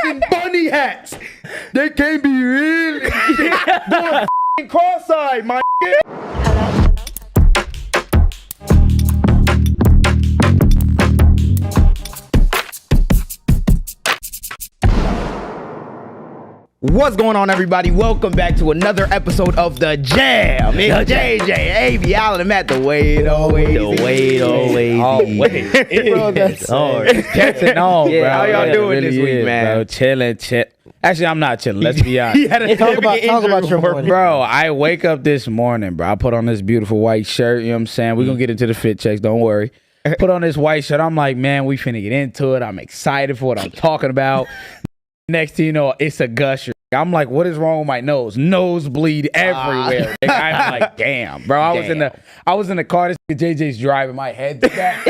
fucking bunny hats. They can't be real. Going fucking cross-eyed, my What's going on, everybody? Welcome back to another episode of The Jam. It's JJ, AB, Allen, and Matt. The wait, always. Bro, that's hard. Catching on, bro. How y'all doing this week, man? Bro, chilling. Actually, I'm not chilling. Let's be honest. Talk about your morning. Bro, I wake up this morning, bro. I put on this beautiful white shirt. You know what I'm saying? We're going to get into the fit checks. Don't worry. Put on this white shirt. I'm like, man, we finna get into it. I'm excited for what I'm talking about. Next thing you know, it's a gusher. I'm like, what is wrong with my nose? Nosebleed everywhere. I'm like, damn, bro. I was in the car. This JJ's driving. My head back.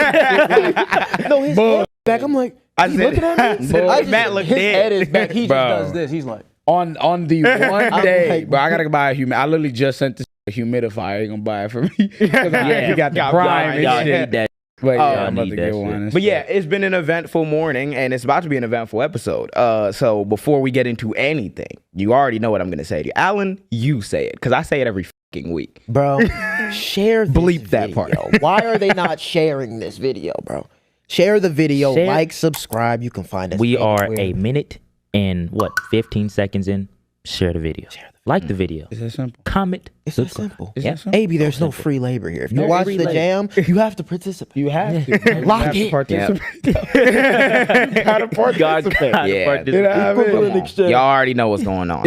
No, his head back. I'm like, he's looking at me. Matt looked his dead. head is back. He Bro. just does this. He's like, On the one day, like, bro, I gotta buy I literally just sent this humidifier. You gonna buy it for me? Yeah, you got the prime and shit. But yeah, I'm about to get one. But yeah, it's been an eventful morning, and it's about to be an eventful episode. So before we get into anything, you already know what I'm going to say to you. Alan, you say it, because I say it every fucking week. bro, share this Bleep that video. part. Why are they not sharing this video, bro? Share the video, Share. like, subscribe. You can find us. We are anywhere. a minute and 15 seconds in. Share the video. Like the video. Is that simple? Comment. It's that subscribe. simple. Is Yeah. that simple? AB, there's no free labor here. If you No watch free the labor. Jam, you have to participate. You have to. Lock you have it. to participate. Yep. You gotta participate. Yeah. You know what I mean? Equivalent Come on. exchange. Y'all already know what's going on.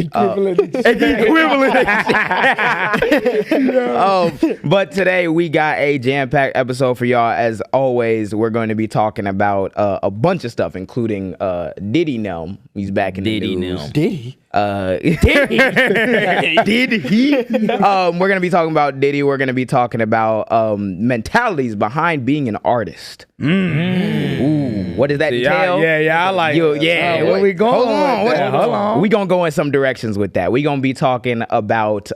But today we got a jam-packed episode for y'all. As always, we're going to be talking about a bunch of stuff, including Diddy now. He's back in the Diddy news. now. Diddy. Diddy. We're gonna be talking about Diddy. We're gonna be talking about mentalities behind being an artist. Ooh, what does that entail? Yeah, I like it. Where we going? Hold on. We gonna go in some directions with that. We gonna be talking about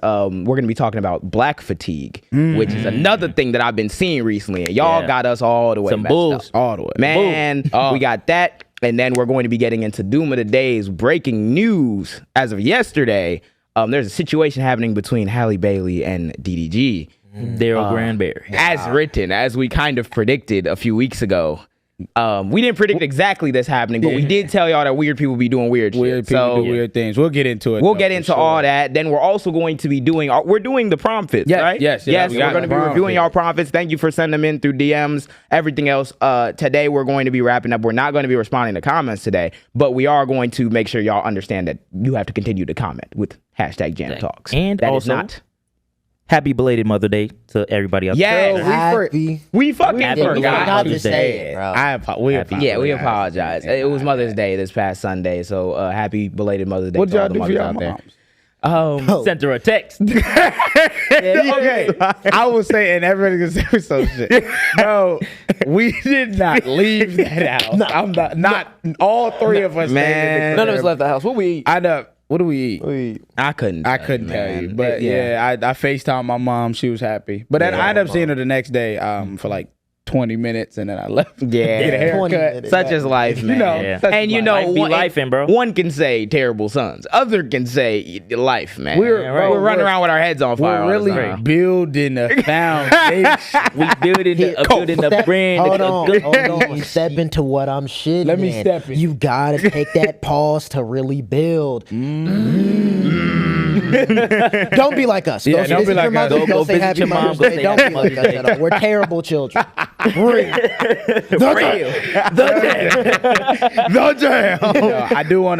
black fatigue, which is another thing that I've been seeing recently, and y'all got us all the way Some messed bulls. up. All the way. Man, we got that. And then we're going to be getting into Doom of the Day's breaking news. As of yesterday, there's a situation happening between Halle Bailey and DDG. Daryl Granberry. As written, as we kind of predicted a few weeks ago. We didn't predict exactly this happening, but we did tell y'all that weird people be doing weird shit. Weird people do weird things. We'll get into it. We'll though, get for into sure. all that. Then we're also going to be doing the prom fits, right? Yes. We're We got going to be the prom reviewing fit. y'all prom fits. Thank you for sending them in through DMs, everything else. Today we're going to be wrapping up. We're not going to be responding to comments today, but we are going to make sure y'all understand that you have to continue to comment with hashtag JAAMtalks. And that also, is not. Happy belated Mother Day to everybody else. Yes, we fucking Happy forgot to to say say it, it. bro. We apologize. It was Mother's Day this past Sunday, so happy belated Mother's Day What to all y'all the do for mothers y'all out there. moms? Sent her a text. Okay, I was saying everybody can say some shit. No, we did not leave that out. I'm not all three of us. Man. None of us left the house. What we eat? I know. What do we eat? I couldn't I tell couldn't you, tell man. you, but I FaceTimed my mom. She was happy, but then I ended up seeing her the next day for like 20 minutes, and then I left. Yeah. Get a 20 haircut. minutes. Such is life, man. know, Yeah. such And is you life. know, Life be lifing, bro. One can say terrible sons. Other can say life, man. We're running around with our heads on fire. We're all the really time. building a foundation. We building a brand. Hold a on, good hold on. Step into what I'm shitting. Let me in. step in. You gotta take that pause to really build. Don't be like us. Yeah, Go don't visit be like your mother. us. Go Go say visit happy your mom. Mother's Go Day. say Don't happy be like us Mother's at all. We're terrible children. The jam. I do want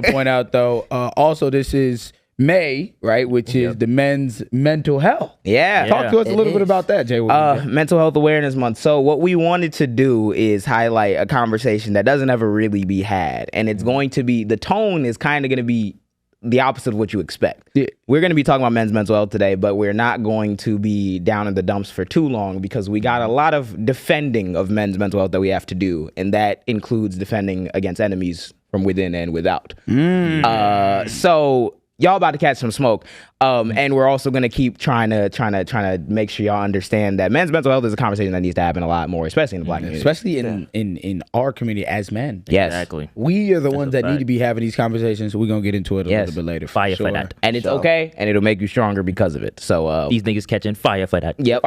to point out though. Also, this is May, right? Which is the men's mental health. Yeah. Talk to us a It little bit is. about that, Jay. What Mental Health Awareness Month. So what we wanted to do is highlight a conversation that doesn't ever really be had. And it's going to be, the tone is kind of going to be the opposite of what you expect. Yeah. We're going to be talking about men's mental health today, but we're not going to be down in the dumps for too long because we got a lot of defending of men's mental health that we have to do. And that includes defending against enemies from within and without. So y'all about to catch some smoke. And we're also gonna keep trying to make sure y'all understand that men's mental health is a conversation that needs to happen a lot more, especially in the black community. Especially in our community as men. Yes. Exactly. We are the ones that need to be having these conversations. We're gonna get into it a little bit later. Fire for that. And it's okay, and it'll make you stronger because of it. So These niggas catching fire for that. Yep.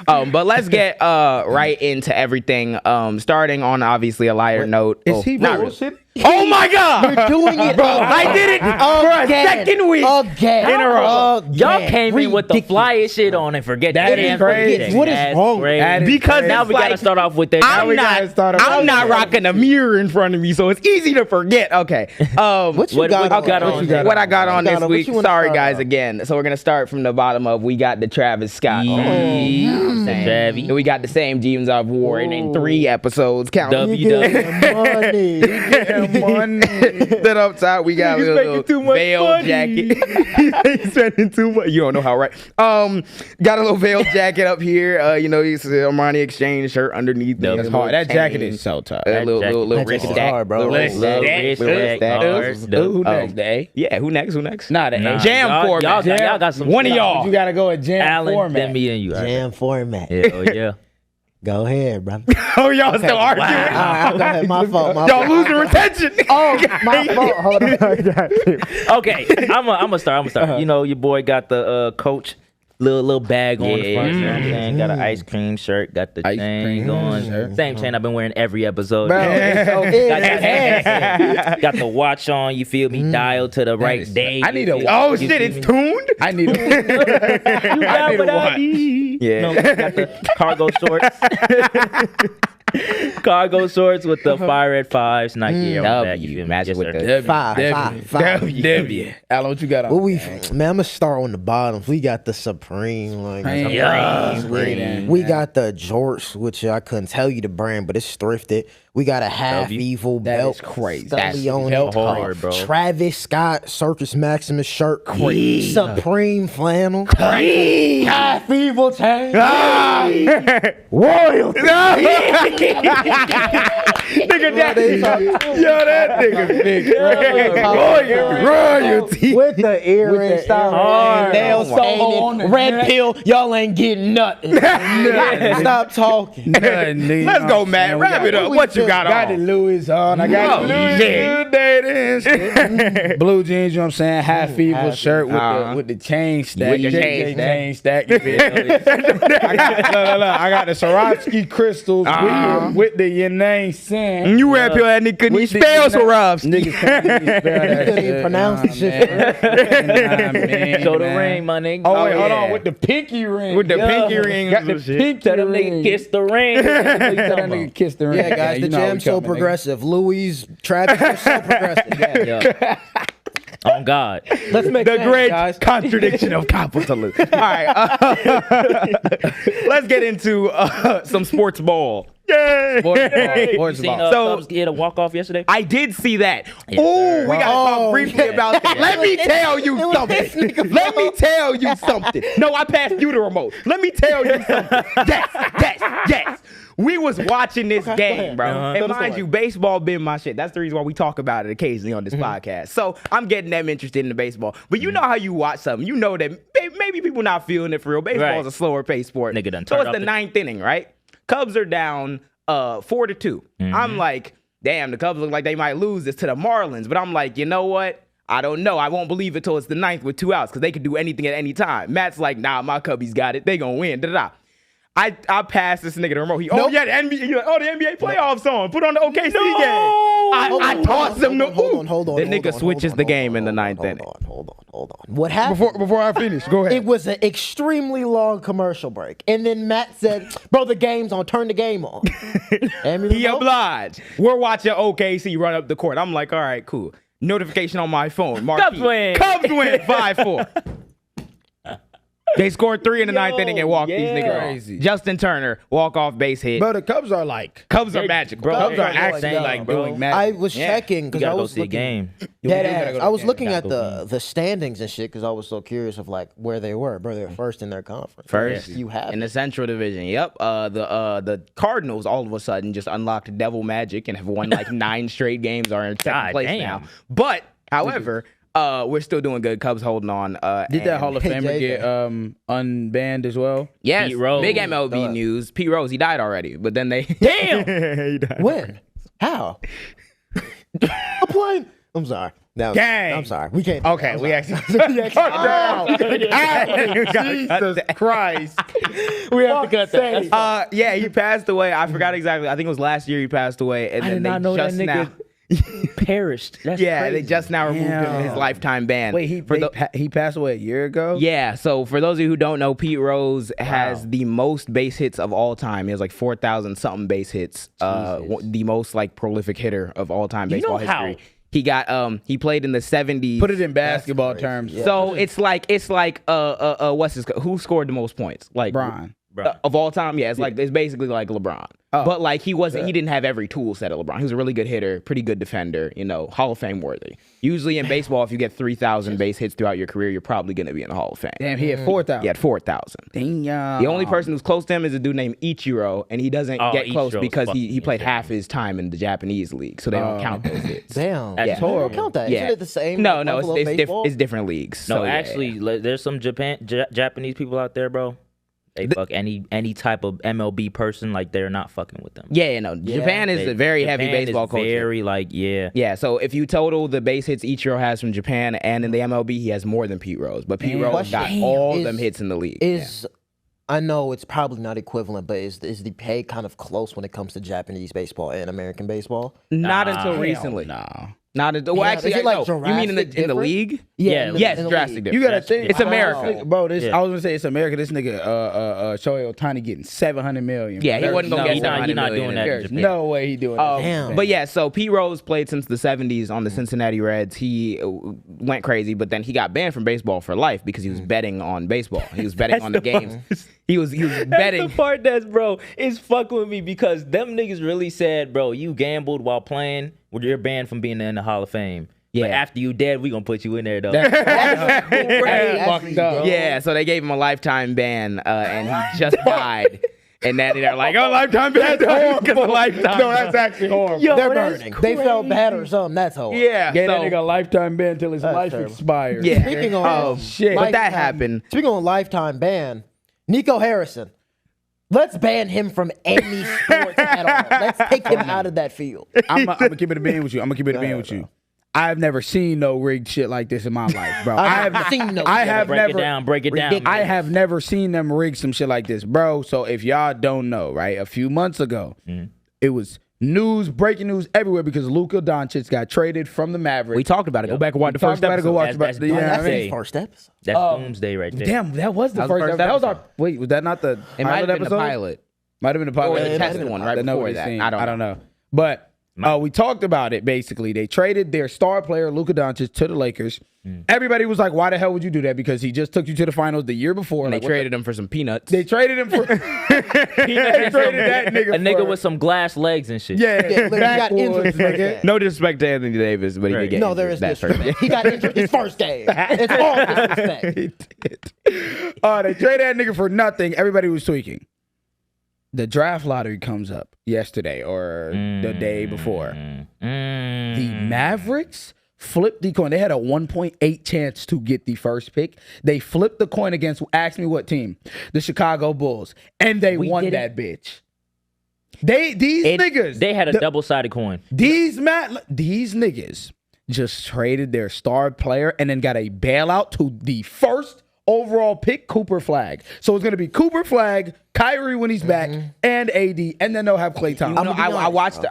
But let's get right into everything. Starting on obviously a lighter note. Is he not really. bullshit? Oh my God! You're doing it, Bro, I did it for a second week in a row. Y'all came in with the flyest shit on and forget That is crazy. What is wrong? Because now it's we gotta like, start off with that. I'm not rocking a mirror in front of me, so it's easy to forget. Okay. What you got on? What I got on this week. What you Sorry, wanna guys, start again. So we're going to start from the bottom of, we got the Travis Scott. Travi. And we got the same Gems of War in 3 episodes. Count. Money. Then up top, we got a little veil jacket. He's spending too much. You don't know how, right? Got a little veil jacket up here. You know, he's Armani Exchange shirt underneath. That's hard. That jacket is so tough. Little wrist stack. hard, bro. Wrist stack. Who next? The A? Yeah, who next? Nah, the A. Jam format. Y'all got some. One of y'all. You gotta go a jam Alan, format. then me and you. Jam format. Yeah, oh yeah. Go ahead, brother. Oh, y'all still arguing? Go ahead. My fault. Y'all losing retention. Oh, my fault. Hold on. Okay, I'm gonna start. You know, your boy got the Coach little bag on the front. You know what I'm saying? Got an ice cream shirt. Got the Ice chain cream going. shirt. Same chain I've been wearing every episode. Bro, Got the watch on. You feel me? Dialed to the right is- day. I need a- Oh shit, it's tuned. I need a I need a watch. Yeah. No, got the cargo shorts. Cargo shorts with the Fire Red 5s, Nike Air on that. You feel me? Match Yes, with sir. the Five. W. Alan, what you got on? What we, man, I'm gonna start on the bottom. We got the Supreme, like Yeah. we got the jorts, which I couldn't tell you the brand, but it's thrifted. We got a half evil That belt. is crazy. That's That's on hard, bro. Travis Scott Circus Maximus shirt, crazy. Supreme flannel, half evil chain. Royalty. Nigga, that nigga big. Royalty. With the earrings, nail solo, red pill. Y'all ain't getting nothing. Stop talking. Let's go, Matt. Wrap it up. What you got Got the on? Louis on. I got the Louis yeah. blue jeans, you know what I'm saying? Half evil shirt with the chain stack. With the chain stack. You feel me? I got the Swarovski crystals with the your name saying. You rap your ass, nigga couldn't even spell Swarovski. Niggas can't even spell that Couldn't even shit. pronounce the shit. Man. Show the ring, my nigga. Oh, wait, hold yeah. on. With the pinky ring. With the pinky ring. Got the pinky Tell them ring. nigga kiss the ring. Tell that nigga kiss the ring. Yeah, guys, the you know how we jam's so coming, nigga. progressive. Louis, Travis are so progressive. Yeah. On God. Let's make The sense, great guys. contradiction of capitalism. All right. Let's get into some sports ball. Yay! Sports Seen ball. So- Cubs get a walk-off yesterday? I did see that. Yes, Oh, sir. we gotta talk briefly about that. Let me tell you something. Let me tell you something. No, I passed you the remote. Let me tell you something. Yes. We was watching this game, bro. And mind you, baseball been my shit. That's the reason why we talk about it occasionally on this podcast. So I'm getting them interested in the baseball. But you know how you watch something. You know that maybe people not feeling it for real. Baseball is a slower paced sport. Nigga done so turned it's the off 9th inning, right? Cubs are down 4-2. I'm like, damn, the Cubs look like they might lose this to the Marlins. But I'm like, you know what? I don't know. I won't believe it till it's the 9th with 2 outs because they can do anything at any time. Matt's like, nah, my Cubbies got it. They gonna win. Da-da-da. I passed this nigga the remote. The NBA playoffs on. Put on the OKC game. I tossed him. Hold on. The nigga switches the game in the 9th inning. Hold on. What happened? Before I finish, go ahead. It was an extremely long commercial break. And then Matt said, bro, the game's on. Turn the game on. He obliged. We're watching OKC run up the court. I'm like, all right, cool. Notification on my phone. Cubs win. Cubs win 5-4. They scored 3 in the 9th inning and walked these niggas Crazy. off. Justin Turner, walk-off base hit. Bro, the Cubs are like. Cubs are magic, bro. Cubs are Cubs are actually like, like bro. doing magic. I was Yeah. checking You because I gotta go was see a looking. game. I was looking at Gotta the standings and shit because I was so curious of like where they were. Bro, they were first in their conference. First You have in the Central Division. Yep. The Cardinals all of a sudden just unlocked devil magic and have won like 9 straight games. Are in second God place damn. now. But however, We're still doing good. Cubs holding on. Did that Hall of Hey, Famer JJ. get unbanned as well? Yes, Pete Rose. big MLB news. Pete Rose, he died already, but then they Damn. he died. When? How? A plane. I'm sorry. Gang. I'm sorry. We can't. Okay, we actually cut Jesus Christ. We have to cut that. That's Yeah, he passed away. I forgot exactly. I think it was last year he passed away, and I then did not they know that just nigga now. perished. That's Yeah, crazy. they just now removed him his lifetime ban. Wait, he passed away a year ago? Yeah, so for those of you who don't know, Pete Rose has the most base hits of all time. He has like 4,000 something base hits. The most like prolific hitter of all time baseball know how? history. He got he played in the 70s. Put it in basketball terms. So it's like what's his who scored the most points? Like Bron. of all time, yeah, it's basically like LeBron. But like he didn't have every tool set of LeBron. He was a really good hitter, pretty good defender, Hall of Fame worthy. Usually in baseball, if you get 3,000 base hits throughout your career, you're probably going to be in the Hall of Fame. Damn, he had 4,000. He had 4,000. Damn. The only person who's close to him is a dude named Ichiro, and he doesn't get close Ichiro's because he fucking played insane. half his time in the Japanese league, so they don't count those hits. Damn. That's Yeah. horrible. Don't count that. Yeah. Isn't it the same? No, like no, Buffalo it's baseball? different leagues. No, So, yeah, actually, there's some Japanese people out there, bro. They fuck any type of MLB person, like they're not fucking with them. yeah, no. Japan is a very heavy Japan baseball is culture. Very Yeah, so if you total the base hits Ichiro has from Japan and in the MLB, he has more than Pete Rose. But Pete Rose got Question all is- them hits in the league. I know it's probably not equivalent, but is the pay kind of close when it comes to Japanese baseball and American baseball? Not until recently. Nah. Not until well, Yeah, actually, is it, like, no. You mean in the drastic league? Yeah, Yes, in the drastic league. difference. You gotta think. It's America. Bro, this Yeah. I was gonna say it's America. This nigga Shohei Ohtani getting 700 million. Yeah, he wasn't gonna No, get he's not 700 doing million. that. There's Japan. no way he doing that. Damn. But yeah, so Pete Rose played since the 70s on the Cincinnati Reds. He went crazy, but then he got banned from baseball for life because he was betting on baseball. He was betting on the games. He was betting. That's the part that's, bro, is fucking with me because them niggas really said, bro, you gambled while playing, well, you're banned from being in the Hall of Fame. Yeah. But after you dead, we gonna put you in there though. fucked up. Yeah, so they gave him a lifetime ban, and he just died. And then they're like, "Oh, lifetime ban!" Because of lifetime. No, that's actually horrible. Yo, They're that's burning. They felt bad or something. That's all. Yeah, Gave that so- nigga a lifetime ban until his life terrible. expires. Yeah. Speaking of shit. But that lifetime- happened. Speaking of lifetime ban, Nico Harrison. Let's ban him from any sports at all. Let's take him out of that field. I'm gonna keep it a bean with you. I've never seen no rigged shit like this in my life, bro. I've seen no I shit. have break never. it down, break it down. Ridiculous. I have never seen them rig some shit like this, bro. So if y'all don't know, right, a few months ago, it was breaking news everywhere because Luka Doncic got traded from the Mavericks. We talked about it. Go back and watch the Talk first about it, episode. go watch That's about it. Yeah, That's I mean, his first episode. That's doomsday right there. damn, that was the That was first. the first That was our. episode. Wait, was that not the It might have pilot been the episode? pilot. Might have been the pilot. Or the It test might have one been. right I don't know before what he's that. saying. I don't I don't know. But we talked about it basically. They traded their star player Luka Doncic to the Lakers. Everybody was like, "Why the hell would you do that?" Because he just took you to the finals the year before. And Like, they what traded him for some peanuts. They traded him for. They traded that nigga. A nigga for, with some glass legs and shit. yeah, look, he got injured backwoods, his first nigga. game. No disrespect to Anthony Davis, but he did get No, there injured is that first disrespect. He got injured his first game. It's all disrespect. They traded that nigga for nothing. Everybody was tweaking. The draft lottery comes up yesterday or the day before. The Mavericks flipped the coin. They had a 1.8 chance to get the first pick. They flipped the coin against, ask me what team? The Chicago Bulls. And they won did that bitch. These niggas. They had a double-sided coin. These niggas just traded their star player and then got a bailout to the first overall pick, Cooper Flag. So it's going to be Cooper Flag, Kyrie when he's back, and AD, and then they'll have Klay Thompson. I watched.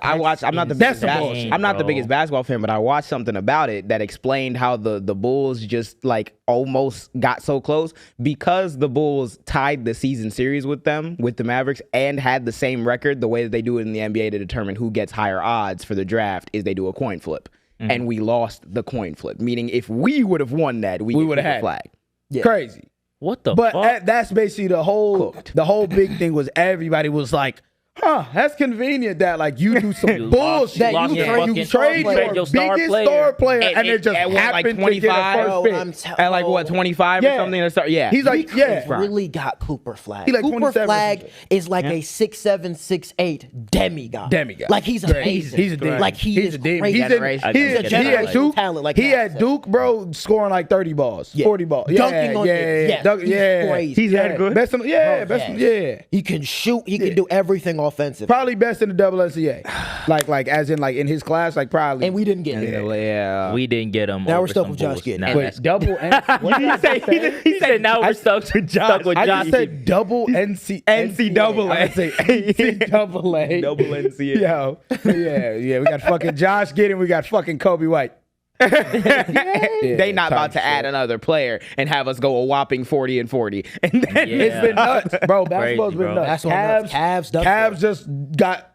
I'm not the That's biggest. some bullshit, I'm not the bro. biggest basketball fan, but I watched something about it that explained how the Bulls just like almost got so close because the Bulls tied the season series with the Mavericks, and had the same record. The way that they do it in the NBA to determine who gets higher odds for the draft is they do a coin flip, and we lost the coin flip. Meaning, if we would have won that, we would have had Flag. Crazy. What the But fuck? that's basically the whole big thing was everybody was like, That's convenient that like you do some bullshit. lost You your fucking- trade trade your your star biggest player. star player, and it just at what, like happened to get 25? a Bro, first pick. At like what 25 Yeah. or something to start. Yeah, He's like, yeah. Really got Cooper Flag. He like Cooper 27 or Flag something. is like a 6'7", 6'8" demigod. Demigod. Like he's Great. amazing. He's a demon. Like he He's is a demon. great. He's in, Generation. he, He's a he at generational Duke. talent, like he Matt at said. Duke, bro, scoring like 30 balls, Yeah. 40 balls, Dunking on niggas. Yes, he's yeah. crazy. He's that good? Best in, yeah, Bro, best, yes. yeah. He can shoot. He can do everything offensive. Probably best in the double NCAA. like as in like in his class, like probably. And we didn't get him. yeah. We didn't get him. Now over we're stuck some with Josh bullshit. Giddey. Now Wait, that's- double NCAA. he said now we're stuck with Josh. I just said double NCAA. I say NCAA. Double NCAA. Yo, yeah. We got fucking Josh Giddey. We got fucking Kobe White. They not about to type add shit. another player and have us go a whopping 40 and 40. And then Yeah. It's been nuts, bro. Basketball's Crazy, been bro. nuts. Cavs done Cavs just got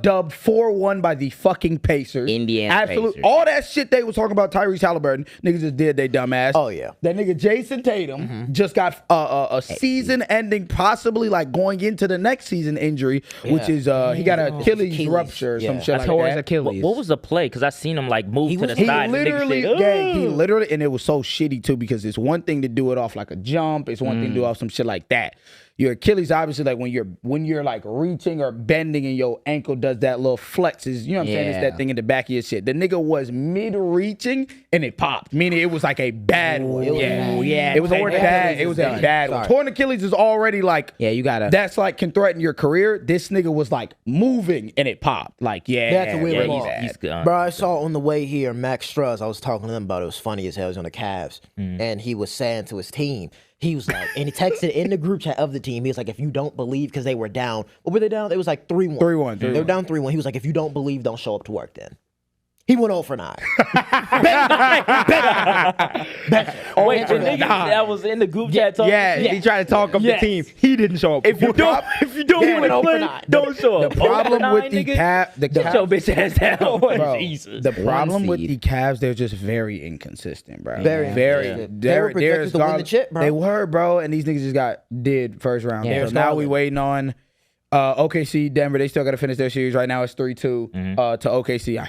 dubbed 4-1 by the fucking Pacers. Indiana Absolute. Pacers. All that shit they was talking about Tyrese Halliburton, niggas just did they dumbass. Oh, yeah. That nigga Jason Tatum just got a season-ending, possibly like going into the next season injury, which is he got an Achilles rupture or some Yeah. shit I like tore his that. Achilles. What was the play? Because I seen him like move to the He side. literally, and the nigga said, he literally, and it was so shitty too because it's one thing to do it off like a jump, it's one thing to do off some shit like that. Your Achilles, obviously, like when you're like reaching or bending and your ankle does that little flexes, you know what I'm saying? It's Yeah. that thing in the back of your shit. The nigga was mid-reaching and it popped, meaning it was like a bad one. it was Yeah, bad. Yeah, it was a torn bad. Achilles It was is a done. bad one. Sorry. Torn Achilles is already like Yeah, you gotta. that's like can threaten your career. This nigga was like moving and it popped. Like That's a weird yeah, ball. he's gone. Bro, I saw on the way here Max Struz. I was talking to them about it. It was funny as hell. He was on the Cavs, and he was saying to his team, he was like, and he texted in the group chat of the team. He was like, if you don't believe, because they were down. What were they down? It was like 3-1. 3-1. They were down 3-1. He was like, if you don't believe, don't show up to work then. He went 0 for 9. Wait, the nigga that was in the group chat talking. Yeah, he tried to talk up Yes. the team. He didn't show up. If you don't- If you don't Yeah, want to over play, nine. don't show up. The problem Over with nine, the nigga, the Get your bitch ass down. Bro, Jesus. the problem with seed. the Cavs, they're just very inconsistent, bro. Very very. inconsistent. They were projected to win the chip, bro. They were, bro, and these niggas just got first round. Yeah. So now we waiting on OKC, Denver. They still got to finish their series. Right now it's 3-2 to OKC.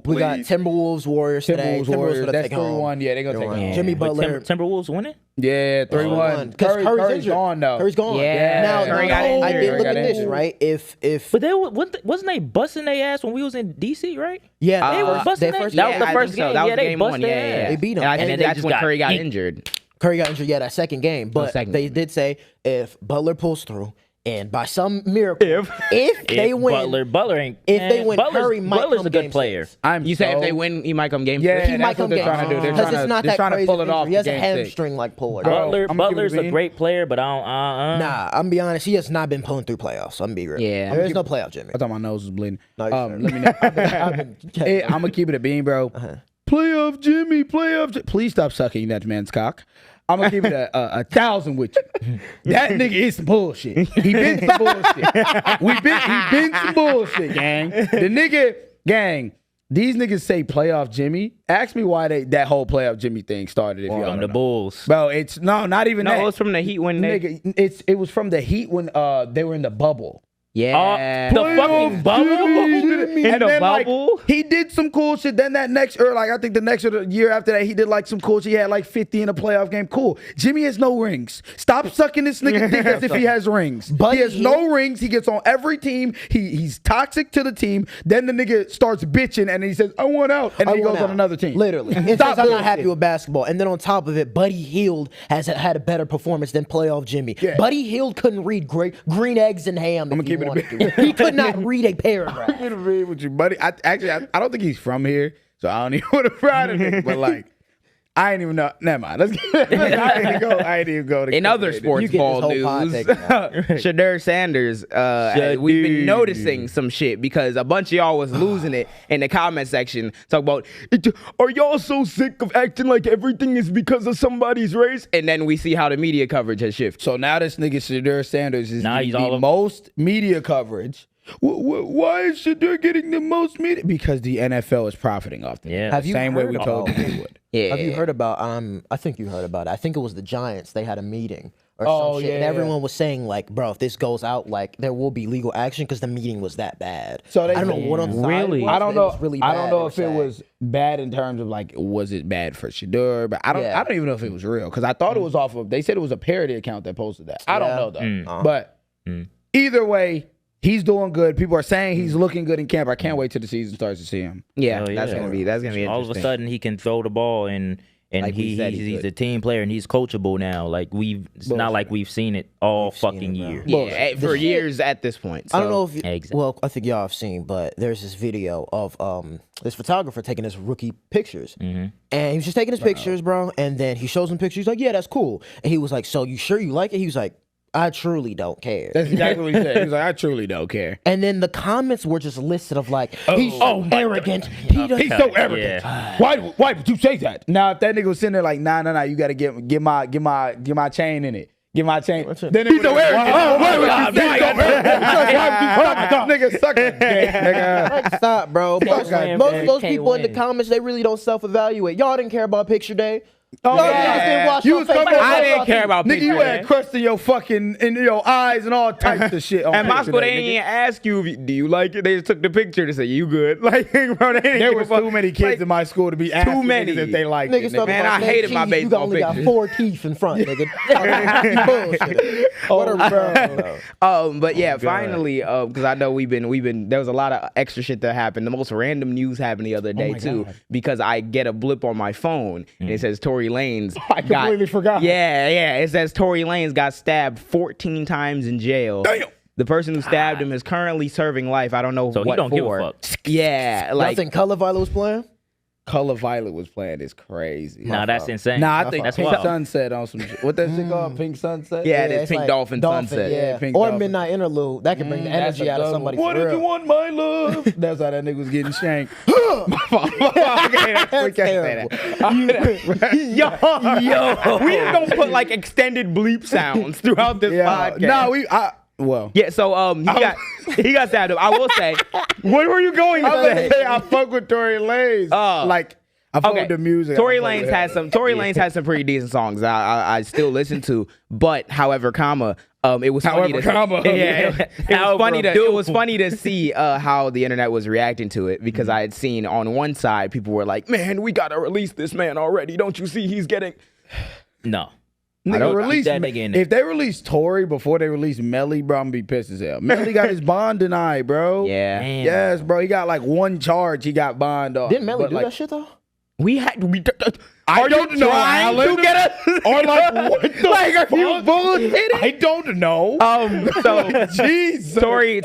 We got Timberwolves, Warriors today. Timberwolves, Warriors. gonna That's take home. 3-1. Yeah, they're gonna take home. Jimmy But Butler. Timberwolves winning? Yeah, 3-1. Because Curry's injured. gone though. Curry's gone. Yeah, Now, Curry got I injured. did Curry look got at this, injured. right? If But they wasn't they busting their ass when we was in DC, right? yeah, They was busting they their- first that was the I first think so. game. That was Yeah, they game bust one. their Yeah, yeah. ass. They beat 'em. And I And think then they that's just when got Curry got yanked. injured. Curry got injured. Yeah, that second game. But second they game. did say if Butler pulls through and by some miracle, if they win, Butler ain't. if they win, Butler's, Curry might Butler's come a good game player. six. You say if they win, he might come game Yeah, six? He that's might what come they're game trying to do. They're because trying it's to- not they're that trying to crazy pull it off injury. He has a game six. hamstring like puller. Bro, Butler, I'ma keep it Butler's a a bean. great player, but I don't. Nah, I'm be honest. He has not been pulling through playoffs. I'm gonna be real. Yeah. there is no playoff, Jimmy. I thought my nose was bleeding. No, you sure? Let me know. I've been Hey, I'm gonna keep it a bean, bro. Playoff Jimmy, playoff. Please stop sucking that man's cock. I'm gonna give it a 1,000 with you. That nigga is some bullshit. He been some bullshit. He been some bullshit, gang. The nigga, gang. These niggas say playoff Jimmy. Ask me why that whole playoff Jimmy thing started. If y'all From don't the know. Bulls. Bro, it's not even No, that. it was from the Heat when they. Nigga, it was from the Heat when they were in the bubble. Yeah. The fucking bubble? In In the bubble? he did some cool shit. Then that next, or like I think the next or the year after that, he did like some cool shit. He had like 50 in a playoff game. Cool. Jimmy has no rings. Stop sucking this nigga dick as if he has rings. Buddy he has no rings. He gets on every team. He's toxic to the team. Then the nigga starts bitching and he says, "I want out," and then he goes on another team. Literally. And Stop says, I'm not bullshit. happy with basketball. And then on top of it, Buddy Hield has had a better performance than playoff Jimmy. Yeah. Buddy Hield couldn't read green eggs and ham. I'ma If keep he it a wanted bit- to. He could not read a paragraph. I'm gonna read with you, buddy. I don't think he's from here, so I don't even want to fry the nigga. But like, I ain't even know. Never mind. Let's get. I ain't even go. To In other sports You get ball this whole pod news, taken out. Shedeur Sanders, we've been noticing some shit because a bunch of y'all was losing it in the comment section. Talk about, are y'all so sick of acting like everything is because of somebody's race? And then we see how the media coverage has shifted. So now this nigga Shedeur Sanders is Now the, he's the all of- most media coverage. Why is Shedeur getting the most media? Because the NFL is profiting off them. Yeah. Have you Same way we heard told about- them they would. Yeah. Have you heard about, I think you heard about it. I think it was the Giants. They had a meeting. or some shit. And everyone was saying like, bro, if this goes out, like there will be legal action because the meeting was that bad. So they I don't know what on the side was, I don't but know. It was really I bad, don't know they if were it saying. was bad in terms of like, was it bad for Shedeur? But I Yeah. don't even know if it was real because I thought it was off of. They said it was a parody account that posted that. I don't know though. But either way, he's doing good. People are saying he's looking good in camp. I can't wait till the season starts to see him. Yeah, Hell that's yeah. gonna be interesting. All of a sudden he can throw the ball and Like we said he he's could. a team player and he's coachable now. Like it's not like we've seen it all fucking year. Yeah, for years at this point. I don't so- know if Exactly. well, I think y'all have seen, but there's this video of this photographer taking his rookie pictures, and he was just taking his pictures, bro. And then he shows him pictures. He's like, "Yeah, that's cool." And he was like, "So you sure you like it?" He was like, "I truly don't care." That's exactly what he said. He was like, I truly don't care. And then the comments were just listed of like, "He's so arrogant. He doesn't." He's so arrogant. Yeah. Why would you say that? Now, if that nigga was sitting there like, nah, you gotta get my chain in it. Get my chain. Then he's so arrogant. Why would you say that? Nigga, suck a dick, nigga. Like, stop, bro. Most win, of man. those Can't people in the win. comments, they really don't self-evaluate. Y'all didn't care about picture day. Oh, Y'all yeah. niggas didn't watch You your was favorite coming- I football didn't care team. about Nigga, you picture, had man. crust in your fucking in your eyes and all types of shit. On And picture Moscow, they day, ain't nigga. even ask you, do you like it? They just took the picture to say, you good. Like, bro, they didn't There give a was fuck. too many kids in my school to be asking many. niggas if they liked Niggas it. talking Nigga. Man, about I hated my cheese, baseball You only got pictures. 4 teeth in front, nigga. You bullshit. But yeah, finally, because I know we've been. There was a lot of extra shit that happened. The most random news happened the other day too, because I get a blip on my phone and it says Tory Lanez. I completely forgot. Yeah. It says Tory Lanez got stabbed 14 times in jail. Damn. The person who stabbed him is currently serving life. I don't know So he what don't for. give a fuck. Yeah, Y'all like think Color Violet was playing? Color Violet was playing is crazy. Nah, that's insane. Nah, I think that's Pink wild. Sunset on some shit. What that shit called? Pink Sunset? yeah, it is it's Pink like Dolphin Sunset. Yeah, Pink or Dolphin. Midnight Interlude. That can bring the energy out of somebody. What for did real. you want, my love? That's how that nigga was getting shanked. That's terrible. Yo, we just don't put like extended bleep sounds throughout this podcast. Well. Yeah, so he got stabbed up. I will say, what were you going to I was say? gonna say I fuck with Tory Lanez. Like I fuck with the music. Tory Lanez has some pretty decent songs I still listen to, but however, it was funny it was funny to see how the internet was reacting to it, because I had seen on one side people were like, "Man, we gotta release this man already. Don't you see he's getting?" No. Nigga, release that nigga in there. if they release Tory before they release Melly, bro, I'm gonna be pissed as hell. Melly got his bond denied, bro. Yeah, Damn. Yes, bro. He got like one charge. He got bond off. Didn't Melly But, do like, that shit though? Are you trying to get us? Or like, what the Like, are you fuck? bullshitting? I don't know. So Jesus.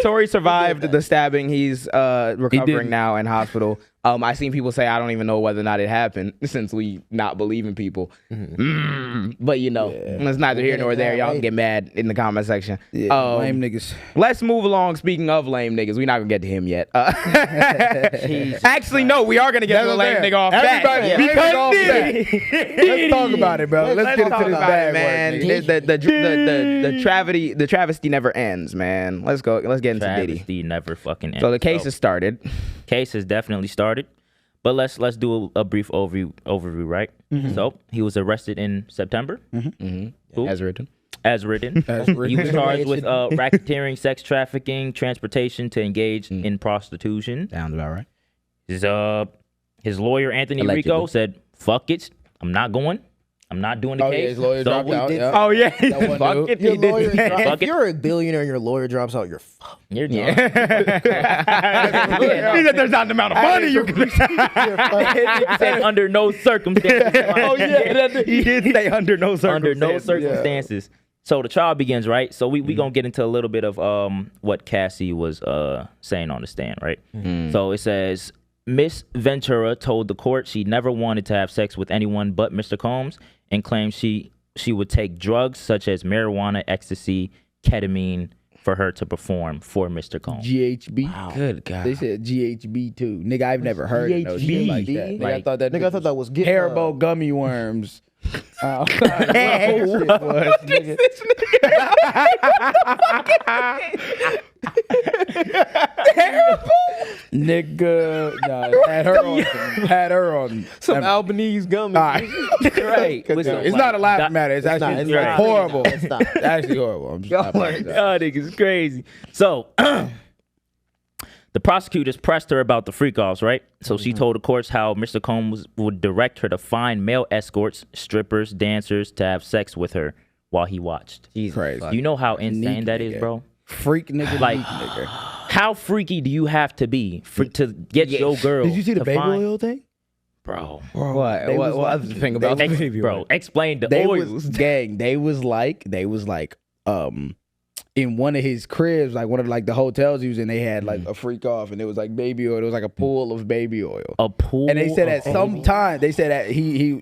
Tory survived the stabbing. He's recovering didn't. now in hospital. I seen people say I don't even know whether or not it happened, since we not believe in people. But it's neither here nor there. Y'all can get mad in the comment section. Yeah, lame niggas. Let's move along. Speaking of lame niggas, we're not gonna get to him yet. Actually, no, we are gonna get to the lame nigga off Everybody, bat. lame Because nigga off Diddy. Let's talk about it, bro. Let's get into talk this about bad it, man. work, nigga. The travesty never ends, man. Let's go. Let's get into Diddy. Travesty never fucking ends. So the case has started. Case has definitely started, but let's do a brief overview, right? So he was arrested in September. Cool. As written. As written. He was charged with racketeering, sex trafficking, transportation to engage in prostitution. Sounds about right. His lawyer Anthony Allegedly. Rico said, "Fuck it, I'm not going. I'm not doing the Oh, yeah, case." his lawyer So dropped we out. did- Yeah. Oh yeah. one Fuck dude. it. Your He did. lawyer Yeah. if Fuck it. you're a billionaire and your lawyer drops out, you're fucked. You're done. He said there's not the amount of money you can. He said under no circumstances. Oh yeah, he did say under no Under no circumstances. circumstances. So the trial begins, right? So we gonna get into a little bit of what Cassie was saying on the stand, right? So it says Miss Ventura told the court she never wanted to have sex with anyone but Mr. Combs, and claimed she would take drugs such as marijuana, ecstasy, ketamine for her to perform for Mr. Combs. GHB. Good God. They said GHB too. Nigga, I've never heard of no shit like that. Nigga, I thought that Nigga, I thought that was get Haribo gummy worms. Nigga, nah, had her on Some Albanese gummy. Right. Right. With some, It's like, not a laughing matter. It's actually it's it's not. horrible. It's not. It's actually horrible. I'm just, Y'all niggas crazy. So the prosecutors pressed her about the freak-offs, right? So she told the courts how Mr. Combs would direct her to find male escorts, strippers, dancers to have sex with her while he watched. Jesus Crazy. fuck. You know how insane Neat that is, nigga. bro? freak nigga, Like, neat nigga. How freaky do you have to be to get your girl? Did you see the to baby find- oil thing? bro? What? They was What like- other thing about the baby? Bro, explain the They oils. was gang. They was like in one of his cribs, like one of like the hotels he was in, they had like a freak off, and it was like baby oil. It was like a pool of baby oil. A pool. And they said at of some baby- time, they said that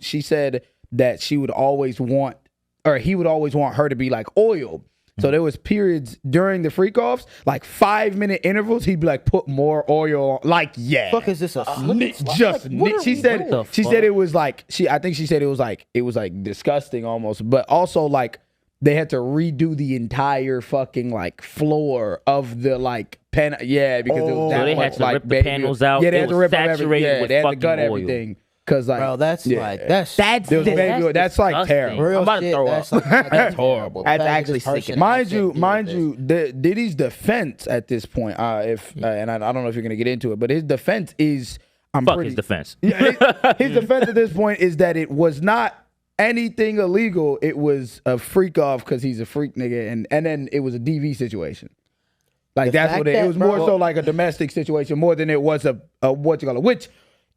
she said that she would always want, or he would always want her to be like oil. So there was periods during the freak offs, like 5-minute intervals. He'd be like, put more oil on. Like, yeah. Fuck is this a Just what are she we said doing? she said it was like I think she said it was like disgusting almost, but also like they had to redo the entire fucking like floor of the like pen. Yeah, because it was that So they had much, to like rip the baby. panels out. Yeah, they It had to was rip up everything. saturated Yeah, with they had to fucking gut oil. everything. Cause like, Bro, that's yeah. like that's there was That's baby oil. That's like disgusting. terrible. real I'm about to shit. throw That's up. like, That's horrible. That's The fact that actually this person sickening. has to Mind deal with you, Diddy's defense at this point, and I don't know if you're gonna get into it, but his defense is, Fuck his defense. Yeah, his defense at this point is that it was not anything illegal. It was a freak off because he's a freak nigga, and then it was a DV situation. Like The that's fact what it that, was more bro- so like a domestic situation more than it was a what you call it, which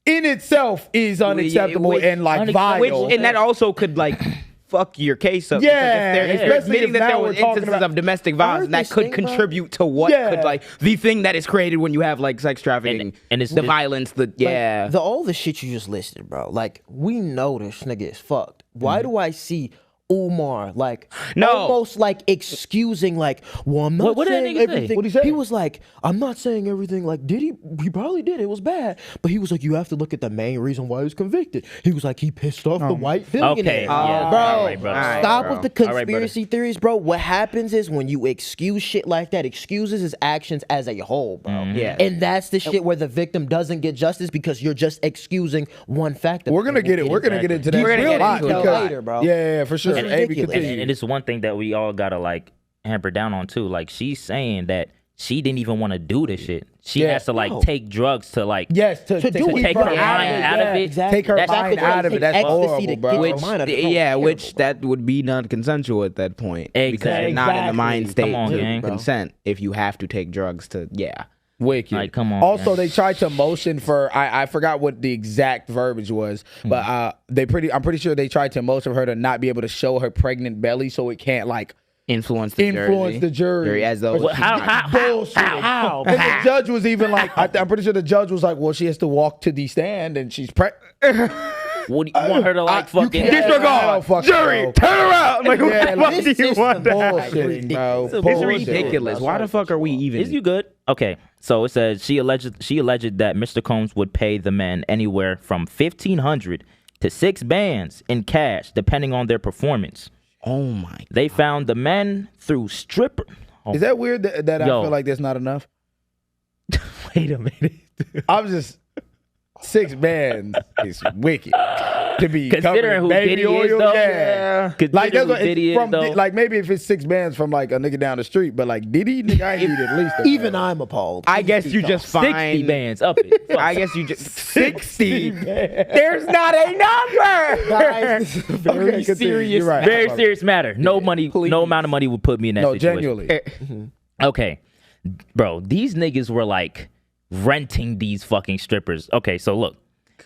in itself is unacceptable which- and like vile. Which, and that also could like fuck your case up. Yeah, because if especially admitting if that now there we're was talking instances about- of domestic I violence heard that this could thing, bro. contribute to what Yeah. could like the thing that is created when you have like sex trafficking And it's- the violence, the Like, all the shit you just listed, bro. Like, we know this nigga is fucked. Why do I see Umar like No. almost like excusing like, well, I'm not What did that saying nigga say? everything. What'd he say? He was like, I'm not saying everything. Like, did he? He probably did. It was bad, but he was like, you have to look at the main reason why he was convicted. He was like, he pissed off the white billionaire. Okay, yeah, bro. all right, brother. Stop Bro. with the All right, brother. conspiracy theories, bro. What happens is when you excuse shit like that, excuses his actions as a whole, bro. Yeah. And that's the shit where the victim doesn't get justice because you're just excusing one factor. We're gonna get it. We're gonna get into that We're gonna a get lot into it because later, bro. yeah, for sure. It's Hey, we ridiculous. continue. And it's one thing that we all gotta like hamper down on too. Like she's saying that she didn't even want to do this shit. She Yeah. has to like No. take drugs to like Yes, to To do it. take her her out mind of it. out of it. Exactly. Take her That's mind like out of it. That's ecstasy horrible, to bro. get which your mind out of it. yeah, Terrible, which bro. that would be non-consensual at that point because Exactly. you're not in the mind Exactly. state Come on, to gang. consent if you have to take drugs to Wicked. Like, come on, Also, man. they tried to motion for I forgot what the exact verbiage was, but I'm pretty sure they tried to motion for her to not be able to show her pregnant belly so it can't like influence the jury as though What- she's how- not- how- bullshit. how- And the judge was even like, I'm pretty sure the judge was like, well, she has to walk to the stand and she's pregnant. What do you want her to like fucking Disregard. jury, turn around. Like, Yeah, what like, the fuck do you want to happen? bullshitting, bro. It's Bullshit. ridiculous. Why the fuck are we even? Is you good? Okay. So it says she alleged that Mr. Combs would pay the men anywhere from $1,500 to $6 bands in cash, depending on their performance. Oh my! They found the men through stripper. Oh, Is that weird that I Yo. feel like that's not enough? wait a minute. I'm just 6 bands is wicked to be Considering covered in who baby Diddy oil. is, though. Yeah. Considering Like that's who what Diddy it's is, from. though. Like maybe if it's 6 bands from like a nigga down the street, but like Diddy, nigga, I need at least. Even I'm appalled. I guess you just 60 find. bands up it. Fuck. I guess you just 60. There's not a number. Guys, this is a very continue. serious. You're right. Very serious matter. No money, no amount of money would put me in that No, situation. genuinely. Okay. Bro, these niggas were like renting these fucking strippers. Okay, so look.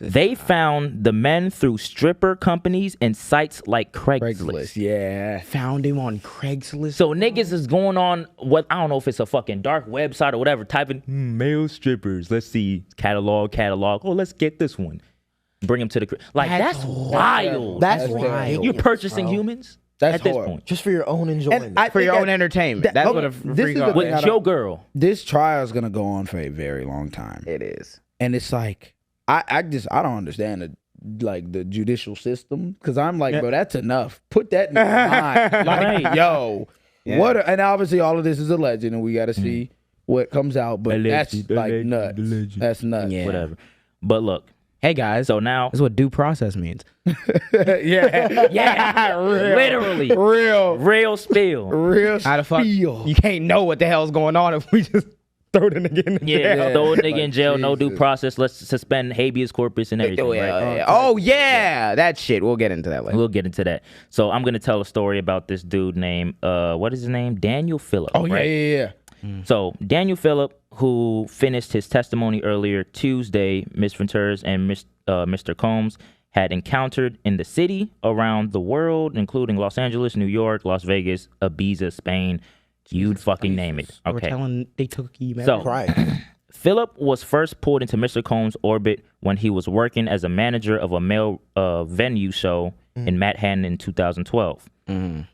They found the men through stripper companies and sites like Craigslist. Yeah. Found him on Craigslist. So niggas is going on what I don't know if it's a fucking dark website or whatever, typing male strippers. Let's see catalog. Oh, let's get this one. Bring them to the like that's wild. That's That's wild. You're purchasing bro. humans That's at this horrible. point Just for your own enjoyment. For your own entertainment. That's what a this freak is the off thing is. I with don't- your girl. This trial is gonna go on for a very long time, It is. and it's like I don't understand the judicial system because I'm like, bro, that's enough. Put that in your mind. Like, Right. yo, Yeah. what? And obviously, all of this is alleged, and we got to see what comes out, but that's like nuts. That's nuts. Yeah. Whatever. But look, Hey guys, so now that's what due process means. Yeah. yeah, literally real spill. Real How the fuck spiel. you can't know what the hell's going on if we just throw the nigga in the Yeah, jail. throw a nigga in Like, jail, no due Jesus. process. Let's suspend habeas corpus and everything. Right? Oh yeah, that shit. We'll get into that later. We'll get into that. So I'm gonna tell a story about this dude named what is his name? Daniel Phillip. Oh right? yeah. So Daniel Phillip, who finished his testimony earlier Tuesday, Ms. Venturas and Mr. Combs had encountered in the city, around the world, including Los Angeles, New York, Las Vegas, Ibiza, Spain. You'd fucking name it. We're Okay. telling they took you. So Right. Phillip was first pulled into Mr. Combs' orbit when he was working as a manager of a male venue show in Manhattan in 2012.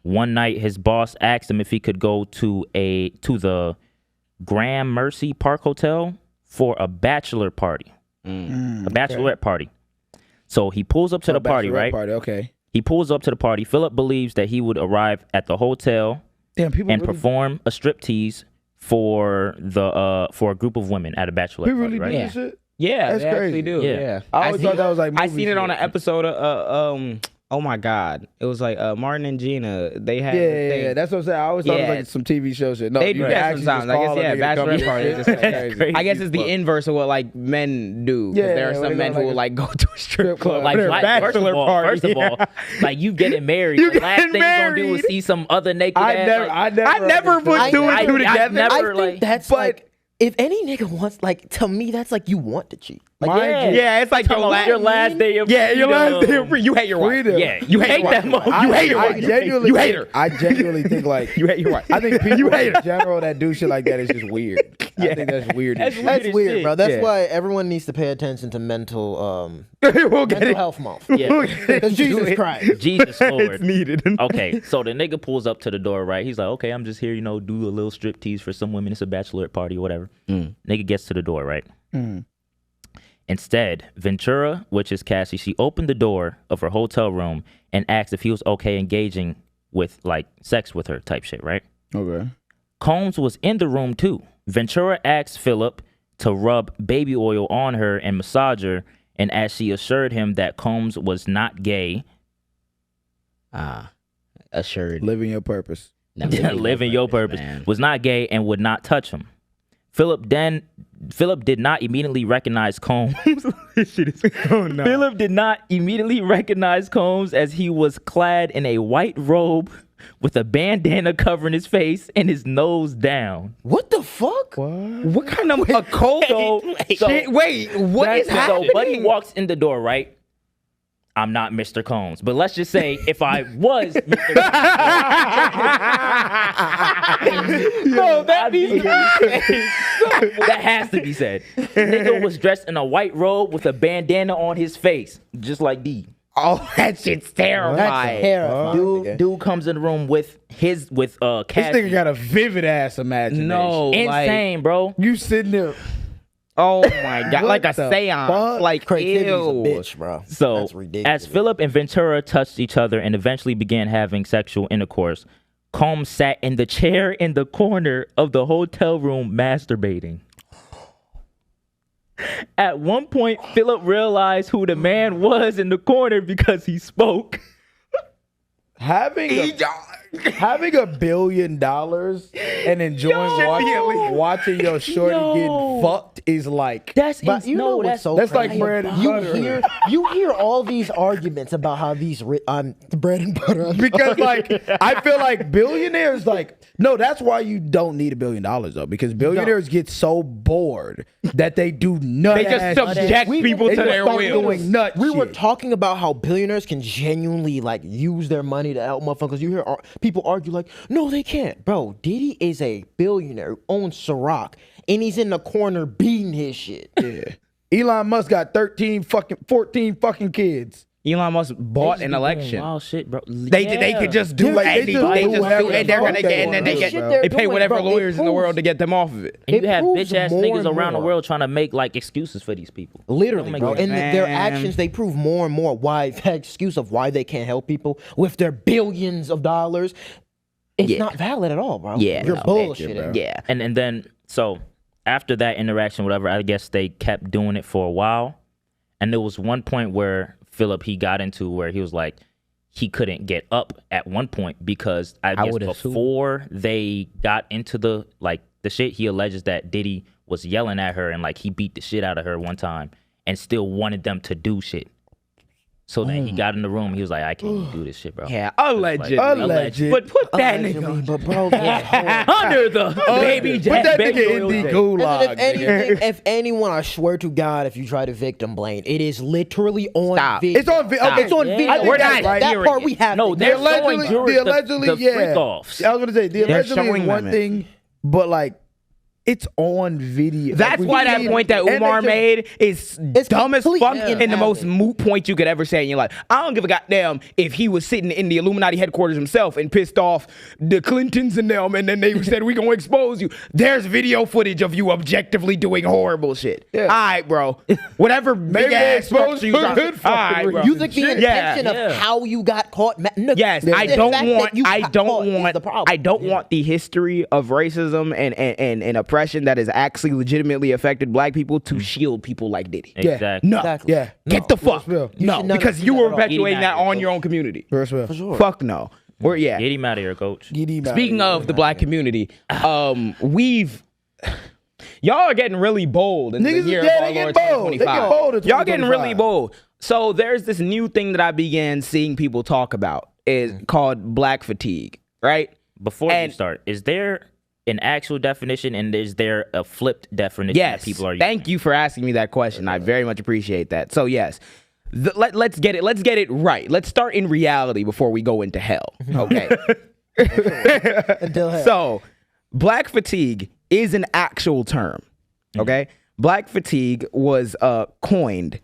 One night, his boss asked him if he could go to the Grand Mercy Park Hotel for a bachelor party, a bachelorette party. So he pulls up to the party, right? Party. Okay. He pulls up to the party. Phillip believes that he would arrive at the hotel Damn, people and really, perform a striptease for a group of women at a bachelorette people party, really right? do Yeah. this shit. Yeah, That's they crazy. actually do. Yeah. Yeah, I always thought that was like I movie seen it on shit. an episode of oh my god, it was like Martin and Gina. They had Yeah, that's what I'm saying. I always thought it Yeah. was like some TV show shit. No, They you do can that actually sometimes. just I guess call a yeah, nigga to come bachelorette get party. shit. Just like, That's crazy. I guess it's the inverse of what like men do. 'Cause Yeah, there are when some they men go who like will a like go to a strip club, club. for their Like, bachelor party. First of all, like you getting married, You the last getting thing you're gonna do married. is see some other naked I ass. never, like, I never put two and two I together. never- I think like- that's but- like if any nigga wants like to me that's like you want to cheat. Like Mind yeah. Yeah, it's like Talking about your last day of Yeah, your last day freedom. of free. You hate your wife. Freedom. Yeah, You hate that your wife. motherfucker. You hate your wife. I genuinely, You hate her. I genuinely think like You hate your wife. I think people You hate in her. general that do shit like that is just weird. I think that's weird. as shit. that's as weird, shit. bro. That's Yeah. why everyone needs to pay attention to mental We'll get mental it. health month. Yeah. Because Jesus Christ. Jesus Lord. It's needed. Okay, so the nigga pulls up to the door, right? He's like, okay, I'm just here, do a little strip tease for some women. It's a bachelorette party or whatever. Nigga gets to the door, right? Instead, Ventura, which is Cassie, she opened the door of her hotel room and asked if he was okay engaging with, like, sex with her type shit, right? Okay. Combs was in the room, too. Ventura asked Phillip to rub baby oil on her and massage her, and as she assured him that Combs was not gay, Assured. Living your purpose. living your purpose, man. was not gay and would not touch him. Phillip did not immediately recognize Combs. Phillip did not immediately recognize Combs as he was clad in a white robe with a bandana covering his face and his nose down. What the fuck? What kind of occult shit? Wait, what is happening? So Buddy walks in the door, right? I'm not Mr. Combs, but let's just say if I was Mr. Bro, that needs to be said. That has to be said. Nigga was dressed in a white robe with a bandana on his face, just like D. Oh, that shit's terrifying. Terrifying. Dude comes in the room with This Cassie. nigga got a vivid ass imagination. No, Insane, bro. You sitting there. Oh my god, like a What the seance. fuck? Like Creativity's a ew. bitch, bro. So, That's ridiculous. as Phillip and Ventura touched each other and eventually began having sexual intercourse, Combs sat in the chair in the corner of the hotel room masturbating. At one point, Phillip realized who the man was in the corner because he spoke. Having $1 billion and enjoying watching your shorty get fucked is like That's But you know what's so that's like crazy? bread and you butter. you hear all these arguments about how these bread and butter. because like I feel like billionaires like no, that's why you don't need $1 billion though, because billionaires get so bored that they do nut They just ass subject shit. people They to just their start will. doing nut We were shit. talking about how billionaires can genuinely like use their money to help motherfuckers. You hear people argue like, no, they can't. Bro, Diddy is a billionaire who owns Ciroc, and he's in the corner beating his shit. Yeah. Elon Musk got 14 fucking kids. Elon Musk bought an election. Oh shit, bro. They could just do Like, they anything. just They do just whatever do, the and they're fuck gonna they get, and then wanna they do, get, bro. they They're pay doing, whatever bro, it lawyers in the proves- world to get them off of it. And you have proves bitch ass more niggas and around the more. world trying to make like excuses for these people. Literally, Don't bro. make And it. their Man. actions, they prove more and more why that excuse of why they can't help people with their billions of dollars. It's Yeah. not valid at all, bro. Yeah, You're no, bullshitting. Yeah. And then So after that interaction, whatever, I guess they kept doing it for a while. And there was one point where Philip, he got into where he was like, he couldn't get up at one point because I guess before they got into the shit, he alleges that Diddy was yelling at her and like he beat the shit out of her one time and still wanted them to do shit. So then he got in the room. He was like, I can't even do this shit, bro. Yeah, allegedly. Alleged. But put that nigga But bro, under the baby Put jack. that baby nigga in oil the jack. gulag. if anyone, I swear to God, if you try to victim blame, it is literally on Stop. video. It's on video. Okay, It's on Yeah. video. We're that, not that hearing part it. we have. No, to they're get. showing juries the freak-offs. I was gonna say the allegedly showing is one them it. thing, but like it's on video. That's why that point that Umar made is dumb as complete fuck and the invalid. most moot point you could ever say in your life. I don't give a goddamn if he was sitting in the Illuminati headquarters himself and pissed off the Clintons and them, and then they said, we gonna expose you. There's video footage of you objectively doing horrible shit. Yeah. All right, bro. Whatever big they ass exposed structure you for got. good All right, fucking bro. You think the Shit. intention Yeah. of how you got caught? No, Yes, the I fact don't that want. you I got don't caught is want. the problem. I don't want the history of racism and oppression that has actually legitimately affected black people to shield people like Diddy. Exactly. No, Exactly. Yeah. get the fuck. real. You No, should not because do you that were at all. perpetuating that Getting out on of your here, own community. First For sure. Fuck no. We're Get him out of here, coach. Speaking of the black community, y'all are getting really bold in the Niggas, year yeah, of they our get Lord bold. They get 2025. bold in Y'all getting really 2025. bold. So there's this new thing that I began seeing people talk about is called black fatigue, right? Before you start, is there an actual definition and is there a flipped definition Yes. that people are using? Thank you for asking me that question. I very much appreciate that. So yes, let's get it. Let's get it right. Let's start in reality before we go into hell. Okay. Until hell. So, black fatigue is an actual term. Okay, black fatigue was coined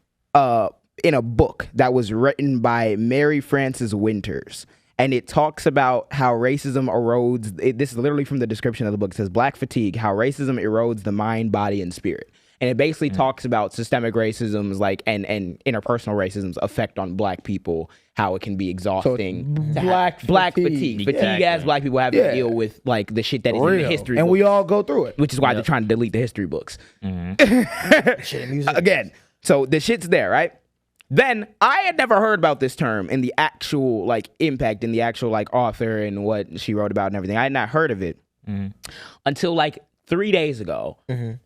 in a book that was written by Mary Frances Winters. And it talks about how racism erodes. This is literally from the description of the book. It says, black fatigue, how racism erodes the mind, body, and spirit. And it basically talks about systemic racisms and interpersonal racism's effect on black people, how it can be exhausting. black fatigue. Fatigue Exactly. as black people have to deal with like the shit that is in the history and books, we all go through it. which is why they're trying to delete the history books. Shit in music. Again, so the shit's there, right? Then I had never heard about this term and the actual like impact and the actual like author and what she wrote about and everything. I had not heard of it until like 3 days ago.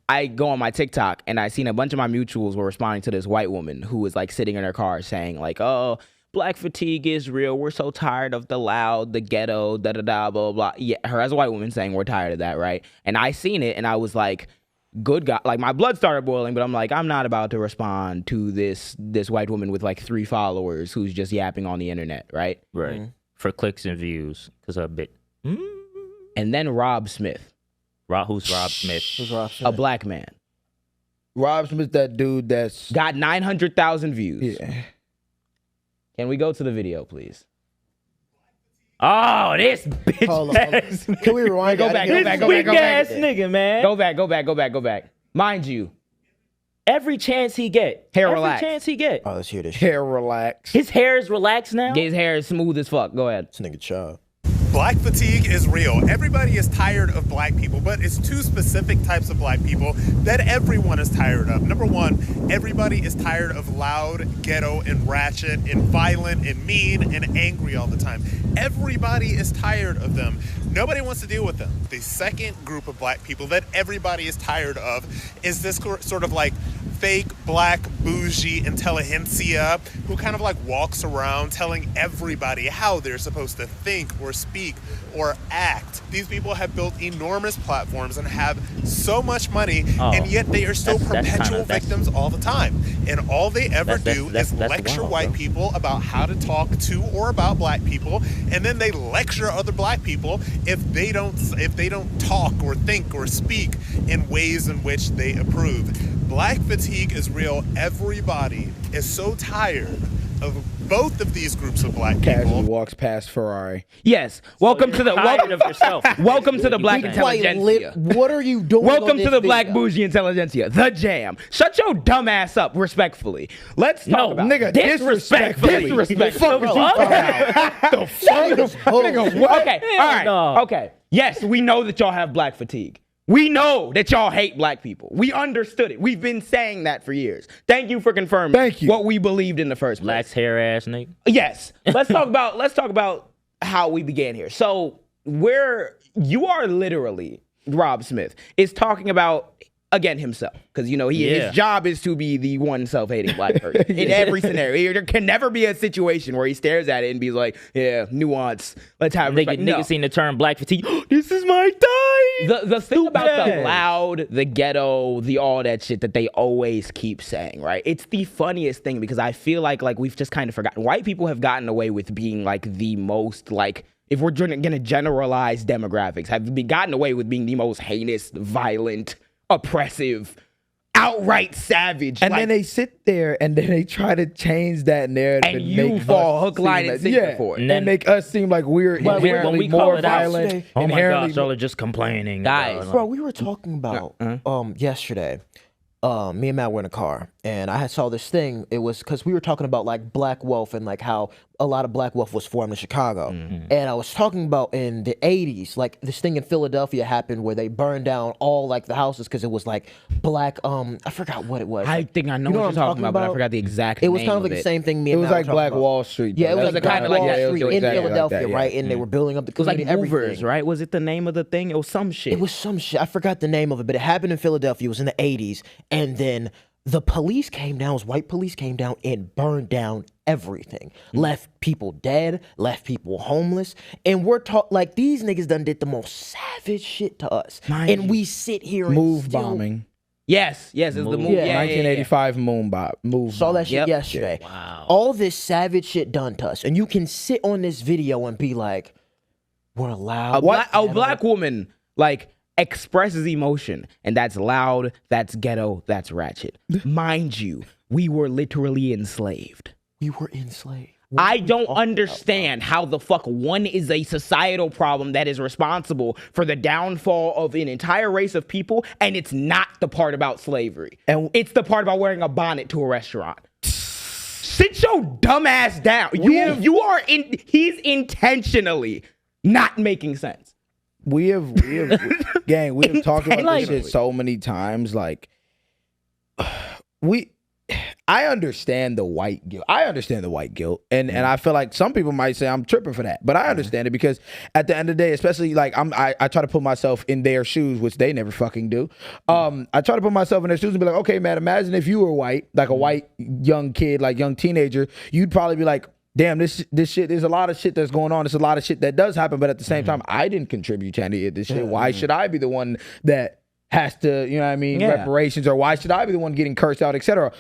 I go on my TikTok and I seen a bunch of my mutuals were responding to this white woman who was like sitting in her car saying like, oh, black fatigue is real. We're so tired of the loud, the ghetto, da-da-da, blah, blah, blah. Yeah, her as a white woman saying we're tired of that, right? And I seen it and I was like, good God, like my blood started boiling, but I'm like, I'm not about to respond to this white woman with like 3 followers who's just yapping on the internet, right? Right. For clicks and views. Because a bit. And then Rob Smith, Who's Rob Smith? Who's Rob Smith? a black man, Rob Smith, that dude that's got 900,000 views. yeah. Can we go to the video, please? Oh, this bitch Hold on. ass. Can we rewind? Go I back, didn't go get- back, go back, Weak ass nigga, man. Go back. Mind you, Every chance he get. Hair Every relaxed. chance he get. Oh, let's hear this. Hair relax. His hair is relaxed now. his hair is smooth as fuck. Go ahead. This nigga child. Black fatigue is real. Everybody is tired of black people, but it's 2 specific types of black people that everyone is tired of. Number 1, everybody is tired of loud, ghetto, and ratchet, and violent, and mean, and angry all the time. Everybody is tired of them. Nobody wants to deal with them. The second group of black people that everybody is tired of is this sort of like fake black bougie intelligentsia who kind of like walks around telling everybody how they're supposed to think or speak or act. These people have built enormous platforms and have so much money, and yet they are still perpetual victims all the time. And all they ever do is lecture wild, white bro. people about how to talk to or about black people, and then they lecture other black people if they don't talk or think or speak in ways in which they approve. Black fatigue is real. Everybody is so tired of both of these groups of black Casually people. walks past Ferrari. Yes. Welcome to the Tired of yourself. welcome to the black Be Quite intelligentsia. what are you doing? Welcome on to this the black video? bougie intelligentsia, the JAAM. Shut your dumb ass up, respectfully. Let's talk about nigga, disrespectfully. Disrespectfully. Disrespectfully. The fuck? Nigga, what? Okay, all right, no. okay. Yes, we know that y'all have black fatigue. We know that y'all hate black people. We understood it. We've been saying that for years. Thank you for confirming Thank you. what we believed in the first place. Lax hair ass nigga. Yes. Let's talk about how we began here. So you are literally, Rob Smith is talking about, again, himself, because his job is to be the one self-hating black person in every scenario. There can never be a situation where he stares at it and be like, yeah, nuance, let's have respect. Niggas seen the term black fatigue. This is my time. The thing about the loud, the ghetto, the all that shit that they always keep saying, right? It's the funniest thing, because I feel like we've just kind of forgotten. White people have gotten away with being like the most, like, if we're gonna generalize demographics, have gotten away with being the most heinous, violent, oppressive, outright savage. And then they sit there and then they try to change that narrative. And you fall hook, line, and sinker for it. And make us seem like we're inherently more violent. Oh my gosh, y'all are just complaining. Guys. Bro, we were talking about yesterday. Me and Matt were in a car, and I saw this thing. It was because we were talking about like black wealth and like how a lot of black wealth was formed in Chicago. And I was talking about in the 80s, like this thing in Philadelphia happened where they burned down all like the houses because it was like black. I forgot what it was. I think I know what you're talking about, but I forgot the exact name. It was kind of like the same thing. Me It and was Matt like were Black talking Wall Street. Yeah, it was like kind of Wall like that. Street in exactly Philadelphia, like that, right? And they were building up the It was like community, Movers, everything. right? Was it the name of the thing? It was some shit. It was some shit. I forgot the name of it, but it happened in Philadelphia. It was in the 80s. And then the police came down, white police came down and burned down everything. Left people dead, left people homeless. And we're taught, like, these niggas done did the most savage shit to us. And we sit here and Move still bombing. Yes, it's the movie. Yeah. 1985 move. saw that shit Yep. yesterday. Wow. All this savage shit done to us. And you can sit on this video and be like, we're allowed. A black woman, like, expresses emotion, and that's loud, that's ghetto, that's ratchet. Mind you, we were literally enslaved. We were enslaved. I don't understand how the fuck one is a societal problem that is responsible for the downfall of an entire race of people, and it's not the part about slavery. And it's the part about wearing a bonnet to a restaurant. Sit your dumb ass down. He's intentionally not making sense. We have talked about this shit so many times. Like, I understand the white guilt. And I feel like some people might say I'm tripping for that, but I understand it, because at the end of the day, especially like I try to put myself in their shoes, which they never fucking do. I try to put myself in their shoes and be like, okay, man, imagine if you were white, like a white young kid, like young teenager, you'd probably be like, damn, this shit, there's a lot of shit that's going on. There's a lot of shit that does happen, but at the same time, I didn't contribute to any of this shit. Why should I be the one that has to, you know what I mean, reparations, or why should I be the one getting cursed out, etc.?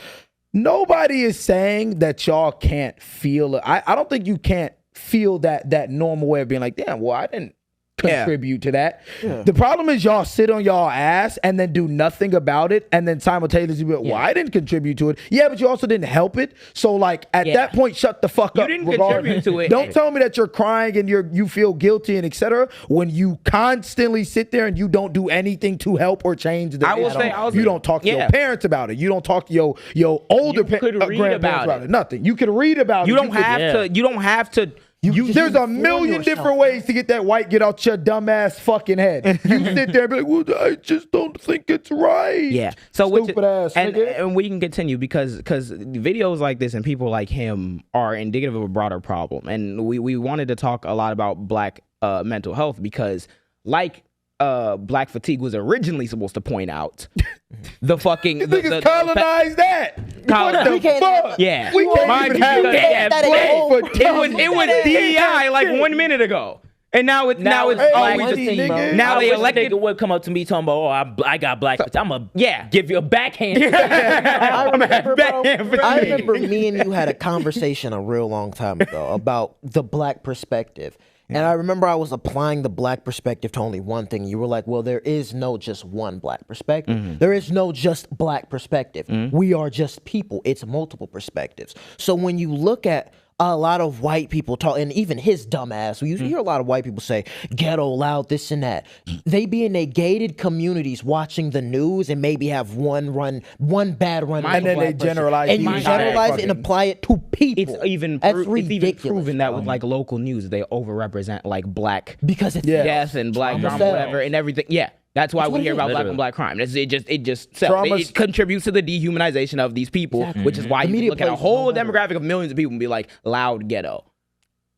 Nobody is saying that y'all can't feel it. I don't think you can't feel that normal way of being like, damn, well, I didn't contribute to that. The problem is y'all sit on y'all ass and then do nothing about it, and then simultaneously be like, well, I didn't contribute to it. Yeah, but you also didn't help it. So like at that point, shut the fuck up. You didn't contribute to it. Don't tell me that you're crying and you feel guilty and etc. when you constantly sit there and you don't do anything to help or change the you don't talk to your parents about it. You don't talk to your older grandparents about it. Nothing. You can read about it. You don't have to. There's a million different ways to get that white get out your dumb ass fucking head. You sit there and be like, well, I just don't think it's right. Yeah. So stupid ass nigga. And we can continue because videos like this and people like him are indicative of a broader problem. And we wanted to talk a lot about black mental health because, like black fatigue was originally supposed to point out, the fucking niggas colonized that. What the fuck? Yeah. We can't even have that. It was DEI like 1 minute ago. And now it's now they elected. Nigga would come up to me talking about, oh, I got black. I'm a give you a backhand. I remember me and you had a conversation a real long time ago about the black perspective. And I remember I was applying the black perspective to only one thing. You were like, well, there is no just one black perspective. There is no just black perspective. We are just people. It's multiple perspectives. So when you look at a lot of white people talk, and even his dumb ass, you hear a lot of white people say, ghetto, loud, this and that. They be in their gated communities watching the news and maybe have one bad run. And then they generalize. And you generalize it and apply it to people. It's even proven that with like local news, they overrepresent like black because it's death and black drama, whatever, and everything. Yeah. That's why we hear about black on black crime. It just sells. It contributes to the dehumanization of these people, which is why you look at a whole demographic of millions of people and be like, loud ghetto.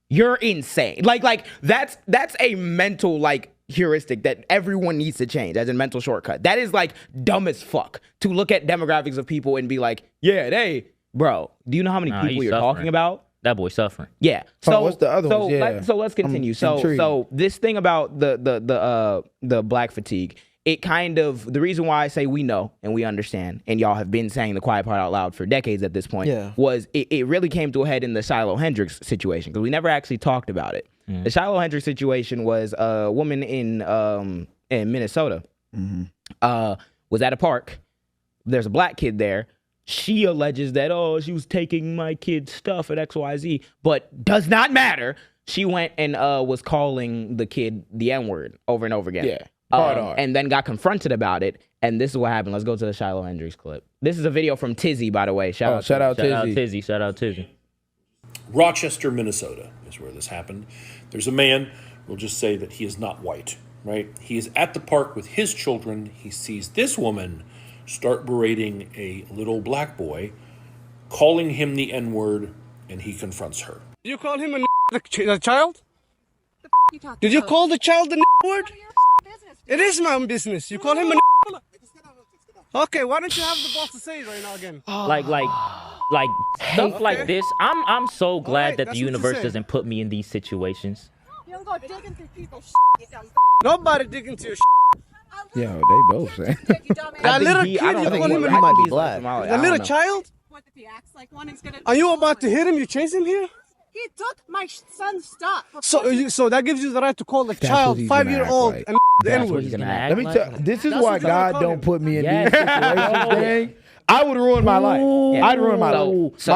You're insane. Like that's a mental like heuristic that everyone needs to change as a mental shortcut. That is like dumb as fuck to look at demographics of people and be like, yeah, bro, do you know how many people you're talking about? That boy's suffering. Yeah. So what's the other ones? Yeah. So let's continue. So this thing about the black fatigue, it kind of, the reason why I say we know and we understand, and y'all have been saying the quiet part out loud for decades at this point, was it really came to a head in the Shiloh Hendrix situation, because we never actually talked about it. The Shiloh Hendrix situation was a woman in Minnesota was at a park. There's a black kid there. She alleges that, she was taking my kid's stuff at XYZ, but does not matter. She went and was calling the kid the N-word over and over again. Yeah. And then got confronted about it. And this is what happened. Let's go to the Shiloh Hendrix clip. This is a video from Tizzy, by the way. Shout out Tizzy. Shout out Tizzy. Rochester, Minnesota is where this happened. There's a man, we'll just say that he is not white, right? He is at the park with his children. He sees this woman start berating a little black boy, calling him the N-word, and he confronts her. You call him a child? Did you call the child the word? It is my own business. You call him a Okay, why don't you have the boss to say it right now again? Like stuff like this. I'm so glad that the universe doesn't put me in these situations. You don't go digging through people's Nobody digging through your Yo, they both saying. That little kid, you call him he might be black. The little child? What if he acts like one is gonna? Are you about to hit him? You chase him here? He took my son's stuff. So that gives you the right to call the child 5-year-old and the N-word. Let me tell. This is why God don't put me in these situations. Dang. I would ruin my life. I'd ruin my life. So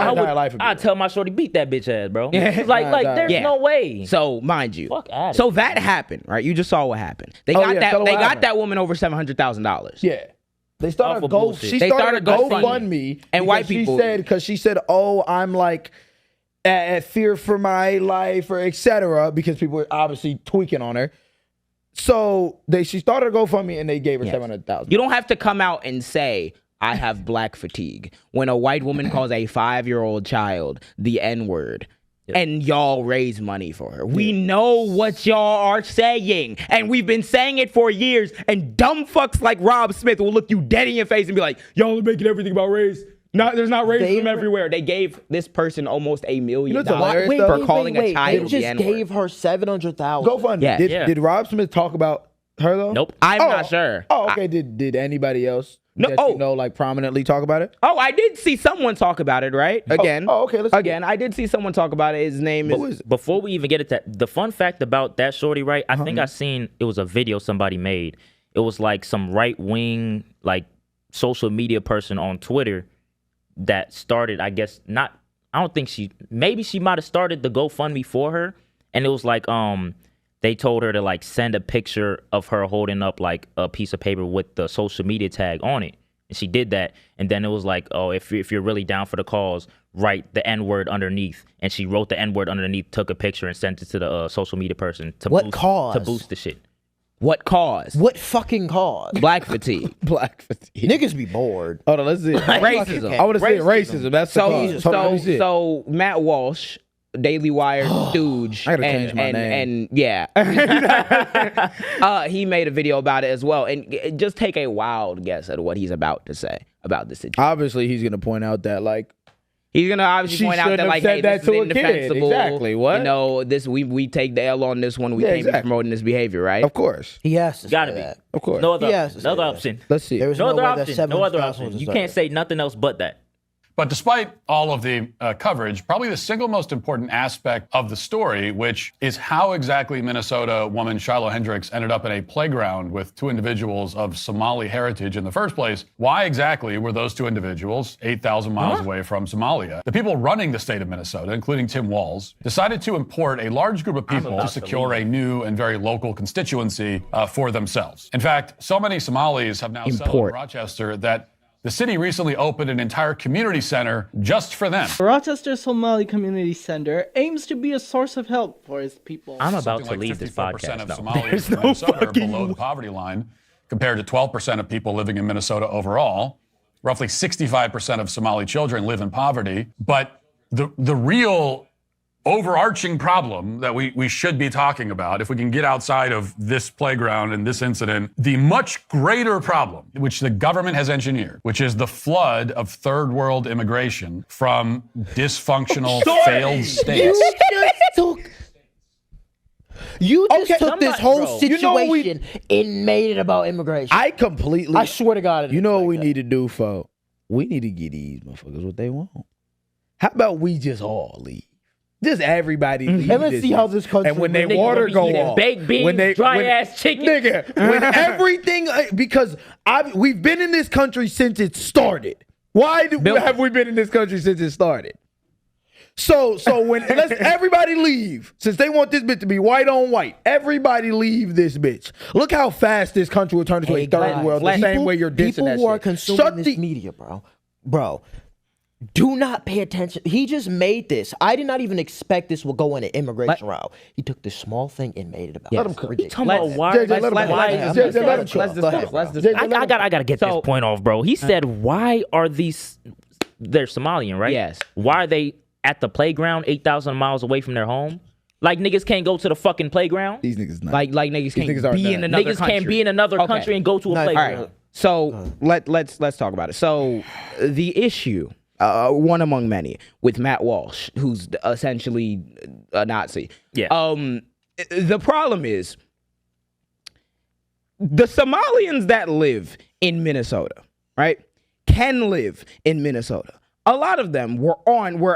I'd tell my shorty beat that bitch ass, bro. Like there's no way. So mind you, so that happened, right? You just saw what happened. They got that woman over $700,000. Yeah. They started GoFundMe, and white people because she said, "Oh, I'm like at fear for my life," or etc. Because people were obviously tweaking on her. So she started a GoFundMe and they gave her $700,000. You don't have to come out and say, I have black fatigue, when a white woman calls a 5-year-old child the N-word, and y'all raise money for her. We know what y'all are saying, and we've been saying it for years, and dumb fucks like Rob Smith will look you dead in your face and be like, y'all are making everything about race. There's not racism everywhere. They gave this person almost $1 million for calling a child the N-word. They just gave her $700,000. GoFundMe. Yeah. Did Rob Smith talk about her though? Nope. I'm not sure. Oh, okay. Did anybody else prominently talk about it? Oh, I did see someone talk about it, right? Again. Okay. I did see someone talk about it. His name is... Before we even get into that, the fun fact about that shorty, right? I think I seen, it was a video somebody made. It was like some right-wing, like, social media person on Twitter that started, I guess, maybe she might have started the GoFundMe for her. And it was like, they told her to like send a picture of her holding up like a piece of paper with the social media tag on it. And she did that. And then it was like, oh, if you're really down for the cause, write the N-word underneath. And she wrote the N-word underneath, took a picture and sent it to the social media person to boost the shit. What cause? What fucking cause? Black fatigue. Black fatigue. Niggas be bored. Hold on, let's see. Racism. I want to say racism. That's so Matt Walsh, Daily Wire stooge, I gotta change my name. And he made a video about it as well. And just take a wild guess at what he's about to say about this situation. Obviously, he's gonna point out that like. He's gonna obviously point out that like, hey, this is indefensible. Exactly. What? You know, we take the L on this one. We can't be promoting this behavior, right? Of course. He has to Gotta say be. that. Of course. No other option. Let's see. There was No other way that option. No other 700,000 option. was You deserved. can't say nothing else but that. But despite all of the coverage, probably the single most important aspect of the story, which is how exactly Minnesota woman Shiloh Hendrix ended up in a playground with two individuals of Somali heritage in the first place. Why exactly were those two individuals 8,000 miles away from Somalia? The people running the state of Minnesota, including Tim Walz, decided to import a large group of people to secure a new and very local constituency for themselves. In fact, so many Somalis have now settled in Rochester that the city recently opened an entire community center just for them. The Rochester Somali Community Center aims to be a source of help for its people. I'm about to leave this podcast of now. Somalis in Minnesota are below the poverty line. compared to 12% of people living in Minnesota overall. Roughly 65% of Somali children live in poverty. But the real overarching problem that we should be talking about, if we can get outside of this playground and this incident, the much greater problem, which the government has engineered, which is the flood of third world immigration from dysfunctional, failed states. You just took this whole bro. situation and made it about immigration. I swear to God. You know what we need to do, folks? We need to get these motherfuckers what they want. How about we just all leave? Just everybody leave. And let's see how this country. And when they water go off, baked beans, dry-ass chicken. Nigga, when everything, because we've been in this country since it started. Why have we been in this country since it started? So when let's everybody leave, since they want this bitch to be white on white, everybody leave this bitch. Look how fast this country will turn into a third world. The same way you're dissing people that who are shit. consuming this media, bro. Do not pay attention. He just made this. I did not even expect this would go in an immigration route. He took this small thing and made it about. Let him cook. I gotta get this point off, bro. He said, "Why are these? They're Somalian, right? Yes. Why are they at the playground 8,000 miles away from their home? Like niggas can't go to the fucking playground. These niggas not. Like niggas can't be in another Niggas country. can't be in another country and go to a playground. All right. So let's talk about it. So the issue, one among many, with Matt Walsh, who's essentially a Nazi. Yeah. The problem is the Somalians that live in Minnesota, right, can live in Minnesota. A lot of them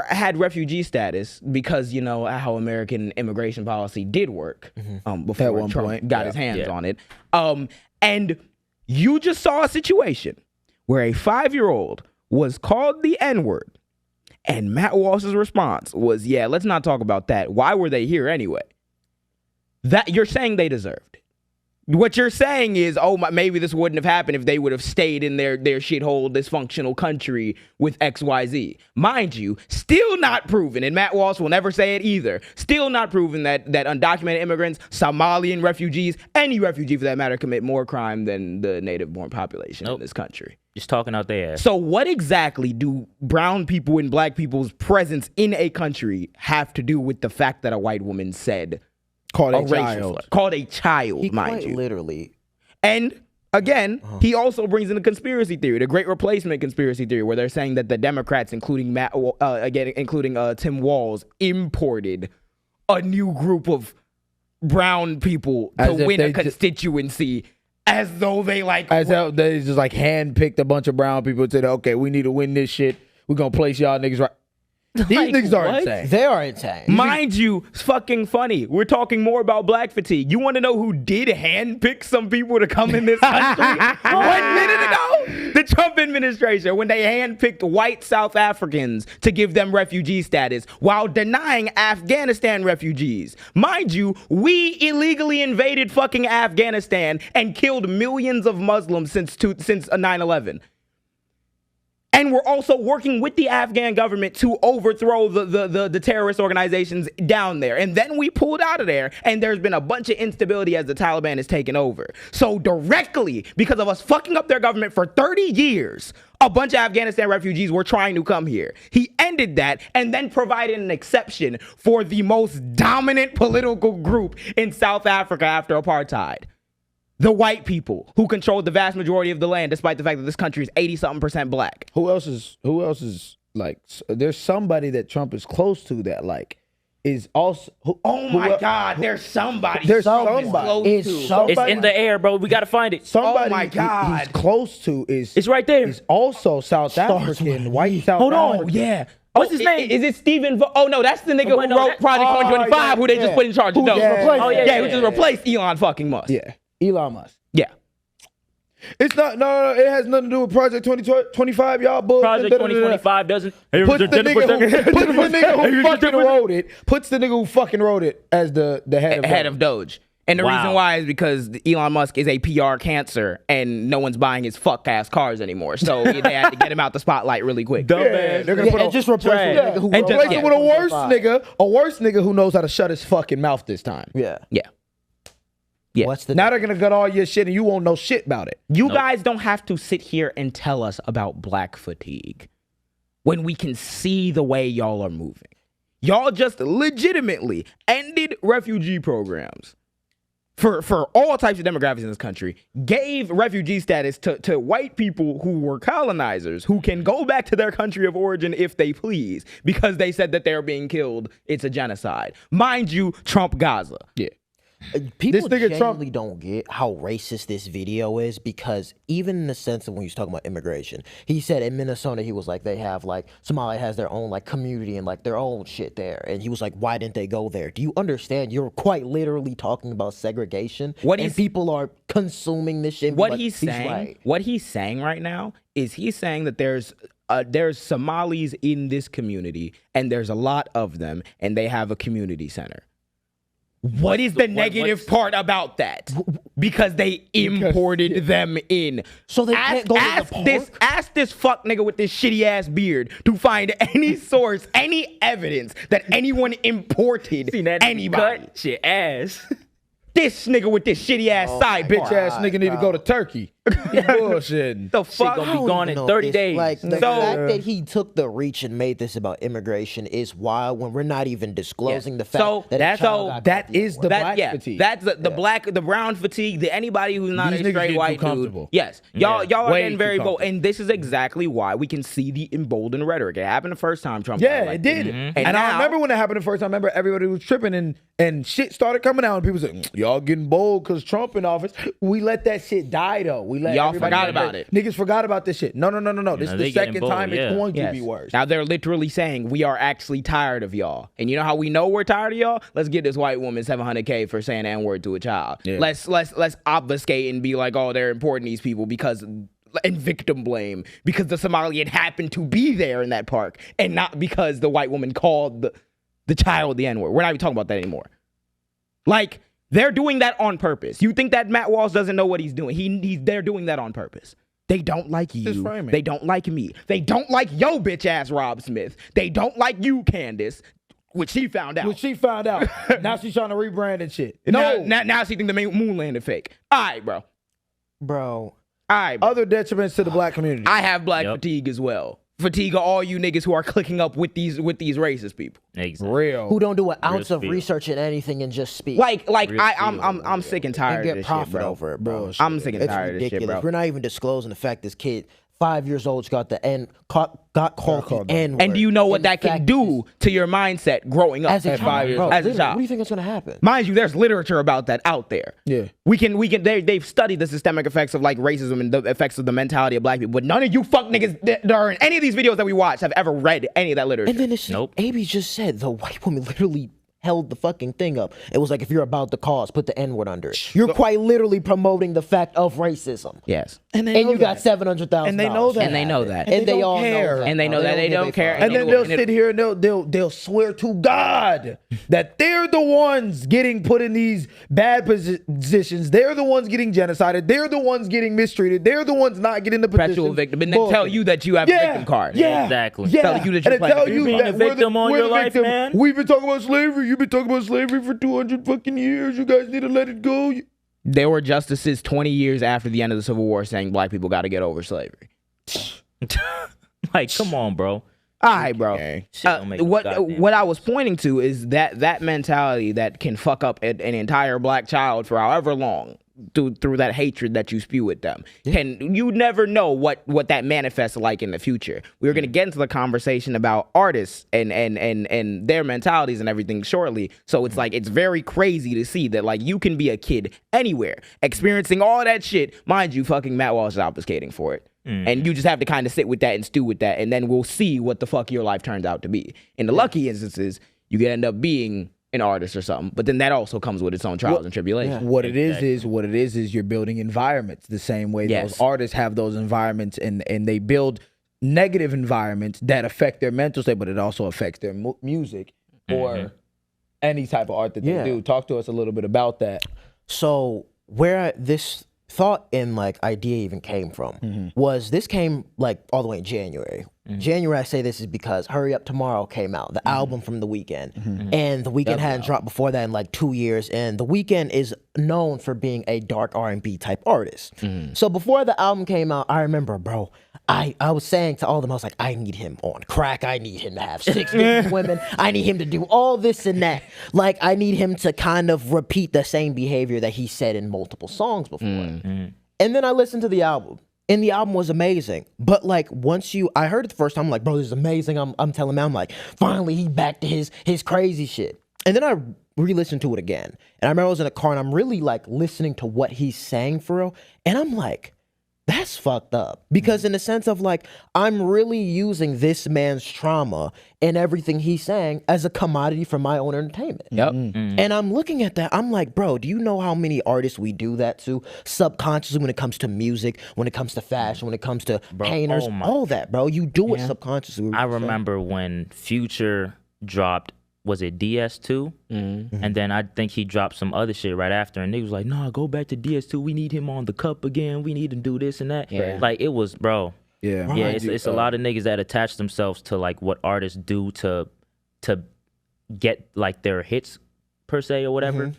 had refugee status because you know how American immigration policy did work before Trump got his hands on it. And you just saw a situation where a 5-year-old was called the N-word, and Matt Walsh's response was, "Yeah, let's not talk about that. Why were they here anyway?" That you're saying they deserved. What you're saying is, maybe this wouldn't have happened if they would have stayed in their shithole, dysfunctional country with XYZ. Mind you, still not proven, and Matt Walsh will never say it either, still not proven that undocumented immigrants, Somalian refugees, any refugee for that matter, commit more crime than the native-born population in this country. Just talking out there. So what exactly do brown people and black people's presence in a country have to do with the fact that a white woman said Called a child, He mind quite you. literally. And again, he also brings in a conspiracy theory, the Great Replacement conspiracy theory, where they're saying that the Democrats, including Tim Walz, imported a new group of brown people to win a constituency, as though they though they just like handpicked a bunch of brown people and said, "Okay, we need to win this shit. We're gonna place y'all niggas right." These niggas are insane. They are insane. Mind you, it's fucking funny. We're talking more about black fatigue. You want to know who did handpick some people to come in this country? 1 minute ago, the Trump administration, when they handpicked white South Africans to give them refugee status while denying Afghanistan refugees. Mind you, we illegally invaded fucking Afghanistan and killed millions of Muslims since 9/11. And we're also working with the Afghan government to overthrow the terrorist organizations down there. And then we pulled out of there, and there's been a bunch of instability as the Taliban has taken over. So directly, because of us fucking up their government for 30 years, a bunch of Afghanistan refugees were trying to come here. He ended that and then provided an exception for the most dominant political group in South Africa after apartheid. The white people who controlled the vast majority of the land, despite the fact that this country is 80-something% black. Who else is like? There's somebody that Trump is close to that like is also. God! There's somebody. There's somebody. It's in the air, bro. We gotta find it. Somebody oh my God! He's close to is. It's right there. Is also South African, white South Hold on. African. Yeah. What's his name? Is it Stephen? No, that's the nigga who wrote Project 125, who they just put in charge of those. Who just replaced Elon fucking Musk. Yeah, Elon Musk. Yeah. It's not. No, it has nothing to do with Project 2025. Y'all bullshit. Project 2025 doesn't. Puts the nigga who fucking wrote it. Puts the nigga who fucking wrote it as the head of Doge. And the reason why is because Elon Musk is a PR cancer and no one's buying his fuck ass cars anymore. So they had to get him out the spotlight really quick. They're gonna put just replace it with a worse nigga who knows how to shut his fucking mouth this time. Yeah. Yeah. Yeah. What's the Now they're gonna gut all your shit and you won't know shit about it. You guys don't have to sit here and tell us about black fatigue when we can see the way y'all are moving. Y'all just legitimately ended refugee programs for all types of demographics in this country, gave refugee status to white people who were colonizers, who can go back to their country of origin if they please, because they said that they're being killed. It's a genocide. Mind you, Trump Gaza. Yeah. People This nigga genuinely don't get how racist this video is, because even in the sense of when he's talking about immigration, he said in Minnesota, he was like, they have like, Somalia has their own like community and like their own shit there. And he was like, why didn't they go there? Do you understand? You're quite literally talking about segregation. And people are consuming this shit. What like, he's saying, right. what he's saying right now is he's saying that there's Somalis in this community and there's a lot of them and they have a community center. What is the negative part about that? Because they imported them in. So they can't go to the park? Ask this fuck nigga with this shitty ass beard to find any source, any evidence that anyone imported anybody. Cut shit ass. This nigga with this shitty ass side Bitch ass nigga need to go to Turkey. Bullshit. The Shit fuck? gonna be gone in 30 days. Like the fact that he took the reach and made this about immigration is wild when we're not even disclosing the fact that that is the black fatigue. That's the brown fatigue. The anybody who's not These a niggas straight get white too dude. comfortable. Yes, y'all are Way getting too very bold, comfortable. and this is exactly why we can see the emboldened rhetoric. It happened the first time Trump. Yeah, got it elected. did. And And I now- remember when it happened the first time. I remember everybody was tripping and shit started coming out and people said, y'all getting bold because Trump in office. We let that shit die though. We let Y'all everybody forgot know about that. it. Niggas forgot about this shit. No. This is they the getting second bold, time yeah. it's going to Yes. be worse. Now they're literally saying we are actually tired of y'all. And you know how we know we're tired of y'all? Let's get this white woman $700K for saying the N-word to a child. Yeah. Let's obfuscate and be like, oh, they're importing these people because and victim blame because the Somalian happened to be there in that park and not because the white woman called the child the N-word. We're not even talking about that anymore. Like, they're doing that on purpose. You think that Matt Walsh doesn't know what he's doing? They're doing that on purpose. They don't like you. framing. They don't like me. They don't like yo bitch ass Rob Smith. They don't like you, Candace, which she found out. When she found out, now she's trying to rebrand and shit. No, Now she think the moon landed fake. All right, bro. Bro. All right, bro. other detriments to the black community. I have black fatigue as well. Fatigue of all you niggas who are clicking up with these racist people. Exactly. Real. Who don't do an ounce of spiel. research in anything and just speak. Like Real I'm sick and and tired of get this profit shit, bro. over it, bro. I'm sick and It's tired of this ridiculous. shit, bro. We're not even disclosing the fact this kid, 5 years old, got the got called the N-word. And do you know what In that can fact, do to your mindset growing up as a at child? 5 years Bro, old? As a literally, child. what do you think is going to happen? Mind you, there's literature about that out there. Yeah. They've studied the systemic effects of like racism and the effects of the mentality of black people, but none of you fuck niggas that are in any of these videos that we watch have ever read any of that literature. And then it's AB just said the white woman literally held the fucking thing up. It was like, if you're about the cause, put the N-word under it. You're quite literally promoting the fact of racism. Yes. And you got $700,000. And they know that. And they know that. And they don't all care. know that. And they know that they don't care. And then they'll sit here and they'll swear to God that they're the ones getting put in these bad positions. They're the ones getting genocided. They're the ones getting mistreated. They're the ones not getting the position. Perpetual victim. And then tell you that you have a victim card. Yeah, Exactly. Yeah. Tell you that you're and they tell playing you being that a victim we're all the your life, victim. man. We've been talking about slavery. You've been talking about slavery for 200 fucking years. You guys need to let it go. There were justices 20 years after the end of the Civil War saying black people got to get over slavery. Like, come on, bro. All right, bro. Shit don't make no goddamn What I was pointing to is that mentality that can fuck up an entire black child for however long through that hatred that you spew at them. You never know what that manifests like in the future. We're gonna get into the conversation about artists and their mentalities and everything shortly. So it's like it's very crazy to see that like you can be a kid anywhere experiencing all that shit. Mind you, fucking Matt Walsh is obfuscating for it. And you just have to kind of sit with that and stew with that, and then we'll see what the fuck your life turns out to be. In the lucky instances, you could end up being an artist or something, but then that also comes with its own trials and tribulations. What it is you're building environments the same way those artists have those environments, and they build negative environments that affect their mental state, but it also affects their music or any type of art that they do. Talk to us a little bit about that. So where this thought and like idea even came from was this came like all the way in January. January, I say this is because Hurry Up Tomorrow came out, the album from The Weeknd. And The Weeknd hadn't dropped before that in like 2 years. And The Weeknd is known for being a dark R&B type artist. So before the album came out, I remember, bro, I was saying to all of them, I was like, I need him on crack. I need him to have 6 different women. I need him to do all this and that. Like, I need him to kind of repeat the same behavior that he said in multiple songs before. And then I listened to the album. And the album was amazing. But like I heard it the first time, I'm like, bro, this is amazing. I'm telling him, I'm like, finally he back to his crazy shit. And then I re-listened to it again. And I remember I was in a car and I'm really like listening to what he's saying for real. And I'm like, that's fucked up. Because in the sense of like, I'm really using this man's trauma and everything he's saying as a commodity for my own entertainment. And I'm looking at that, I'm like, bro, do you know how many artists we do that to subconsciously when it comes to music, when it comes to fashion, when it comes to painters, all that, bro. You do it subconsciously. I remember when Future dropped, was it DS2? And then I think he dropped some other shit right after, and he was like, nah, go back to DS2. We need him on the cup again. We need him to do this and that. Like, it was, bro. Yeah, it's a lot of niggas that attach themselves to like what artists do to get like their hits per se or whatever. And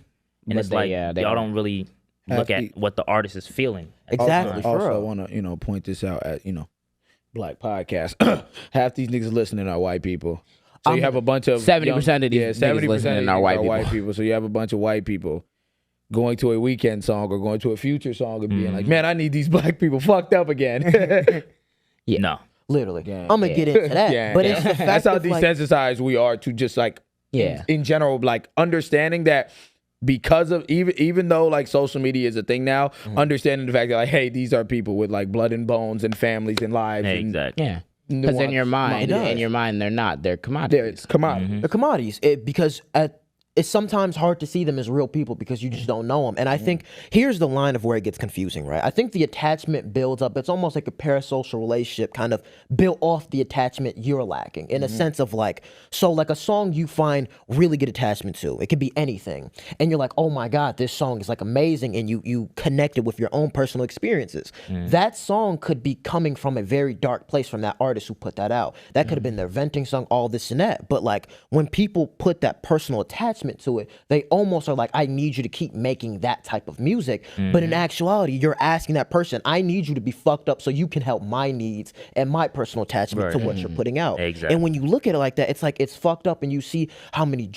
But it's like y'all don't really look at what the artist is feeling. Exactly. Also, I want to point this out at Black Podcast. Half these niggas listening are white people. So you have a bunch of 70% of these 70% listening are white people. So you have a bunch of white people going to a Weeknd song or going to a Future song and being like, man, I need these black people fucked up again. No. Literally. I'm going to get into that. But it's the fact that's how of, like, desensitized we are to just like, in general, like understanding that because of even though like social media is a thing now, understanding the fact that like, hey, these are people with like blood and bones and families and lives. Exactly. Yeah. Because in your mind, they're not. They're commodities. They're commodities. Because it's sometimes hard to see them as real people because you just don't know them. And I think here's the line of where it gets confusing, right? I think the attachment builds up. It's almost like a parasocial relationship kind of built off the attachment you're lacking in a sense of like, so like a song you find really good attachment to. It could be anything. And you're like, oh my God, this song is like amazing. And you connect it with your own personal experiences. That song could be coming from a very dark place from that artist who put that out. That could have been their venting song, all this and that. But like when people put that personal attachment to it, they almost are like, I need you to keep making that type of music. But in actuality, you're asking that person, I need you to be fucked up so you can help my needs and my personal attachment to what you're putting out. Exactly. And when you look at it like that, it's like it's fucked up, and you see how many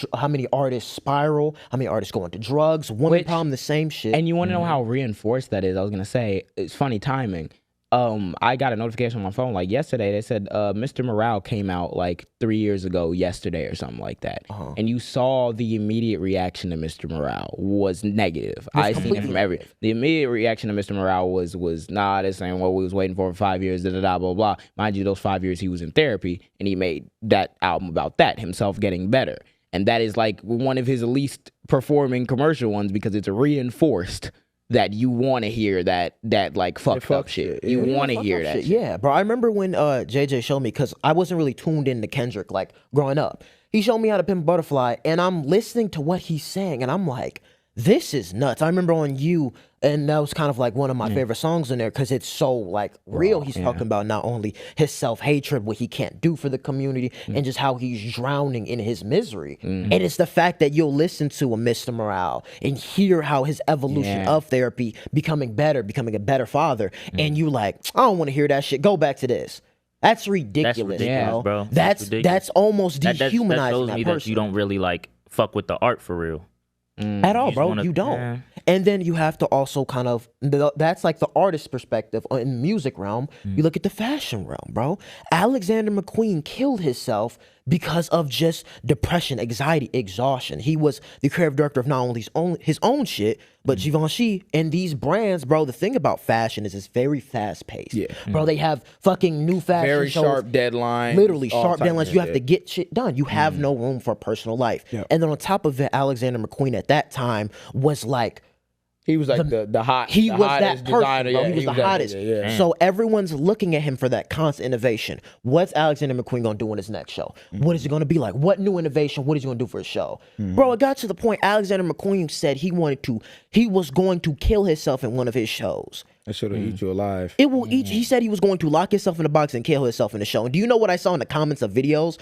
artists spiral, how many artists go into drugs, women problem, the same shit. And you want to know how reinforced that is? I was gonna say it's funny timing. I got a notification on my phone like yesterday. They said Mr. Morale came out like 3 years ago yesterday or something like that. And you saw the immediate reaction to Mr. Morale was negative. I seen it from the immediate reaction to Mr. Morale was nah, this ain't what we was waiting for 5 years, blah, blah, blah. Mind you, those 5 years he was in therapy and he made that album about that, himself getting better. And that is like one of his least performing commercial ones because it's reinforced that you want to hear that like fucked up shit. You want to hear that shit. Yeah, bro. I remember when JJ showed me, because I wasn't really tuned into Kendrick like growing up. He showed me how to Pimp a Butterfly, and I'm listening to what he's saying, and I'm like, this is nuts. I remember on You, and that was kind of like one of my favorite songs in there because it's so like real. He's talking about not only his self-hatred, what he can't do for the community, and just how he's drowning in his misery. And it's the fact that you'll listen to a Mr. Morale and hear how his evolution of therapy, becoming better, becoming a better father, and you like, I don't want to hear that shit. Go back to this. That's ridiculous, bro. That's almost dehumanizing that shows that me person. that you don't really like fuck with the art for real. At all, bro. You don't. And then you have to also kind of, that's like the artist perspective in the music realm. You look at the fashion realm, bro. Alexander McQueen killed himself because of just depression, anxiety, exhaustion. He was the creative director of not only his own shit, but Givenchy and these brands, bro. The thing about fashion is it's very fast paced. Bro, they have fucking new fashion very shows. sharp deadlines. Literally sharp deadlines. You have to get shit done. You have no room for personal life. And then on top of it, Alexander McQueen at that time was like He was like the hot. He the was hottest that person, designer. bro. Yeah, He was the that hottest. nigga, yeah. So everyone's looking at him for that constant innovation. What's Alexander McQueen gonna do in his next show? What is it gonna be like? What new innovation? What is he gonna do for his show? Bro, it got to the point Alexander McQueen said he was going to kill himself in one of his shows. That should have eat you alive. It will eat. He said he was going to lock himself in a box and kill himself in the show. And do you know what I saw in the comments of videos?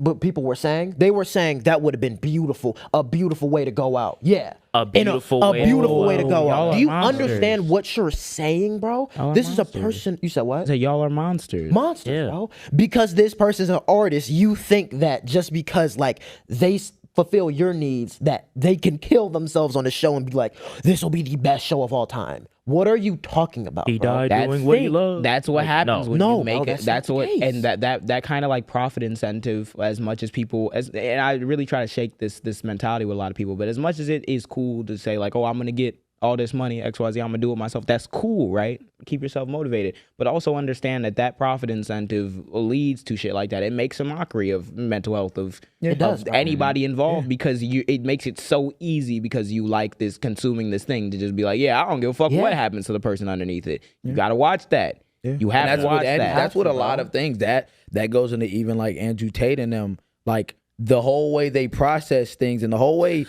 But people were saying that would have been beautiful, a beautiful way to go out. Yeah, A beautiful way way to go Y'all out. are Do you monsters. understand what you're saying, bro? Y'all are This is a monsters. person. You said what? So y'all are monsters. Monsters, Yeah. bro. Because this person's an artist, you think that just because like they fulfill your needs, that they can kill themselves on the show and be like, this will be the best show of all time. What are you talking about? He bro? died That's doing what he fake. loved. That's what Like, happens when No, you make bro, it. that's That's not the what, case. and that kind of like profit incentive. As much as people, and I really try to shake this mentality with a lot of people. But as much as it is cool to say like, oh, I'm gonna get all this money, XYZ, I'm gonna do it myself. That's cool, right? Keep yourself motivated, but also understand that profit incentive leads to shit like that. It makes a mockery of mental health of, It does, bro. anybody involved because it makes it so easy because you like consuming this thing to just be like, yeah, I don't give a fuck what happens to the person underneath it. You gotta watch that. You have And to watch that. That's what a lot of things that goes into even like Andrew Tate and them, like the whole way they process things and the whole way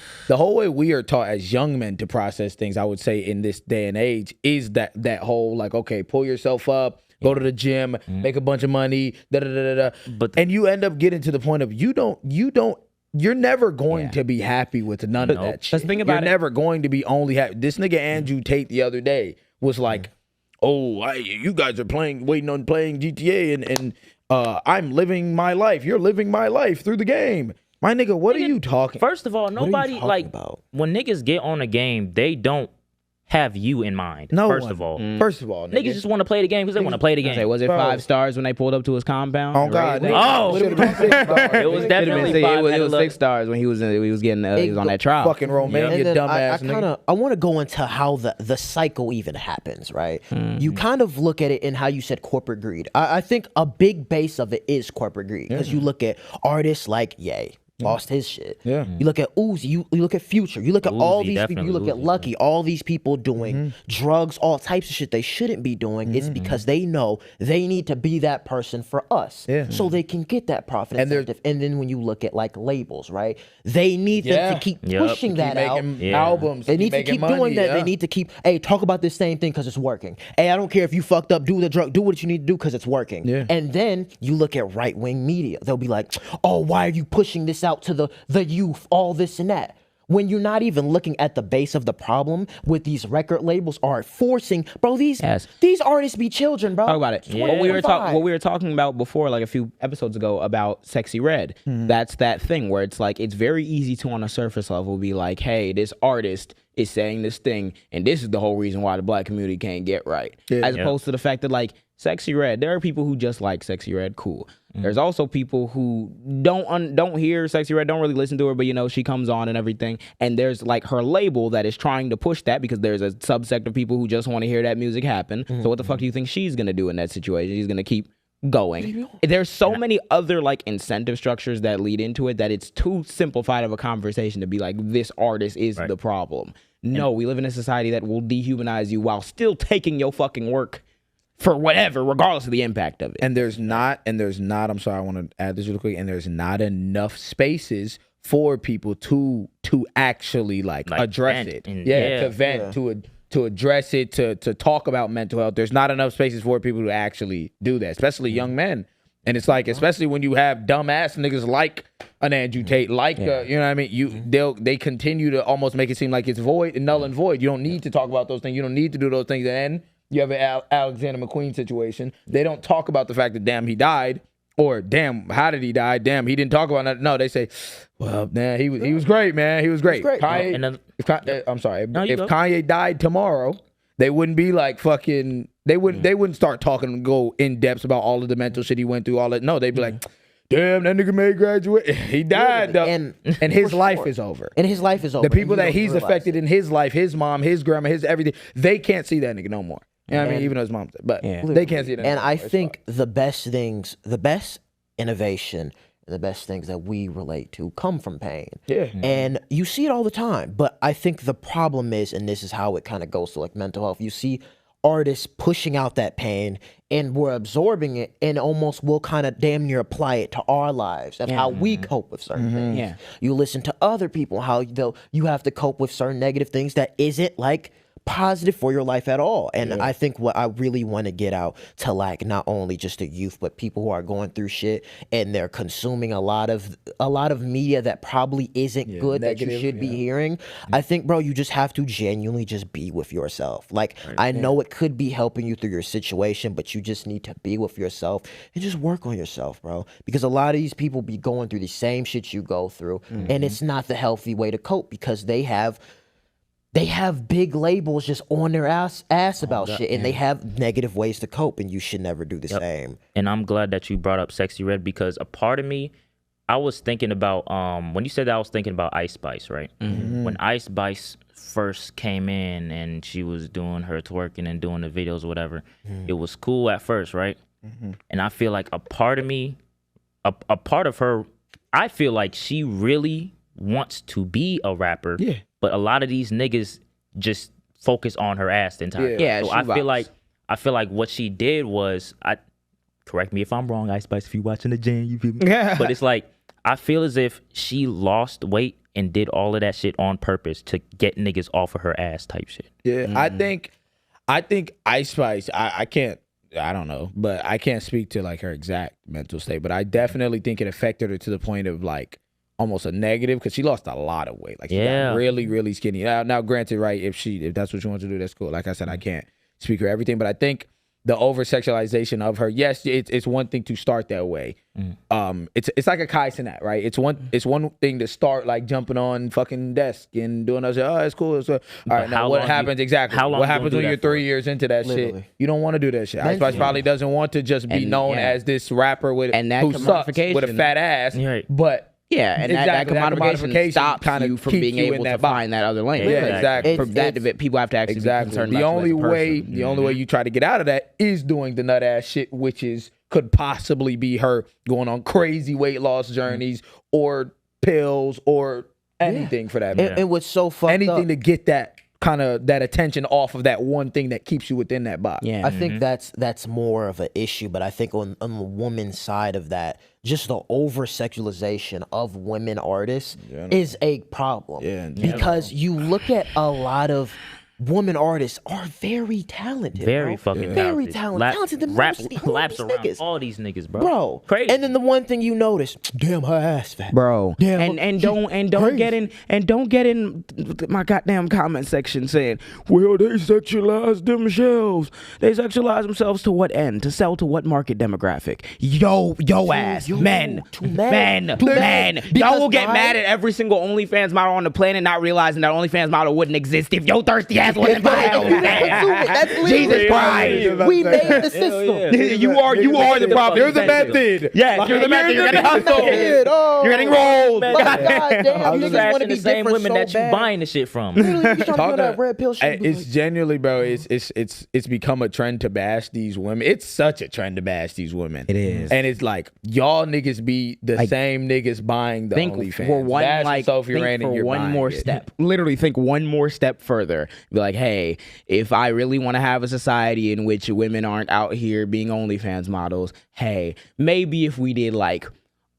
we are taught as young men to process things, I would say in this day and age, is that whole like, okay, pull yourself up, go to the gym, make a bunch of money, and you end up getting to the point of you're never going to be happy with none of that shit. Let's think about You're never going to be only happy. This nigga Andrew Tate the other day was like, oh, you guys are waiting on playing GTA and I'm living my life. You're living my life through the game. My nigga, what are you talking? First of all, nobody talking like about? when niggas get on a game, they don't have you in mind. No first one. of all, First of all, nigga. niggas just want to play the game because they want to play the game. Say, was it Bro. 5 stars when they pulled up to his compound? Oh and God! raided it? Oh. Should've been 6 stars. It was definitely It five. was, Had a look. 6 stars when he was getting he was on that trial. Fucking Romania, And then dumbass nigga. I want to go into how the cycle even happens, right? You kind of look at it in how you said corporate greed. I think a big base of it is corporate greed because you look at artists like Ye. Lost his shit. Yeah. You look at Uzi, you look at Future, you look at all Uzi, these people, you look definitely at Uzi, Lucky, all these people doing drugs, all types of shit they shouldn't be doing. It's because they know they need to be that person for us. Yeah. So they can get that profit And they're- incentive. And then when you look at like labels, right? They need them to keep Yep. pushing Keep that out. making albums. They need to making keep money, doing that. yeah. They need to keep, hey, talk about this same thing because it's working. Hey, I don't care if you fucked up, do the drug, do what you need to do because it's working. Yeah. And then you look at right wing media. They'll be like, oh, why are you pushing this out to the youth, all this and that? When you're not even looking at the base of the problem with these record labels are forcing, bro, these artists be children, bro. Talk about it. Yeah. What we were 25. talking about before, like a few episodes ago, about Sexy Red. That's that thing where it's like it's very easy to on a surface level be like, hey, this artist is saying this thing, and this is the whole reason why the black community can't get right. As opposed to the fact that like Sexy Red, there are people who just like Sexy Red, cool. There's also people who don't hear Sexy Red, don't really listen to her, but you know she comes on and everything. And there's like her label that is trying to push that because there's a subsect of people who just want to hear that music happen. So what the fuck do you think she's gonna do in that situation? She's gonna keep going. There's so many other like incentive structures that lead into it that it's too simplified of a conversation to be like this artist is the problem. No, we live in a society that will dehumanize you while still taking your fucking work for whatever, regardless of the impact of it. And there's not, I'm sorry, I want to add this real quick, and there's not enough spaces for people to actually like address vent it. and- To vent, to address it, to talk about mental health. There's not enough spaces for people to actually do that, especially young men. And it's like, especially when you have dumbass niggas like an Andrew Tate, like you know what I mean. They continue to almost make it seem like it's null and void. You don't need to talk about those things. You don't need to do those things. And you have an Alexander McQueen situation. They don't talk about the fact that damn he died, or damn how did he die? Damn he didn't talk about that. No, they say, well, man, he was great, man. He was great. Kanye, And then- I'm sorry. No, you if go. Kanye died tomorrow, they wouldn't be like fucking. They wouldn't start talking and go in depth about all of the mental shit he went through. All that. No, they'd be like, damn, that nigga may graduate. He died though, and his life is over. And his life is over. The people and that he don't he's realize affected it. in his life, his mom, his grandma, his everything, they can't see that nigga no more. You know what I mean? Even though his mom's dead. But they can't see that. And no I more. It's think the best innovation and the best things that we relate to come from pain. Yeah. And you see it all the time. But I think the problem is, and this is how it kind of goes to like mental health, you see artists pushing out that pain and we're absorbing it and almost will kind of damn near apply it to our lives of how we cope with certain things. Yeah. You listen to other people, how you have to cope with certain negative things that isn't like positive for your life at all. And I think what I really want to get out to like not only just the youth, but people who are going through shit and they're consuming a lot of media that probably isn't good that you should be hearing. I think, bro, you just have to genuinely just be with yourself. Like I know it could be helping you through your situation, but you just need to be with yourself and just work on yourself, bro. Because a lot of these people be going through the same shit you go through, and it's not the healthy way to cope because they have big labels just on their ass about shit, and they have negative ways to cope, and you should never do the same. And I'm glad that you brought up Sexy Red because a part of me, I was thinking about when you said that, I was thinking about Ice Spice, right? When Ice Spice first came in and she was doing her twerking and doing the videos or whatever, it was cool at first, right? And I feel like a part of me, a part of her, I feel like she really wants to be a rapper. Yeah. But a lot of these niggas just focus on her ass the entire time. Yeah, so I feel like what she did was, correct me if I'm wrong, Ice Spice, if you watching the jam, you feel me? But it's like, I feel as if she lost weight and did all of that shit on purpose to get niggas off of her ass type shit. Yeah, I think Ice Spice, I don't know, but I can't speak to like her exact mental state, but I definitely think it affected her to the point of like almost a negative because she lost a lot of weight. Like she got really, really skinny. Now, granted, right, if that's what you want to do, that's cool. Like I said, I can't speak for everything, but I think the over sexualization of her, yes, it's one thing to start that way. It's like a Kai Cenat, right? It's one thing to start like jumping on fucking desk and doing that shit. Oh, it's cool. All right, now what happens exactly? What happens when you're 3 years into that shit? You don't want to do that shit. Ice Spice probably doesn't want to just be known as this rapper who sucks with a fat ass, but and that commodification stops kind of you from being able to find that other lane. Yeah, exactly. From that, people have to actually be concerned. The only way you try to get out of that is doing the nut ass shit, which could possibly be her going on crazy weight loss journeys or pills or anything for that matter. It was so fucked anything to get that kind of that attention off of that one thing that keeps you within that box. Yeah, I think that's more of an issue, but I think on the woman's side of that, just the over sexualization of women artists is a problem. Because you look at a lot of women artists are very talented, very fucking very talented. talented. Laps around all these niggas, bro. Crazy. And then the one thing you notice, damn, her ass fat, bro. Damn, and don't get in my goddamn comment section saying, well, they sexualize themselves. They sexualize themselves to what end? To sell to what market demographic? Yo ass, men. Y'all will get mad at every single OnlyFans model on the planet, not realizing that OnlyFans model wouldn't exist if yo thirsty ass wasn't buying. That's Jesus Christ. We made the system. You are the problem. You're the method. Yes, you're the method. You're getting hustled. You're getting rolled. Goddamn, you just want to be the same women that you buying the shit from. It's genuinely, bro. It's become a trend to bash these women. It's such a trend to bash these women. It is, and it's like y'all niggas be the same niggas buying the OnlyFans. For one more step. Literally, think one more step further. Be like, hey, if I really want to have a society in which women aren't out here being OnlyFans models, hey, maybe if we did like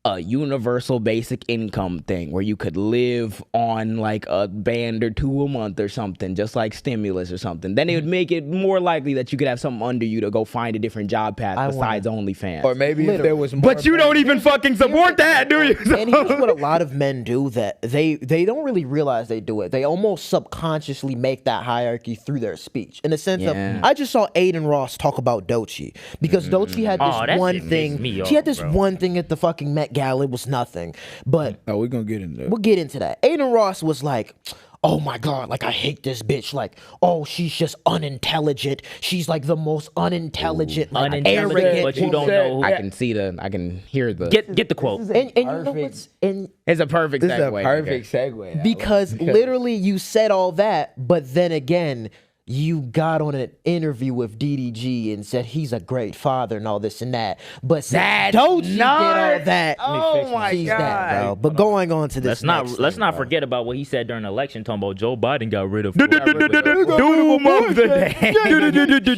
a universal basic income thing where you could live on like a band or two a month or something, just like stimulus or something, then it would make it more likely that you could have something under you to go find a different job path besides OnlyFans. Or maybe if there was more. But you don't even fucking support that, do you? And here's what a lot of men do that they don't really realize they do it. They almost subconsciously make that hierarchy through their speech. In the sense of, I just saw Aiden Ross talk about Doechii because Doechii had this one thing. She had this one thing at the fucking Met Gala. It was nothing, but we're gonna get into that. We'll get into that. Aiden Ross was like, oh my God, like I hate this bitch. Like, oh, she's just unintelligent. She's like the most unintelligent, like arrogant. But you don't know. I can hear the get the quote. And you know what's it's a perfect segue. It's a perfect segue. Because literally you said all that, but then again, you got on an interview with DDG and said he's a great father and all this and that. But That's don't you did all not- that. Oh my She's God. that, bro. But going on to this, Let's not forget about what he said during the election, talking about Joe Biden got rid of. Doom of the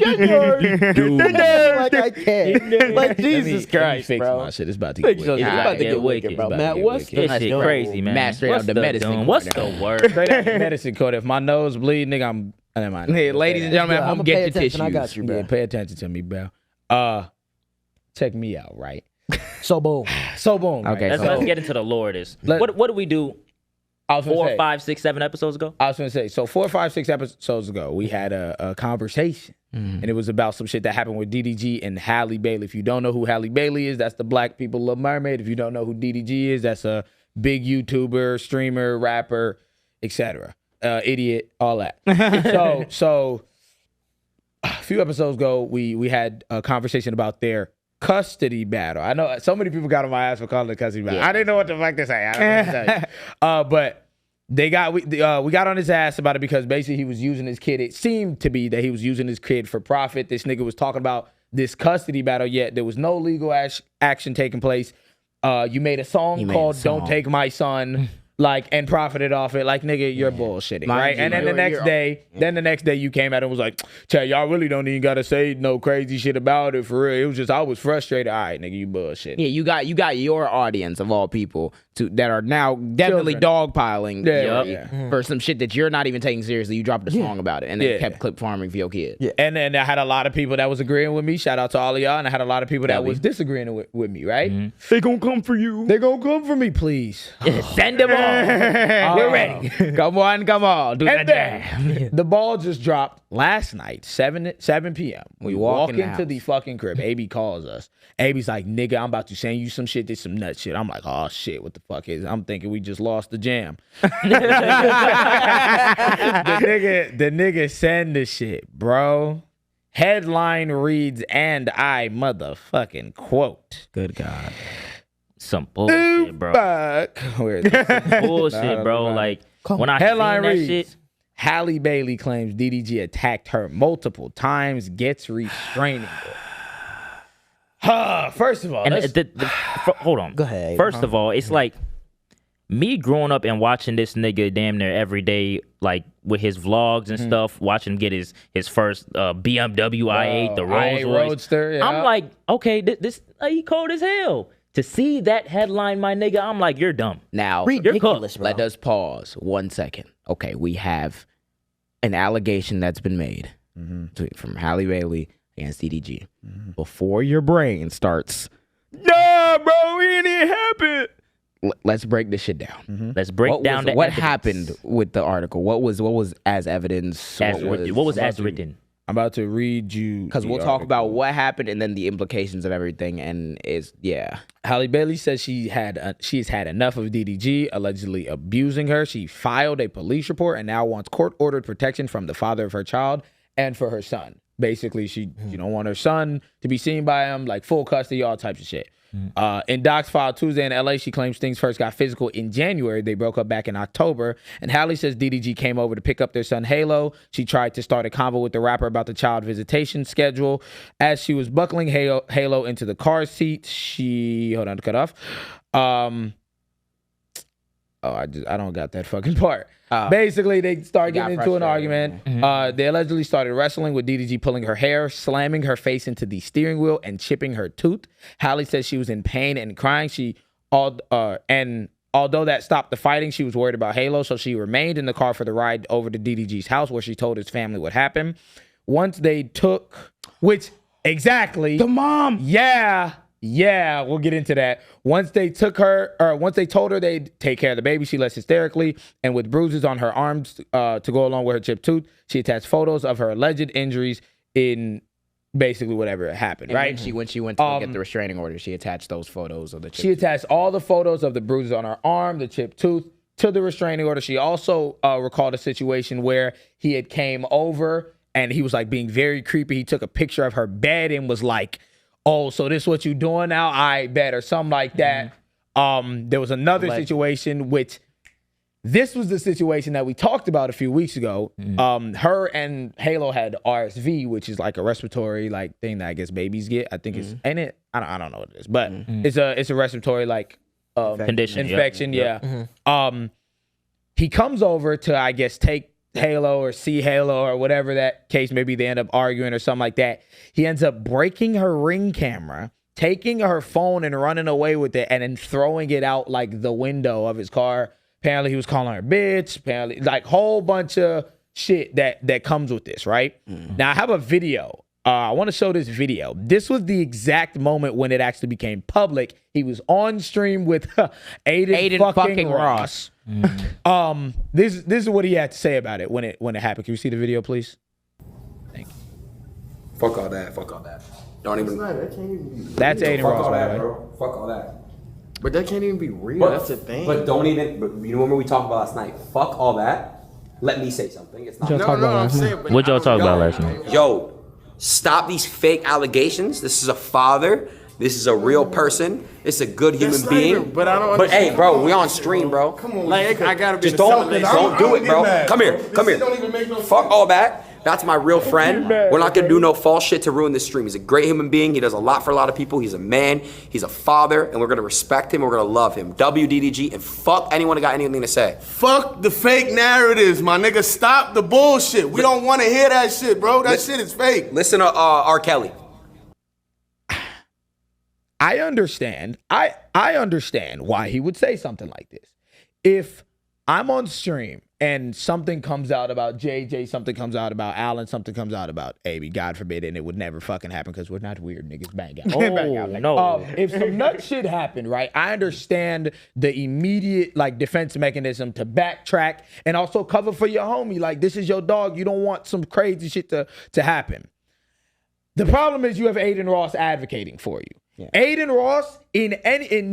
day. Like I can't. Like Jesus Christ, fix bro. my shit. It's about to get It's wicked. about to Yeah, get wicked, wicked. bro. It's about Matt, to get what's wicked. the This shit crazy, man. Matt straight What's out the the medicine doom? What's corner. the word? Straight out the medicine court. If my nose bleed, nigga, I'm. Never mind. Hey, ladies and gentlemen, at home, I'ma get pay the attention. I tissues. got you, bro. Yeah, pay attention to me, bro. Check me out, right? So boom. So boom. Okay, right? Let's get into the lore of this. Let- What did we do I was gonna 4, say- 5, 6, 7 episodes ago? I was gonna say, so 4, 5, 6 episodes ago, we had a conversation, and it was about some shit that happened with DDG and Halle Bailey. If you don't know who Halle Bailey is, that's the Black People Little Mermaid. If you don't know who DDG is, that's a big YouTuber, streamer, rapper, etc. Idiot, all that. so a few episodes ago, we had a conversation about their custody battle. I know so many people got on my ass for calling it custody battle. I didn't know what the fuck to say. I don't know what to say. But we got on his ass about it because basically he was using his kid. It seemed to be that he was using his kid for profit. This nigga was talking about this custody battle, yet there was no legal action taking place. You made a song called "Don't Take My Son." Like, and profited off it. Like, nigga, you're bullshitting, right? And then the next day you came out and was like, Chad, y'all really don't even gotta say no crazy shit about it for real. It was just, I was frustrated. All right, nigga, you bullshit. Yeah, you got your audience of all people that are now definitely dogpiling for some shit that you're not even taking seriously. You dropped a song about it and then kept clip farming for your kid. Yeah. And then I had a lot of people that was agreeing with me. Shout out to all of y'all. And I had a lot of people that was disagreeing with me, right? They gonna come for you. They gonna come for me, please. Send them all. We're ready. Come on. Do that And jam. then the ball just dropped last night, 7 p.m. We walk into the fucking crib. AB calls us. AB's like, nigga, I'm about to send you some shit. This some nut shit. I'm like, oh shit, what the fuck is it? I'm thinking we just lost the jam. the nigga send the shit, bro. Headline reads, and I motherfucking quote. Good God. Some bullshit, bro. Fuck. Where is it? Bullshit, bro. Like, when I Headline seen that reads, shit, Halle Bailey claims DDG attacked her multiple times, gets restraining order. First of all, and hold on. Go ahead. First of all, it's like me growing up and watching this nigga damn near every day, like with his vlogs and stuff, watching him get his first BMW i8, the Rolls Royce. Roadster. Yeah. I'm like, okay, this he cold as hell. To see that headline, my nigga, I'm like, you're dumb. Now, Ridiculous, bro. let us pause 1 second. Okay, we have an allegation that's been made from Halle Bailey against DDG. Before your brain starts, nah, bro, it didn't happen. Let's break this shit down. Let's break down the what evidence. happened with the article. What was as evidence? What was as written? I'm about to read you Because we'll talk about what happened and then the implications of everything. And Halle Bailey says she's had enough of DDG allegedly abusing her. She filed a police report and now wants court-ordered protection from the father of her child and for her son. Basically, she don't want her son to be seen by him, like full custody, all types of shit. In docs filed Tuesday in LA, she claims things first got physical in January. They broke up back in October. And Halle says DDG came over to pick up their son Halo. She tried to start a convo with the rapper about the child visitation schedule. As she was buckling Halo into the car seat, hold on to cut off. I don't got that fucking part. Basically, they started getting into an argument. They allegedly started wrestling with DDG pulling her hair, slamming her face into the steering wheel, and chipping her tooth. Halle says she was in pain and crying. And although that stopped the fighting, she was worried about Halo, so she remained in the car for the ride over to DDG's house, where she told his family what happened. Once they took, the mom. Yeah, we'll get into that. Once they told her they'd take care of the baby, she left hysterically, and with bruises on her arms to go along with her chipped tooth, she attached photos of her alleged injuries in basically whatever happened, and right? when she went to get the restraining order, she attached those photos of the She attached all the photos of the bruises on her arm, the chipped tooth, to the restraining order. She also recalled a situation where he had came over and he was like being very creepy. He took a picture of her bed and was like, oh, so this what you doing now? I bet, or something like that. There was another situation which This was the situation that we talked about a few weeks ago. Her and Halo had RSV, which is like a respiratory like thing that I guess babies get. I think it's ain't it. I don't know what it is, but it's a respiratory like Condition, infection. yep. Yeah. He comes over to I guess take Halo or see Halo or whatever that case may be. They end up arguing or something like that. He ends up breaking her Ring camera, taking her phone and running away with it, and then throwing it out like the window of his car. Apparently he was calling her bitch. Apparently, like whole bunch of shit that comes with this, right? Now I have a video. I want to show this video. This was the exact moment when it actually became public. He was on stream with Aiden fucking Ross. This is what he had to say about it when it happened. Can you see the video, please? Thank you. Fuck all that. Don't even. That's Aiden Fuck Ross, all by the that, way. bro. Fuck all that. But that can't even be real. That's the thing. But don't even. But you remember we talked about last night. Fuck all that. Let me say something. It's not. I'm saying. What y'all talk about last night? Yo, stop these fake allegations. This is a father. This is a real person. It's a good human being. But I don't. But hey, bro, we on stream, bro. Come on, like I gotta be. Just don't do it, bro. Come here. Don't even make no Fuck all that. That's my real friend. We're not gonna do no false shit to ruin this stream. He's a great human being. He does a lot for a lot of people. He's a man. He's a father, and we're gonna respect him. We're gonna love him. WDDG, and fuck anyone that got anything to say. Fuck the fake narratives, my nigga. Stop the bullshit. We don't want to hear that shit, bro. That shit is fake. Listen to R. Kelly. I understand. I understand why he would say something like this. If I'm on stream and something comes out about JJ, something comes out about Allen, something comes out about AB, God forbid, and it would never fucking happen because we're not weird niggas. Bang out. Bang out. No. If some nut shit happened, right, I understand the immediate like defense mechanism to backtrack and also cover for your homie. Like, this is your dog. You don't want some crazy shit to happen. The problem is you have Aiden Ross advocating for you. Yeah. Aiden Ross in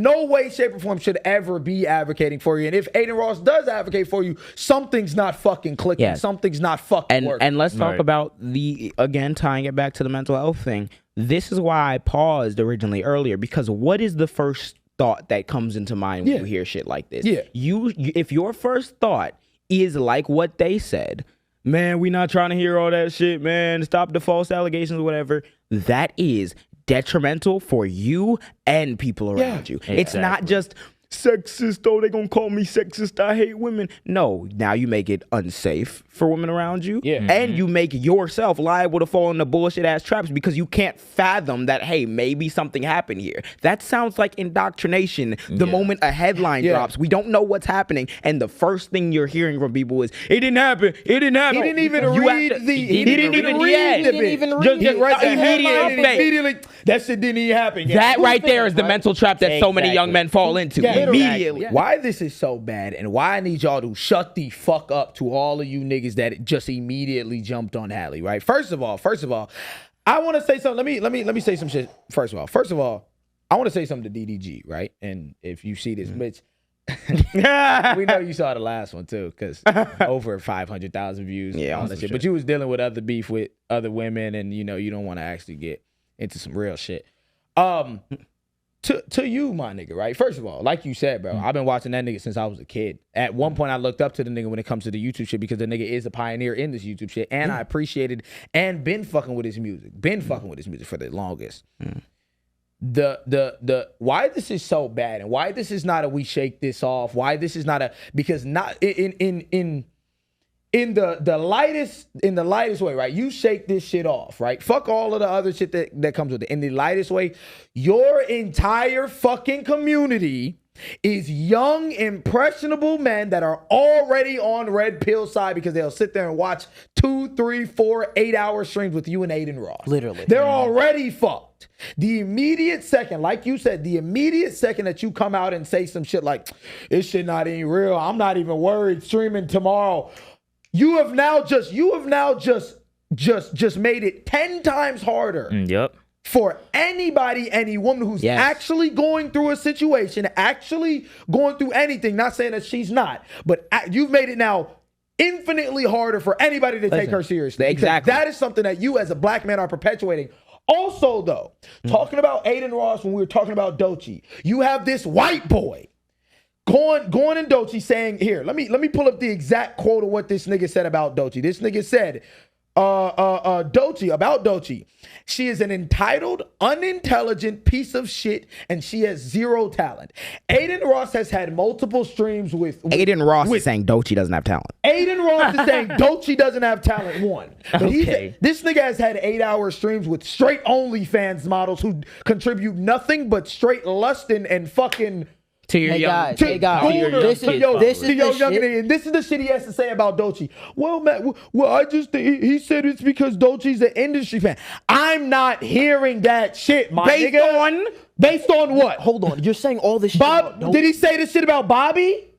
no way, shape, or form should ever be advocating for you. And if Aiden Ross does advocate for you, something's not fucking clicking. Yeah. Something's not fucking working. And let's talk about again, tying it back to the mental health thing. This is why I paused originally earlier, because what is the first thought that comes into mind when you hear shit like this? Yeah. You if your first thought is like what they said, man, we not trying to hear all that shit, man. Stop the false allegations or whatever. That is detrimental for you and people around you. Exactly. It's not just sexist, oh, they gonna call me sexist, I hate women. No, now you make it unsafe for women around you. Yeah. And you make yourself liable to fall into bullshit ass traps because you can't fathom that, hey, maybe something happened here. That sounds like indoctrination. The moment a headline drops, we don't know what's happening, and the first thing you're hearing from people is, it didn't happen, it didn't happen. He didn't even You read have to- the. He didn't even read the bit. Just right there, Immediately, that shit didn't even happen. That right there is the mental trap that so many young men fall into. Immediately. Why this is so bad, and why I need y'all to shut the fuck up to all of you niggas that just immediately jumped on Hallie, right? First of all, I want to say something. Let me say some shit. First of all, I want to say something to DDG, right? And if you see this, bitch, we know you saw the last one too, because over 500,000 views. Yeah, all that shit. But you was dealing with other beef with other women, and you know you don't want to actually get into some real shit. To you, my nigga, right? First of all, like you said, bro, I've been watching that nigga since I was a kid. At one point, I looked up to the nigga when it comes to the YouTube shit because the nigga is a pioneer in this YouTube shit, and I appreciated and been fucking with his music, for the longest. The why this is so bad and why this is not a we shake this off, why this is not a because not in the lightest way, right? You shake this shit off, right? Fuck all of the other shit that comes with it. In the lightest way, your entire fucking community is young, impressionable men that are already on red pill side because they'll sit there and watch 2, 3, 4, 8-hour streams with you and Aiden Ross. Literally. They're already fucked. The immediate second, like you said, that you come out and say some shit like, this shit not even real, I'm not even worried, streaming tomorrow. You have now just made it 10 times harder for anybody, any woman who's actually going through a situation, actually going through anything, not saying that she's not, but you've made it now infinitely harder for anybody to take her seriously. Exactly. That is something that you as a black man are perpetuating. Also, though, talking about Aiden Ross when we were talking about Doechii, you have this white boy Going in Doechii saying, here, let me pull up the exact quote of what this nigga said about Doechii. This nigga said, Doechii, about Doechii. She is an entitled, unintelligent piece of shit, and she has zero talent. Aiden Ross has had multiple streams with Aiden Ross is saying Doechii doesn't have talent. Aiden Ross is saying Doechii doesn't have talent, one. But Okay. this nigga has had 8-hour streams with straight OnlyFans models who contribute nothing but straight lust and fucking... To your Hey young, guys, hey guys, this is the shit. This is the shit he has to say about Doechii. Well, Matt, well, he said it's because Doechii's an industry fan. I'm not hearing that shit, my nigga. Based on what? Hold on, you're saying all this shit about Doechii? Did he say this shit about Bobby?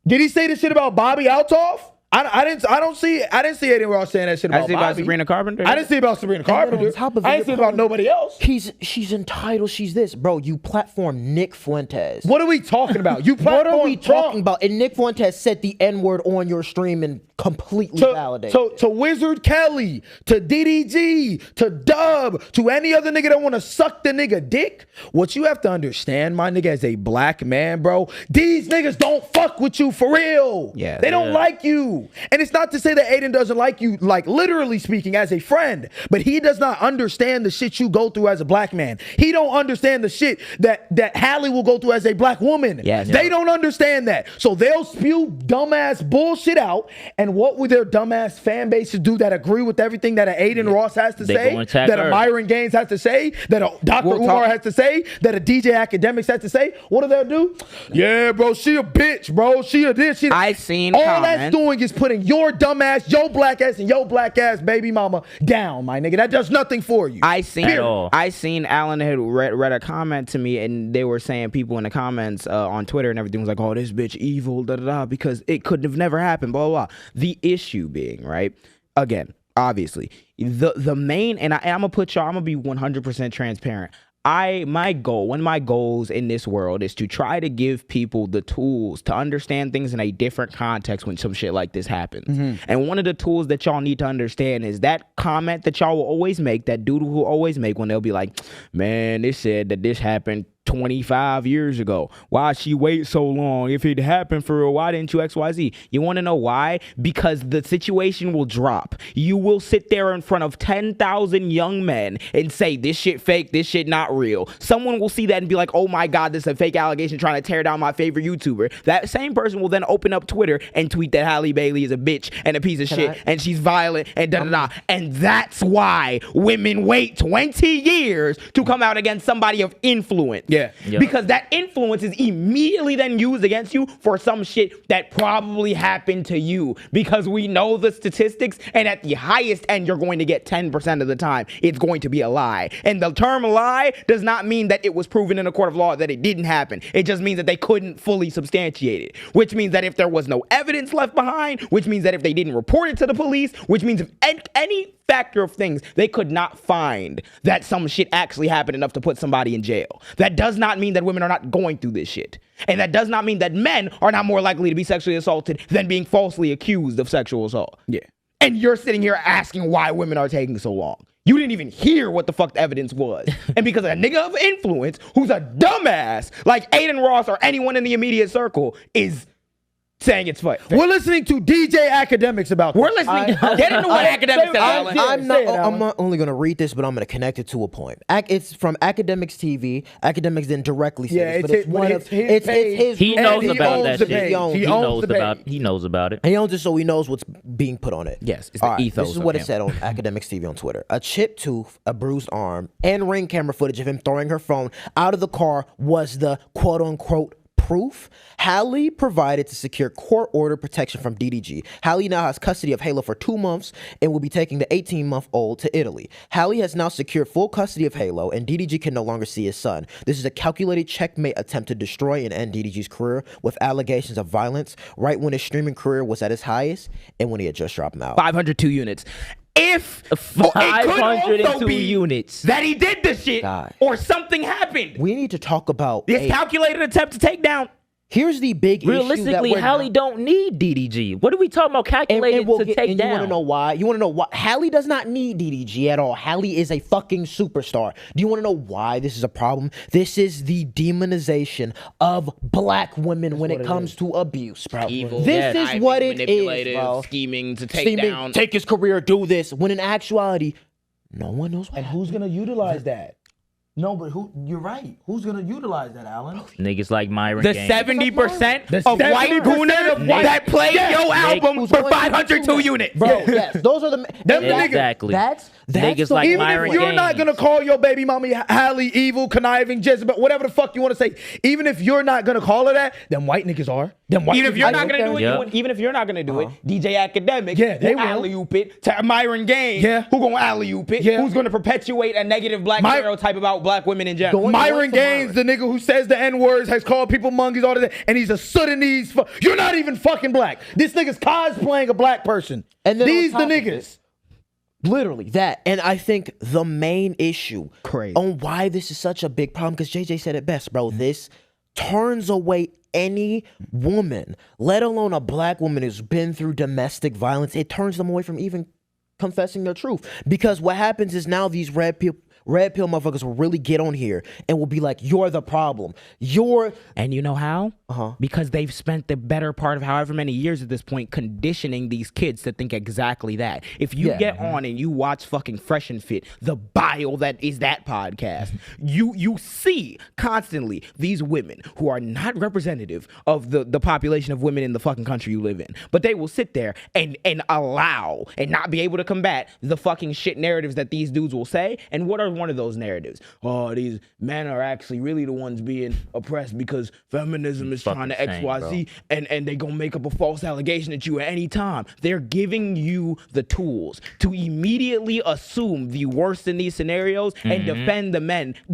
Did he say this shit about Bobby Althoff? I didn't see Aiden Ross saying that shit about I see Bobby. about Sabrina Carpenter. I didn't see about Sabrina Carpenter. On top of I didn't see about nobody else. She's entitled. She's this, bro. You platform Nick Fuentes. What are we talking about? You What are we platform talking about? And Nick Fuentes said the N-word on your stream and completely validated. To Wizard Kelly, to DDG, to Dub, to any other nigga that want to suck the nigga dick. What you have to understand, my nigga, as a black man, bro, these niggas don't fuck with you for real. Yeah, they don't like you. And it's not to say that Aiden doesn't like you, like literally speaking, as a friend, but he does not understand the shit you go through as a black man. He don't understand the shit that Hallie will go through as a black woman. Yes. They don't understand that. So they'll spew dumbass bullshit out, and what would their dumbass fan bases do that agree with everything that an Aiden Ross has to say, that a Myron Gaines has to say, that a Dr. Umar has to say, that a DJ Academics has to say? What do they do? Yeah, bro, she a bitch, bro. She a this. I seen all comments. that's doing is putting your dumb ass, your black ass, and your black ass baby mama down, my nigga. That does nothing for you. I seen Alan had read a comment to me, and they were saying, people in the comments on Twitter and everything was like, oh, this bitch evil, da da da, because it could have never happened, blah blah blah. The issue being, right, again, obviously the main, and I'm gonna put y'all, I'm gonna be 100% transparent. One of my goals in this world is to try to give people the tools to understand things in a different context when some shit like this happens. And one of the tools that y'all need to understand is that comment that y'all will always make, that dude will always make when they'll be like, man, they said that this happened 25 years ago. Why she wait so long? If it happened for real, why didn't you XYZ? You want to know why? Because the situation will drop. You will sit there in front of 10,000 young men and say, this shit fake, this shit not real. Someone will see that and be like, oh my God, this is a fake allegation trying to tear down my favorite YouTuber. That same person will then open up Twitter and tweet that Halle Bailey is a bitch and a piece of shit and she's violent and da da da. And that's why women wait 20 years to come out against somebody of influence. Yeah. Because that influence is immediately then used against you for some shit that probably happened to you. Because we know the statistics, and at the highest end, you're going to get 10% of the time it's going to be a lie. And the term lie does not mean that it was proven in a court of law that it didn't happen. It just means that they couldn't fully substantiate it. Which means that if there was no evidence left behind, which means that if they didn't report it to the police, which means if any factor of things, they could not find that some shit actually happened enough to put somebody in jail. That does not mean that women are not going through this shit. And that does not mean that men are not more likely to be sexually assaulted than being falsely accused of sexual assault. Yeah. And you're sitting here asking why women are taking so long. You didn't even hear what the fuck the evidence was. And because a nigga of influence who's a dumbass like Aiden Ross or anyone in the immediate circle is saying it's fake. We're listening to DJ Academics about this. We're listening. Get into what Academics said, Alan. I'm not only going to read this, but I'm going to connect it to a point. It's from Academics TV. Academics didn't directly say this, but it's his. He knows about that shit. He knows about it. He owns it, so he knows what's being put on it. Yes, it's the ethos. This is what it said on Academics TV on Twitter. A chipped tooth, a bruised arm, and ring camera footage of him throwing her phone out of the car was the quote-unquote proof Halle provided to secure court order protection from DDG. Halle now has custody of Halo for 2 months and will be taking the 18-month-old to Italy. Halle has now secured full custody of Halo, and DDG can no longer see his son. This is a calculated checkmate attempt to destroy and end DDG's career with allegations of violence right when his streaming career was at its highest and when he had just dropped him out. 502 units. If 502 units that he did this shit or something happened. We need to talk about this calculated attempt to take down Here's the big Realistically, issue that Halle don't need DDG. What are we talking about calculated to take down? You want to know why? You want to know why? Halle does not need DDG at all. Halle is a fucking superstar. Do you want to know why this is a problem? This is the demonization of black women when it comes to abuse, bro. Evil, this is what it is, bro. Scheming to take down. Take his career, do this. When in actuality, no one knows. And who's gonna utilize that? No, but you're right. Who's gonna utilize that, Alan? Niggas like Myron. The Gaines. 70% of white gooners that played your album for 502 units. Bro, yes, those are the Exactly. That's Niggas like Even Myron if you're not Gaines. gonna call your baby mommy Halle evil, conniving, Jezebel, whatever the fuck you want to say, even if you're not gonna call her that, then white niggas are. Then white Even if niggas you're are. not gonna do it, Yep. even if you're not gonna do it, DJ Academic, Yeah, they will. alley-oop it to Myron Gaines, Yeah. who gonna alley-oop it, Yeah. who's gonna perpetuate a negative black stereotype about black women in general. Myron Gaines, the nigga who says the N-words, has called people monkeys, all that, and he's a Sudanese. You're not even fucking black. This nigga's cosplaying a black person. And then these on the top of niggas. Literally that. And I think the main issue Crazy. on why this is such a big problem, because JJ said it best, bro. This turns away any woman, let alone a black woman who's been through domestic violence. It turns them away from even confessing their truth. Because what happens is now these red pill motherfuckers will really get on here and will be like, you're the problem. And you know how? Because they've spent the better part of however many years at this point conditioning these kids to think exactly that. If you get on and you watch fucking Fresh and Fit, the bile that is that podcast, you see constantly these women who are not representative of the population of women in the fucking country you live in. But they will sit there and allow and not be able to combat the fucking shit narratives that these dudes will say. And what are one of those narratives? Oh, these men are actually really the ones being oppressed because feminism is trying to XYZ, and they gonna make up a false allegation at you at any time. They're giving you the tools to immediately assume the worst in these scenarios and defend the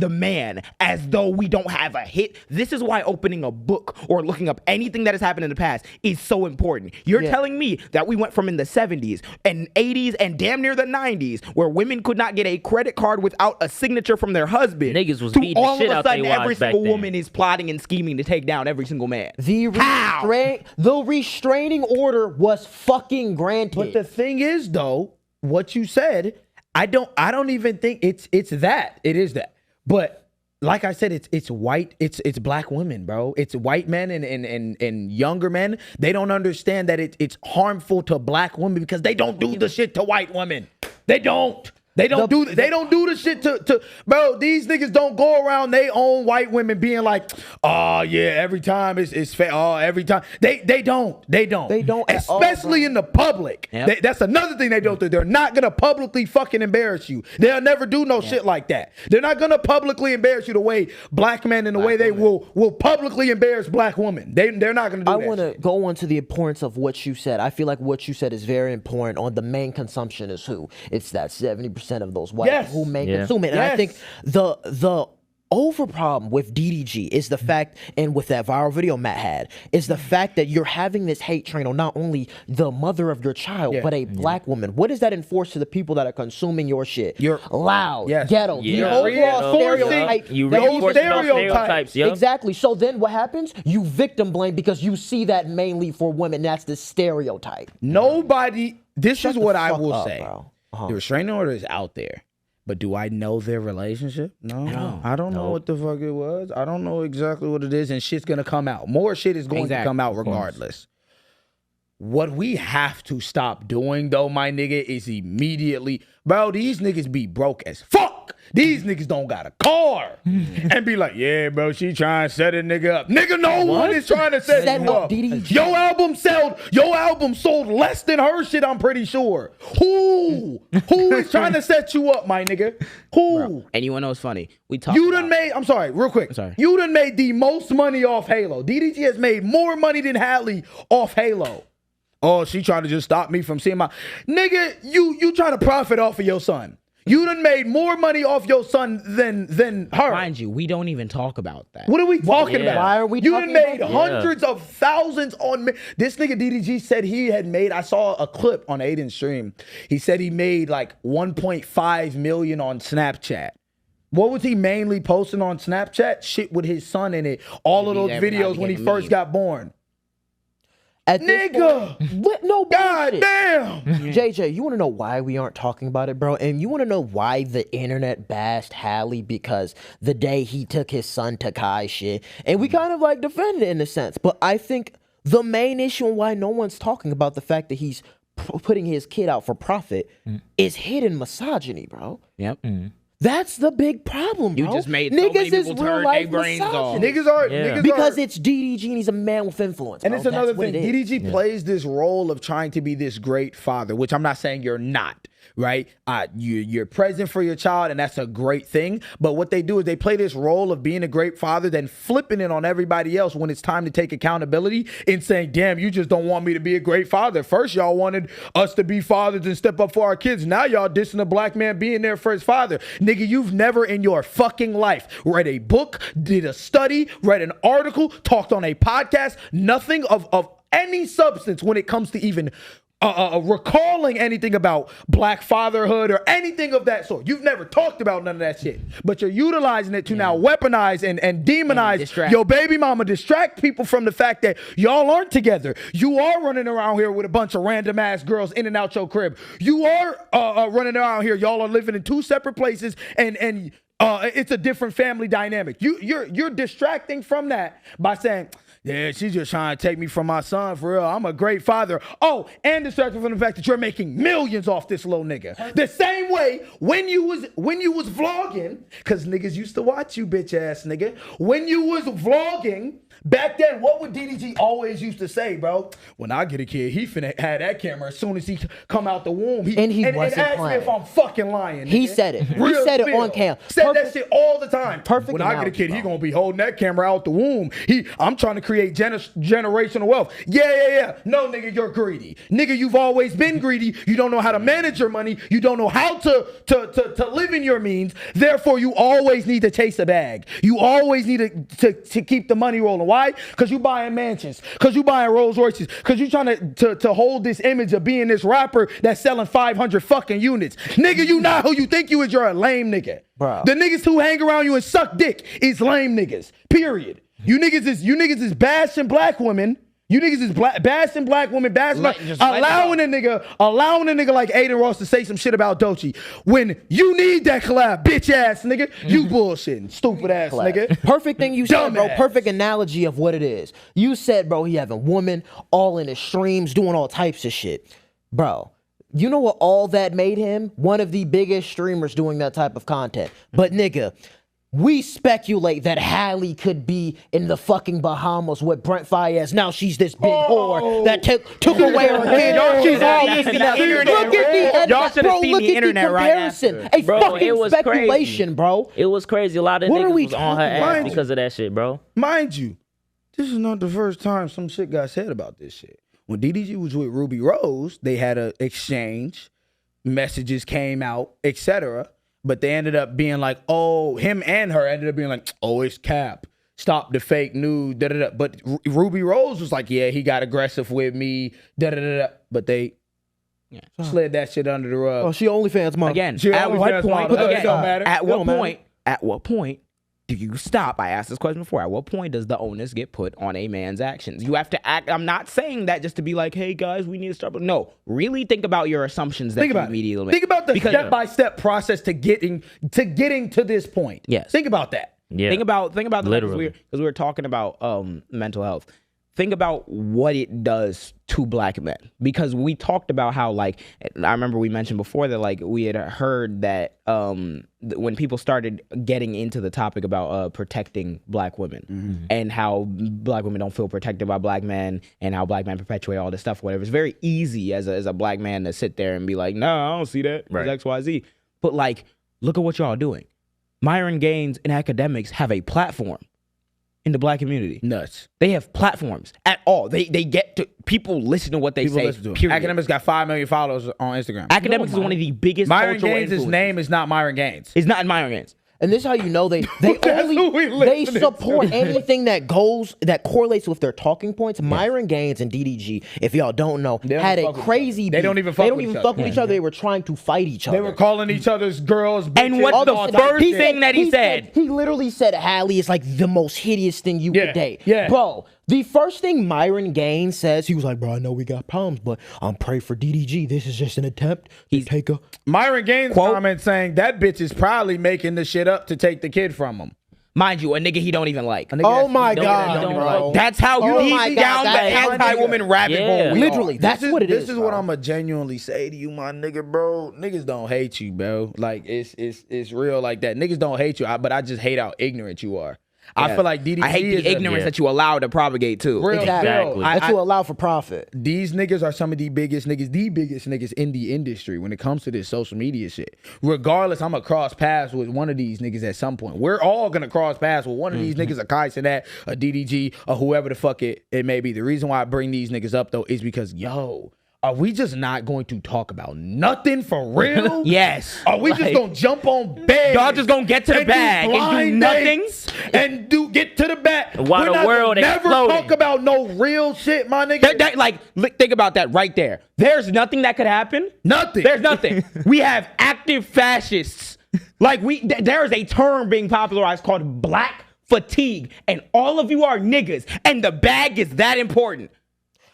man as though we don't have a hit. This is why opening a book or looking up anything that has happened in the past is so important. You're telling me that we went from in the 70s and 80s and damn near the 90s where women could not get a credit card without a signature from their husband. Niggas was to beating all the shit of a out they sudden every wives back single then. woman is plotting and scheming to take down every single man. The restraining order was fucking granted. But the thing is, though, what you said, I don't even think it's that. It is that. But like I said, it's white, it's black women, bro. It's white men and younger men. They don't understand that it's harmful to black women because they don't do the shit to white women. They don't. They don't do the shit to bro. These niggas don't go around they own white women being like, oh yeah, every time it's fair. Oh, every time they don't. Especially in the public. Yep. That's another thing they don't do. They're not gonna publicly fucking embarrass you. They'll never do no shit like that. They're not gonna publicly embarrass you the way black men and the way they will publicly embarrass black women. They're not gonna do that. I want to go on to the importance of what you said. I feel like what you said is very important. On the main consumption is who? It's that 70% of those white who may consume it. And I think the over problem with DDG is the fact, and with that viral video Matt had, is the fact that you're having this hate train on not only the mother of your child, but a black woman. What does that enforce to the people that are consuming your shit? You're loud, ghetto, the overall stereotype. You reinforce those stereotypes. Yep. Exactly. So then what happens? You victim blame because you see that mainly for women. That's the stereotype. Nobody, this is what I will up, say. bro. The restraining order is out there. But do I know their relationship? No. I don't know what the fuck it was. I don't know exactly what it is, and shit's gonna come out. More shit is going to come out regardless. What we have to stop doing, though, my nigga, is immediately, bro, these niggas be broke as fuck. These niggas don't got a car. And be like, yeah, bro, she trying to set a nigga up. Nigga, no one is trying to set you up. Your album sold less than her shit, I'm pretty sure. Who is trying to set you up, my nigga? Who? Bro. And you wanna know what's funny? I'm sorry, real quick. You done made the most money off Halo. DDG has made more money than Halle off Halo. Oh, she trying to just stop me from seeing my... Nigga, you trying to profit off of your son. You done made more money off your son than her. Mind you, we don't even talk about that. What are we talking about? Why are we You talking done made about hundreds of thousands on... This nigga DDG said he had made... I saw a clip on Aiden's stream. He said he made like 1.5 million on Snapchat. What was he mainly posting on Snapchat? Shit with his son in it. All of those videos when he first got born. Nigga! No God bullshit. damn! JJ, you want to know why we aren't talking about it, bro? And you want to know why the internet bashed Halle? Because the day he took his son to Kai shit, and we kind of like defended it in a sense. But I think the main issue and why no one's talking about the fact that he's putting his kid out for profit is hidden misogyny, bro. Yep. That's the big problem, bro. You just made so many people turn their brains off. Because it's DDG and he's a man with influence. And bro. it's another That's thing. what it is. DDG plays this role of trying to be this great father, which I'm not saying you're not, right? You're present for your child, and that's a great thing. But what they do is they play this role of being a great father, then flipping it on everybody else when it's time to take accountability and saying, damn, you just don't want me to be a great father. First, y'all wanted us to be fathers and step up for our kids. Now y'all dissing a black man being there for his father. Nigga, you've never in your fucking life read a book, did a study, read an article, talked on a podcast, nothing of any substance when it comes to even recalling anything about black fatherhood or anything of that sort. You've never talked about none of that shit, but you're utilizing it to now weaponize and demonize your baby mama, distract people from the fact that y'all aren't together. You are running around here with a bunch of random ass girls in and out your crib. You are running around here. Y'all are living in two separate places and it's a different family dynamic. You're distracting from that by saying, yeah, she's just trying to take me from my son for real. I'm a great father. Oh, and distracted from the fact that you're making millions off this little nigga. The same way when you was vlogging, because niggas used to watch you, bitch ass nigga. When you was vlogging back then, what would DDG always used to say, bro? When I get a kid, he finna have that camera as soon as he come out the womb. And wasn't ask playing. me if I'm fucking lying. He nigga. said it. He Real said it spill. on cam. Said that shit all the time. Perfect When I get a analogy, kid, bro. he gonna be holding that camera out the womb. I'm trying to create generational wealth. Yeah. No, nigga, you're greedy. Nigga, you've always been greedy. You don't know how to manage your money. You don't know how to live in your means. Therefore, you always need to chase a bag. You always need to keep the money rolling. Why? Because you buying mansions. Because you buying Rolls Royces. Because you trying to hold this image of being this rapper that's selling 500 fucking units. Nigga, you not who you think you is. You're a lame nigga. Bro. The niggas who hang around you and suck dick is lame niggas. Period. You niggas is bashing black women. You niggas is bashing black women, allowing a nigga like Aiden Ross to say some shit about Doechii when you need that collab, bitch ass nigga. You bullshitting, stupid ass nigga. Perfect thing you said, bro. Dumbass. Perfect analogy of what it is. You said, bro, he having women all in his streams doing all types of shit. Bro, you know what all that made him? One of the biggest streamers doing that type of content. But nigga, we speculate that Halle could be in the fucking Bahamas with Brent Faiyaz. Now she's this big whore that took away her kid. She's all this and that. Look at Y'all should have seen the internet right comparison. after. A Bro, fucking it was speculation, bro. It was crazy. A lot of What are niggas we was on her talking ass about? because of that shit, bro. Mind you, this is not the first time some shit got said about this shit. When DDG was with Ruby Rose, they had an exchange, messages came out, etc. But they ended up being like, oh, him and her ended up being like, oh, it's cap. Stop the fake news, da-da-da. But Ruby Rose was like, yeah, he got aggressive with me, da-da-da-da. But they slid that shit under the rug. Oh, she OnlyFans mom. Again, She at always what has point? models. It Again, don't matter. at It what don't matter. point? At what point do you stop? I asked this question before. At what point does the onus get put on a man's actions? You have to act. I'm not saying that just to be like, hey guys, we need to start. No, really think about your assumptions. That Think you about immediately it. make. Think about the Because- step-by-step process to getting to this point. Yes. Think about that. Yeah. Think about Literally. because we were talking about mental health. Think about what it does to black men, because we talked about how, like, I remember we mentioned before that, like, we had heard that when people started getting into the topic about protecting black women and how black women don't feel protected by black men and how black men perpetuate all this stuff, whatever. It's very easy as a black man to sit there and be like, no, I don't see that. Right. It's XYZ. But, like, look at what y'all doing. Myron Gaines and academics have a platform in the black community. Nuts. They have platforms at all. They get to people listen to what they People say. listen to 'em. Period. Academics got 5 million followers on Instagram. Academics is one of the biggest Myron cultural Gaines' influences. name is not Myron Gaines. It's not in Myron Gaines. And this is how you know they support anything that correlates with their talking points. Myron Gaines and DDG, if y'all don't know, had a crazy. They don't even fuck with each other. They were trying to fight each other. They were calling each other's girls. And what's the first thing that he said? He literally said Hallie is like the most hideous thing you could date. Yeah. Bro, the first thing Myron Gaines says, he was like, bro, I know we got problems, but I'm pray for DDG. This is just an attempt to take a... Myron Gaines comment saying that bitch is probably making the shit up to take the kid from him. Mind you, a nigga he don't even like. Oh my God. That's how you lead down the anti-woman rabbit hole. Literally, that's what it is. This is what I'm going to genuinely say to you, my nigga, bro. Niggas don't hate you, bro. Like, it's real like that. Niggas don't hate you, but I just hate how ignorant you are. I feel like DDG I hate the ignorance that you allow to propagate too. Exactly. That you allow for profit. These niggas are some of the biggest niggas in the industry when it comes to this social media shit. Regardless, I'm gonna cross paths with one of these niggas at some point. We're all gonna cross paths with one of these niggas, a Kai Cenat, a DDG, or whoever the fuck it may be. The reason why I bring these niggas up though is because, are we just not going to talk about nothing for real? Yes. Are we just gonna jump on bed? Y'all just gonna get to the bag and do nothing? And get to the bag. While the world never talk about no real shit, my nigga. Think about that right there. There's nothing that could happen. Nothing. There's nothing. We have active fascists. There is a term being popularized called black fatigue, and all of you are niggas, and the bag is that important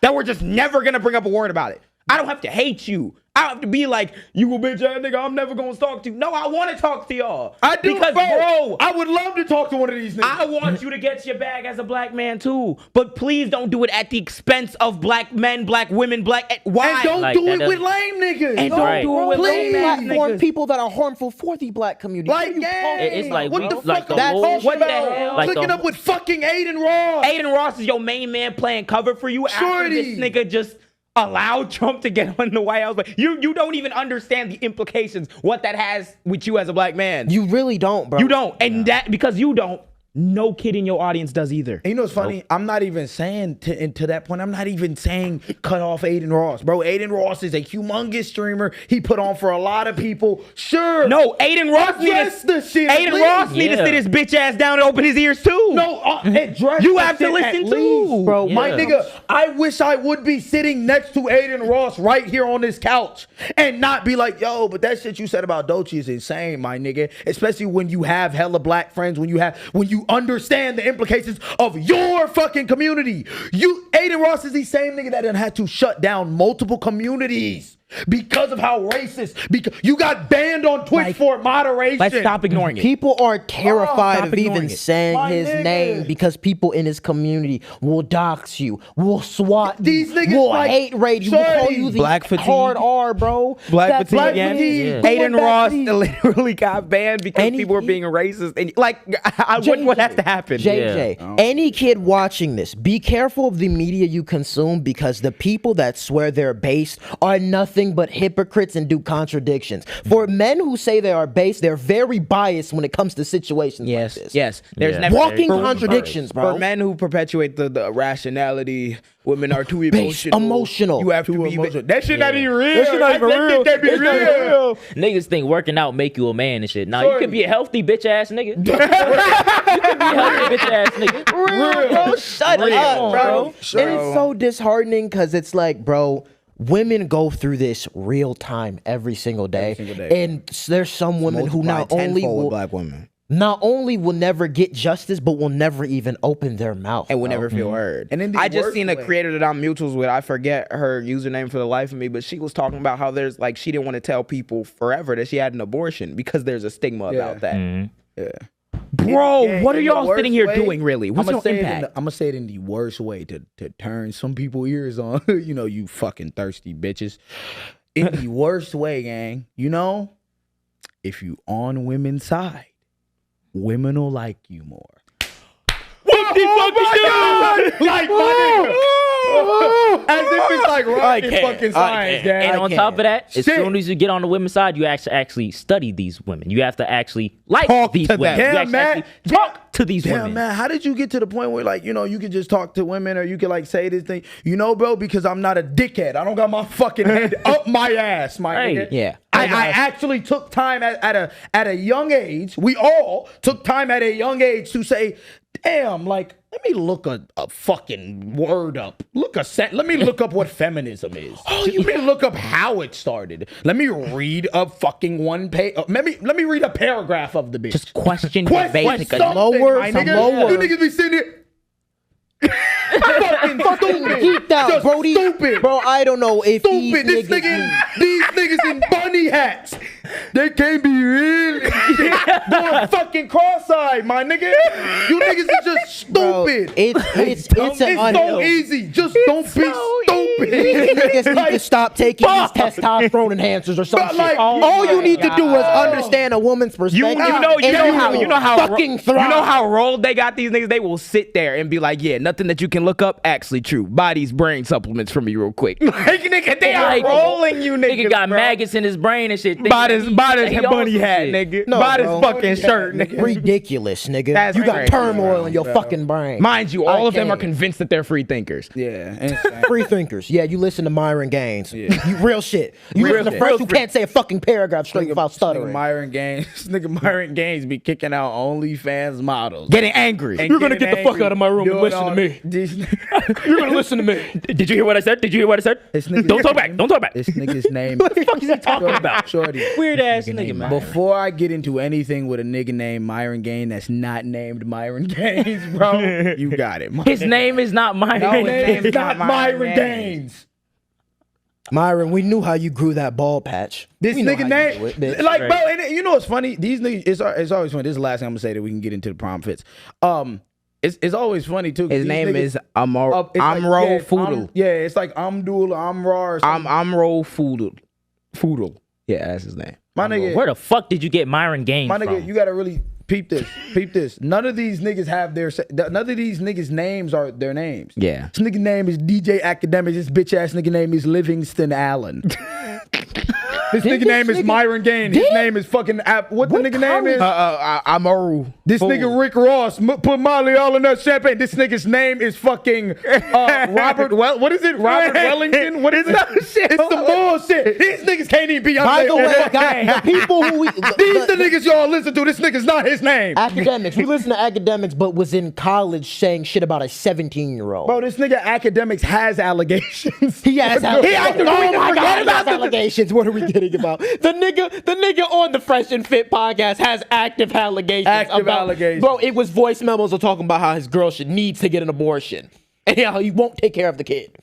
that we're just never gonna bring up a word about it. I don't have to hate you. I don't have to be like, you a bitch ass nigga, I'm never gonna talk to you. No, I want to talk to y'all. I do, because, bro, I would love to talk to one of these niggas. I want you to get your bag as a black man too. But please don't do it at the expense of black men, black women, why? And don't do it with lame niggas. And don't do it with lame ass niggas. People that are harmful for the black community. It's like, what the like fuck? the whole, what the hell? Like Clicking up with fucking Aiden Ross. Aiden Ross is your main man playing cover for you after this nigga just allowed Trump to get on the White House. But you don't even understand the implications, what that has with you as a black man. You really don't, bro. You don't. And that, because you don't, no kid in your audience does either. And you know what's funny? I'm not even saying to that point, I'm not even saying cut off Aiden Ross. Bro, Aiden Ross is a humongous streamer. He put on for a lot of people. Sure. No, Aiden Ross needs to sit his bitch ass down and open his ears too. No, you have to listen too. Bro, my nigga, I wish I would be sitting next to Aiden Ross right here on this couch and not be like, yo, but that shit you said about Doechii is insane, my nigga. Especially when you have hella black friends, when you understand the implications of your fucking community. Aiden Ross is the same nigga that done had to shut down multiple communities because of how racist. Because you got banned on Twitch for moderation. Let's stop ignoring it. People are terrified of even saying his name because people in his community will dox you, will SWAT you, these niggas will hate raid you, will call you the black fatigue. hard R, bro. Black fatigue. Yeah. Aiden Ross literally got banned because people were being racist. And what has to happen? JJ, any kid watching this, be careful of the media you consume because the people that swear they're based are nothing but hypocrites and do contradictions. For men who say they are based, they're very biased when it comes to situations like this. Yes. There's never walking contradictions, bro. For men who perpetuate the rationality, women are too emotional. You have to be emotional. That shit not even real. That shit not even real. That be real. Niggas think working out make you a man and shit. Nah, you could be a healthy bitch ass nigga. You could be a healthy bitch ass nigga. Real, bro. Shut up, bro. And it's so disheartening because it's like, bro, women go through this real time every single day. And there's some women who not only will never get justice, but will never even open their mouth. And will never feel heard. And I just seen a creator that I'm mutuals with. I forget her username for the life of me, but she was talking about how there's she didn't want to tell people forever that she had an abortion because there's a stigma about that. Yeah. Bro, what are y'all sitting here doing, really? What's your impact? I'm gonna say it in the worst way to turn some people ears on. You fucking thirsty bitches. In the worst way, gang. If you on women's side, women will like you more. What the fuck is that? Like, my nigga. As if it's like rocket fucking science, gang. And on top of that, as soon as you get on the women's side, you actually study these women. You have to actually like these women. Damn, man. Talk to these women. Damn, man. How did you get to the point where, you can just talk to women or you can, say this thing? Bro, because I'm not a dickhead. I don't got my fucking head up my ass, my nigga. Yeah. I actually took time at a young age. We all took time at a young age to say, damn, like, let me look a fucking word up. Let me look up what feminism is. Let me look up how it started. Let me read a fucking one page. Let me read a paragraph of the bitch. Just question your basic. Lower. You niggas be sitting here. Fucking stupid. Keep that, Just Brody. stupid. Bro, I don't know if Stupid. These niggas in bunny hats. They can't be really going fucking cross-eyed, my nigga. You niggas are just stupid. Bro, it's so easy. Just don't be stupid. These niggas need to stop taking these testosterone enhancers or something. All you need to do is understand a woman's perspective. You know how rolled they got these niggas. They will sit there and be like, yeah, nothing that you can look up actually true. Buy these brain supplements for me real quick. Like, nigga, they are rolling you niggas. Nigga got maggots in his brain and shit. Buy this bunny hat, nigga. Buy this fucking shirt, nigga. Ridiculous, nigga. That's you got crazy, turmoil in your fucking brain. Mind you, all of them are convinced that they're free thinkers. Yeah. Free thinkers. Yeah, you listen to Myron Gaines. You real shit. You listen to Fresh who can't say a fucking paragraph straight without stuttering. Myron Gaines be kicking out OnlyFans models. Getting angry. You're gonna get the fuck out of my room and listen to me. You're gonna listen to me. Did you hear what I said? Don't talk back. Don't talk back. This nigga's name. What the fuck is he talking about? Shorty. Weird ass nigga, man. Before I get into anything with a nigga named Myron Gaines that's not named Myron Gaines, bro, you got it. His name is not Myron. No, his name is not Myron Gaines. Myron, we knew how you grew that ball patch. This nigga name, like, bro, and you know what's funny? These niggas, it's always funny. This is the last thing I'm gonna say that we can get into the prom fits. It's always funny too. His name is Amro Foodle. It's like Amdul, Amrar. Amro Foodle. Yeah, that's his name. My nigga, where the fuck did you get Myron Gaines from? My nigga, from? you gotta really peep this. Peep this. None of these niggas have none of these niggas' names are their names. Yeah. This nigga name is DJ Academic. This bitch ass nigga name is Livingston Allen. This nigga name is Myron Gaines. His name is fucking what the nigga name is? Amaru. This nigga Rick Ross put Molly all in that champagne. This nigga's name is fucking Robert. What is it? Robert Wellington. What is it? It's some bullshit. These niggas can't even be on. By the way, guys, the people who the niggas y'all listen to. This nigga's not his name. Academics. We listen to Academics, but was in college saying shit about a 17-year-old. Bro, this nigga Academics has allegations. He has allegations. Oh my God, he has allegations. What are we getting about? The nigga on the Fresh and Fit podcast has active allegations. Bro, it was voice memos of talking about how his girl needs to get an abortion and how he won't take care of the kid.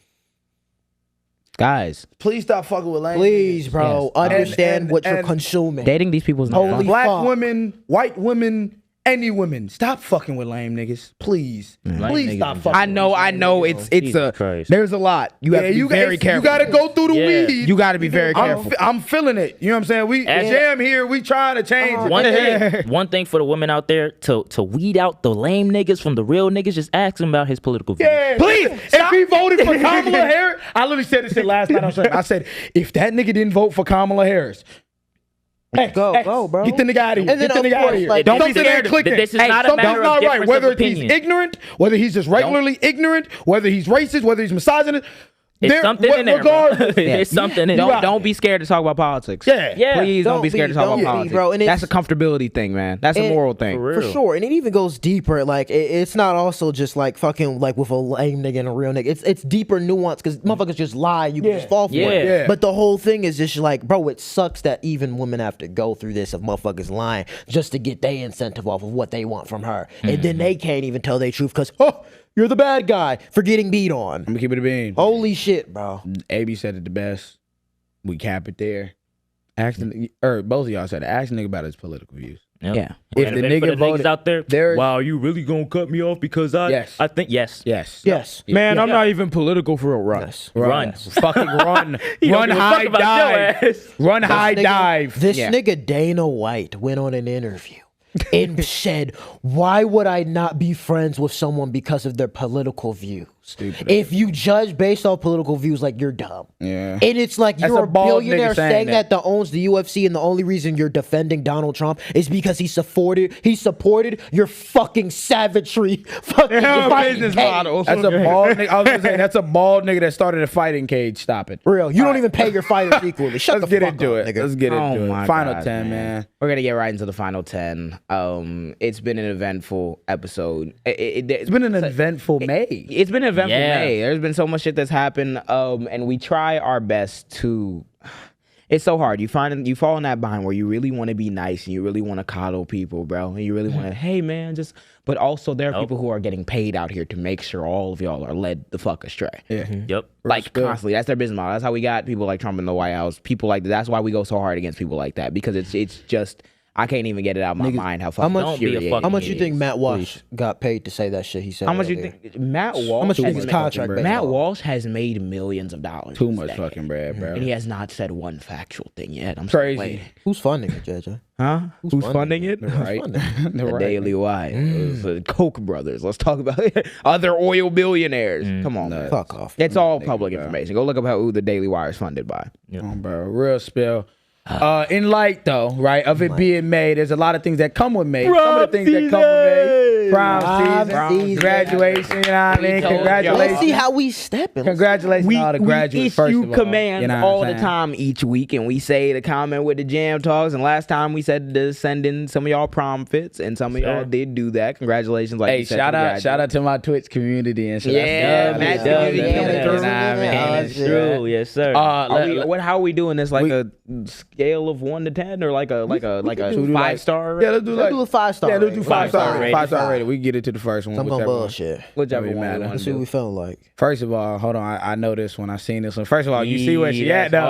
Guys, please stop fucking with language. Please, bro, understand what you're consuming. Dating these people is not fun. Black women, white women, any women, stop fucking with lame niggas, please. Please stop fucking. I know. It's there's a lot. You have to be very careful. You gotta go through the weed. You gotta be very careful. I'm feeling it. You know what I'm saying? We jam here. We trying to change one thing for the women out there to weed out the lame niggas from the real niggas. Just ask him about his political views. Yeah, please. If he voted for Kamala Harris, I literally said this shit last night on Sunday. I said if that nigga didn't vote for Kamala Harris. Go, bro. Get the nigga out of here. And then Get the nigga out of here. Like, don't be scared. This is not a matter of difference whether of he's opinion. ignorant, whether he's just regularly ignorant, whether he's racist, whether he's misogynist. It's something in there, bro. It's something in there. Don't be scared to talk about politics. Yeah. Please don't be scared to talk about politics. Bro. And that's a comfortability thing, man. That's a moral thing. For sure. And it even goes deeper. Like, it's not also just like fucking like with a lame nigga and a real nigga. It's deeper nuance because motherfuckers just lie. You can just fall for it. Yeah. But the whole thing is just like, bro, it sucks that even women have to go through this of motherfuckers lying just to get their incentive off of what they want from her. And then they can't even tell their truth because, you're the bad guy for getting beat on. I'm gonna keep it a bean. Holy shit, bro. AB said it the best. We cap it there. Both of y'all said it. Ask the nigga about his political views. Yep. Yeah. If the nigga voted out there, wow, you really gonna cut me off because I think yes. Man, I'm not even political for a run. Yes. Run. Fucking run. Run high dive. Run high dive. This nigga Dana White went on an interview and said, why would I not be friends with someone because of their political views? If you judge based off political views, like you're dumb. Yeah. And it's like That's you're a a bald billionaire nigga saying that owns the UFC, and the only reason you're defending Donald Trump is because he supported your fucking savagery. Fucking business model. That's a bald nigga. I was gonna say that's a bald nigga that started a fighting cage. Stop it. Real. You don't even pay your fighters equally. Shut Let's the get fuck into up, it. nigga. Let's get into my it. Final God, 10, man. We're gonna get right into the final 10. It's been an eventful episode. It's been an eventful May. It's been an eventful Yeah. May. There's been so much shit that's happened, and we try our best to. It's so hard. You fall in that bind where you really want to be nice and you really want to coddle people, bro, and you really want to, hey man, just. But also there are people who are getting paid out here to make sure all of y'all are led the fuck astray. Yeah. Yep. Like constantly. That's their business model. That's how we got people like Trump in the White House. People like that. That's why we go so hard against people like that, because it's just. I can't even get it out of my mind how fucking Don't be a infuriating fucking How much you it think is. Matt Walsh got paid to say that shit he said? How much you earlier? think Matt Walsh? How much you think has his made- contract? based Matt on? Walsh has made millions of dollars. Too this much decade. fucking bread, bro. And he has not said one factual thing yet. I'm still Crazy. waiting. Who's funding it, JJ? Huh? Who's funding it? Right. The Daily Wire. The Koch brothers. Let's talk about it. Other oil billionaires. Come on, man. Fuck off. It's all public information. Go look up who the Daily Wire is funded by. Oh, bro, real spill. In light though, right, of it being May, there's a lot of things that come with May. Some of the things that come with May, prom season, graduation, you know what I mean? Congratulations. Let's see how we stepping. Congratulations to all the graduates, first issue of all. commands You know what all I'm the saying? time each week, and we say to comment with the jam talks. And last time we said to send in some of y'all prom fits, and some of y'all did do that. Congratulations! Like Hey, you said, shout out to my Twitch community and shit. Yeah, That's Matt, dope. you coming Yeah, through. you know what I mean? That's true. Yes, sir. How are we doing this? Like a scale of 1 to 10, or like a do 5-star? Yeah, let's do Let's do a 5-star. Yeah, let's do 5-star rating. 5-star rating. We can get into the first one. I'm gonna whichever one. bullshit. Whichever Don't one matter. you want Let's to see do. what we feeling like. First of all, hold on. I know this when I seen this one. First of all, you see where she at Yes, though.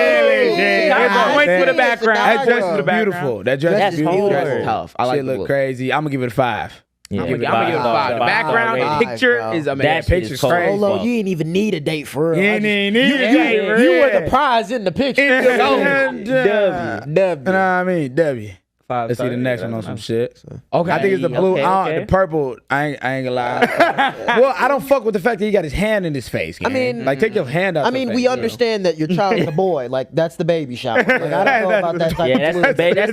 It points for the background. That dress Points for is the beautiful. That dress That's is beautiful. hard. That's tough. I like Shit the look look. crazy. I'm gonna give it a 5. Yeah, I'm gonna give it a 5. The background, the Five, picture bro. is That amazing. shit picture's is cold. crazy. Solo, you ain't even need a date for real. You I ain't just- even need a date for You real. were the prize in the picture. You know W. what I mean? W. 5 Let's see the stars. next Yeah, one on that's some nice. shit. Okay. I think it's the blue. Okay. The purple. I ain't gonna lie. Well, I don't fuck with the fact that he got his hand in his face. I gang. mean- like take your hand out. I the mean, face, we you know? understand that your child is a boy. Like, that's the baby shower. Like, I don't know about that type Yeah, of that's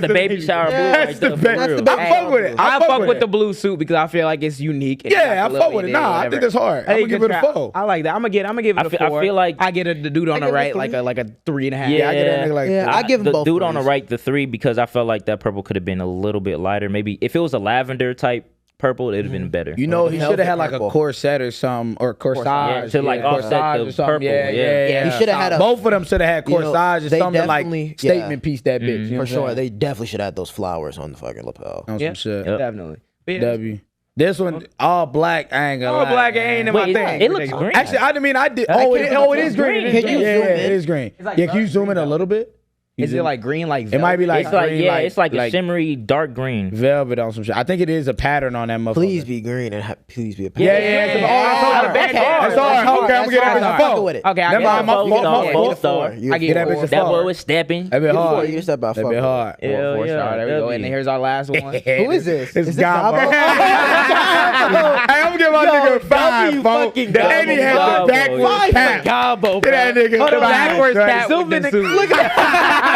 blue. the baby shower blue Yeah, right there. the for baby- real. that's the I fuck with it. I fuck with it. the blue suit because I feel like it's unique. and Yeah, it's I fuck with it. and Nah, I whatever. think it's hard. I'm Hey, gonna give good it a try. 4. I like that. I'm gonna give it a 4. I feel like I get the dude on the give it a right 3. like a 3.5. Yeah, I get that nigga like Yeah, that. I give him the both dude on the threes. right the 3 because I felt like that purple could have been a little bit lighter. Maybe if it was a lavender type purple, it'd have been better. You know, he should have had like purple. a corset or something, or corsage. Yeah, to, like, offset corsage the or something. purple, Yeah, yeah. yeah. He shoulda had a- Both of them should have had You know, corsage or they something like definitely- statement piece that bitch. You know For what I'm sure. saying? They definitely should add those flowers on the fucking lapel. On some shit. Yep. Definitely. But yeah, W. This one, all black. I ain't gonna all lie. black ain't in my Wait, thing. it looks green. Actually, I mean, I did. I Oh, can't it is green. It is Can green. you Yeah, zoom yeah, in? it is green. like Yeah, can you zoom in a little bit? Is it like green like It might be like It's like green, it's like a like shimmery dark green. velvet on some shit. I think it is a pattern on that motherfucker. Please be green and please be a Yeah, yeah. It's hard. That's That's hard. hard. Okay, I'm gonna get that bitch I'm a fucking 4. with it. Okay, I Never get mind, my it. fault, Get my a fault. 4. I Get get that it. bitch a That boy 4. was stepping. That bit hard. You just said about That bit hard. Hell 4 yeah, star. There we go. W. And here's our last one. Who is this? It's Is this Gabo. Gabo? Hey, I'm gonna give my nigga a 5, W folks. fucking The Eddie had the Gabo. backwards Five cap. Gabo, Get that nigga Hold on, a 5, backwards right? cap with the suit.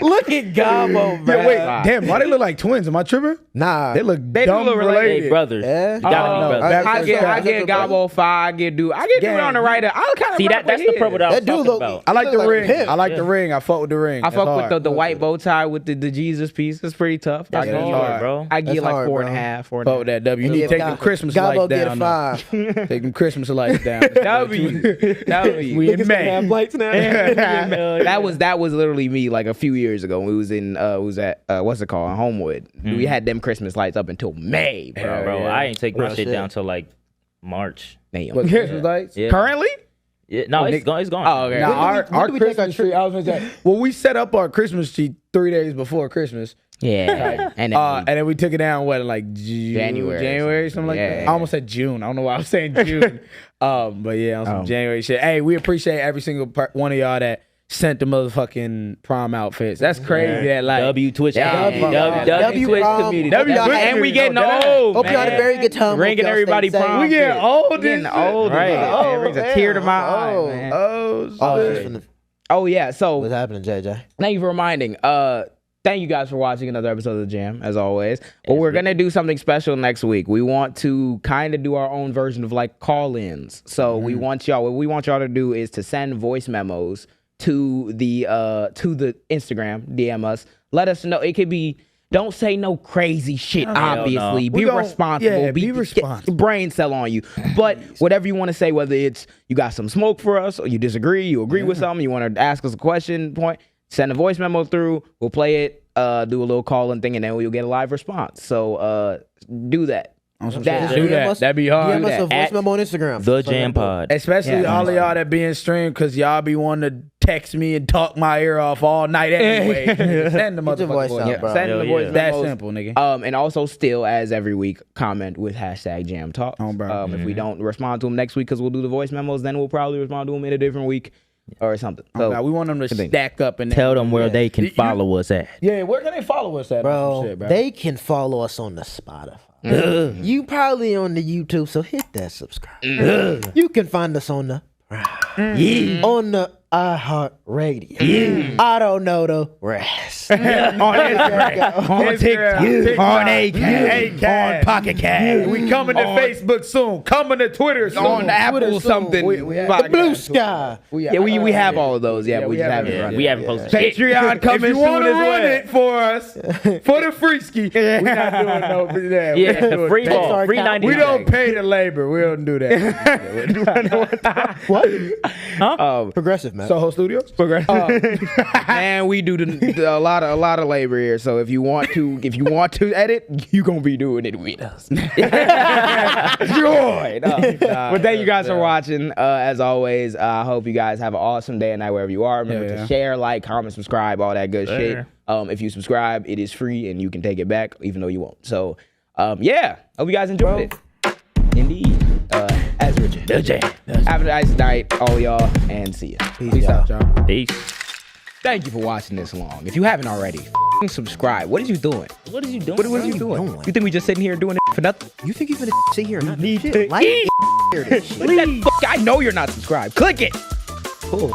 Look at Gabo, bro. Yeah, wait, damn, why they look like twins? Am I tripping? Nah. They look They do dumb look related. Hey, brothers. Yeah? You gotta be brothers. that- I get Gabo 5. I get dude on the right. I kind of See that's the purple that I was That dude talking look- about. I like He the look like a ring. pimp. I like the ring. I fuck with the ring. I That's fuck hard. with the white bow tie with the Jesus piece. It's pretty tough. That's I give hard, you- bro. I give That's like hard, 4.5. Fuck with that W. You need to take them Christmas Gabo lights get a down. though. 5. Take them Christmas lights down. W. We in May. lights now. that was literally me like a few years ago when we was in at what's it called, Homewood. We had them Christmas lights up until May, bro. Bro, I ain't take my Real shit shit. down till like March. Damn. What Christmas lights? Yeah. Currently? Yeah, no, it's gone. It's gone. Oh, okay. Now When our do we take our Christmas tree. I was gonna say, well, we set up our Christmas tree 3 days before Christmas, Yeah. And and then we took it down what in like January. something like Yeah. that. I almost said June. I don't know why I was saying June. But yeah, on some January shit. Hey, we appreciate every single one of y'all that sent the motherfucking prom outfits. That's crazy. That like W Twitch Yeah. W Twitch prom. community. W y'all Twitch had- And we getting community. old. Hope you had a very good time. Hope Ringing y'all everybody stayed safe. prom. We getting fit. old. We getting this old. shit. Right. It brings a tear to my eye, Oh, man. Oh, Oh yeah. So What's happening, JJ? thank you for reminding. Thank you guys for watching another episode of The Jam, as always. But we're going to do something special next week. We want to kind of do our own version of like call-ins. So what we want y'all to do is to send voice memos to the Instagram, DM us. Let us know. It could be, don't say no crazy shit, obviously. no. Be We gon- responsible. yeah, be responsible. Brain cell on you. But whatever you want to say, whether it's you got some smoke for us, or you disagree, you agree with something, you want to ask us a question, send a voice memo through. We'll play it, do a little call-in thing, and then we'll get a live response. So do that. On some That- shit. Do that. That'd be hard. DM us a voice At memo on Instagram. The JAAMPod. Especially all of y'all that be in stream, because y'all be wanting to text me and talk my ear off all night anyway. Send the Get your motherfucking voice voice. out, bro. Send the voice That memos. simple, nigga. And also still, as every week, comment with hashtag JAAMtalks. Oh, bro. If we don't respond to them next week because we'll do the voice memos, then we'll probably respond to them in a different week or something. Oh, So God, we want them to continue. stack up and Tell them where they can follow us at. Yeah, where can they follow us at? Bro, Shit, bro? they can follow us on the Spotify. You probably on the YouTube, so hit that subscribe. You can find us on the on the iHeartRadio. I don't know the rest. on Instagram, on TikTok, on Acast, on Pocket Cast. We coming to Facebook soon. Coming to Twitter soon. on Apple Twitter soon. something. We have The Blue Sky. We have all of those. Yeah, we just haven't run. We haven't posted shit. Patreon If coming you soon want to as run well. it for us, for the free ski, we're not doing no. Yeah, we Yeah, don't do free it. ball, free 90. We don't pay the labor. We don't do that. What? Progressive, man. Soho Studios. And we do a lot of labor here. So if you want to edit, you gonna be doing it with us. Joy. But thank you guys for watching. As always, I hope you guys have an awesome day and night wherever you are. Remember to share, like, comment, subscribe, all that good shit. If you subscribe, it is free and you can take it back, even though you won't. So hope you guys enjoyed it. Indeed. As Richard. The Jam. Have a nice night, all y'all, and see ya. Peace out, y'all. Peace. Thank you for watching this long. If you haven't already, f***ing subscribe. What is you doing? What is you doing? What is you doing? You think we just sitting here doing it for nothing? You think you're gonna sit here and not Need shit? to Like eat. this shit. Click that I know you're not subscribed. Click it. Cool.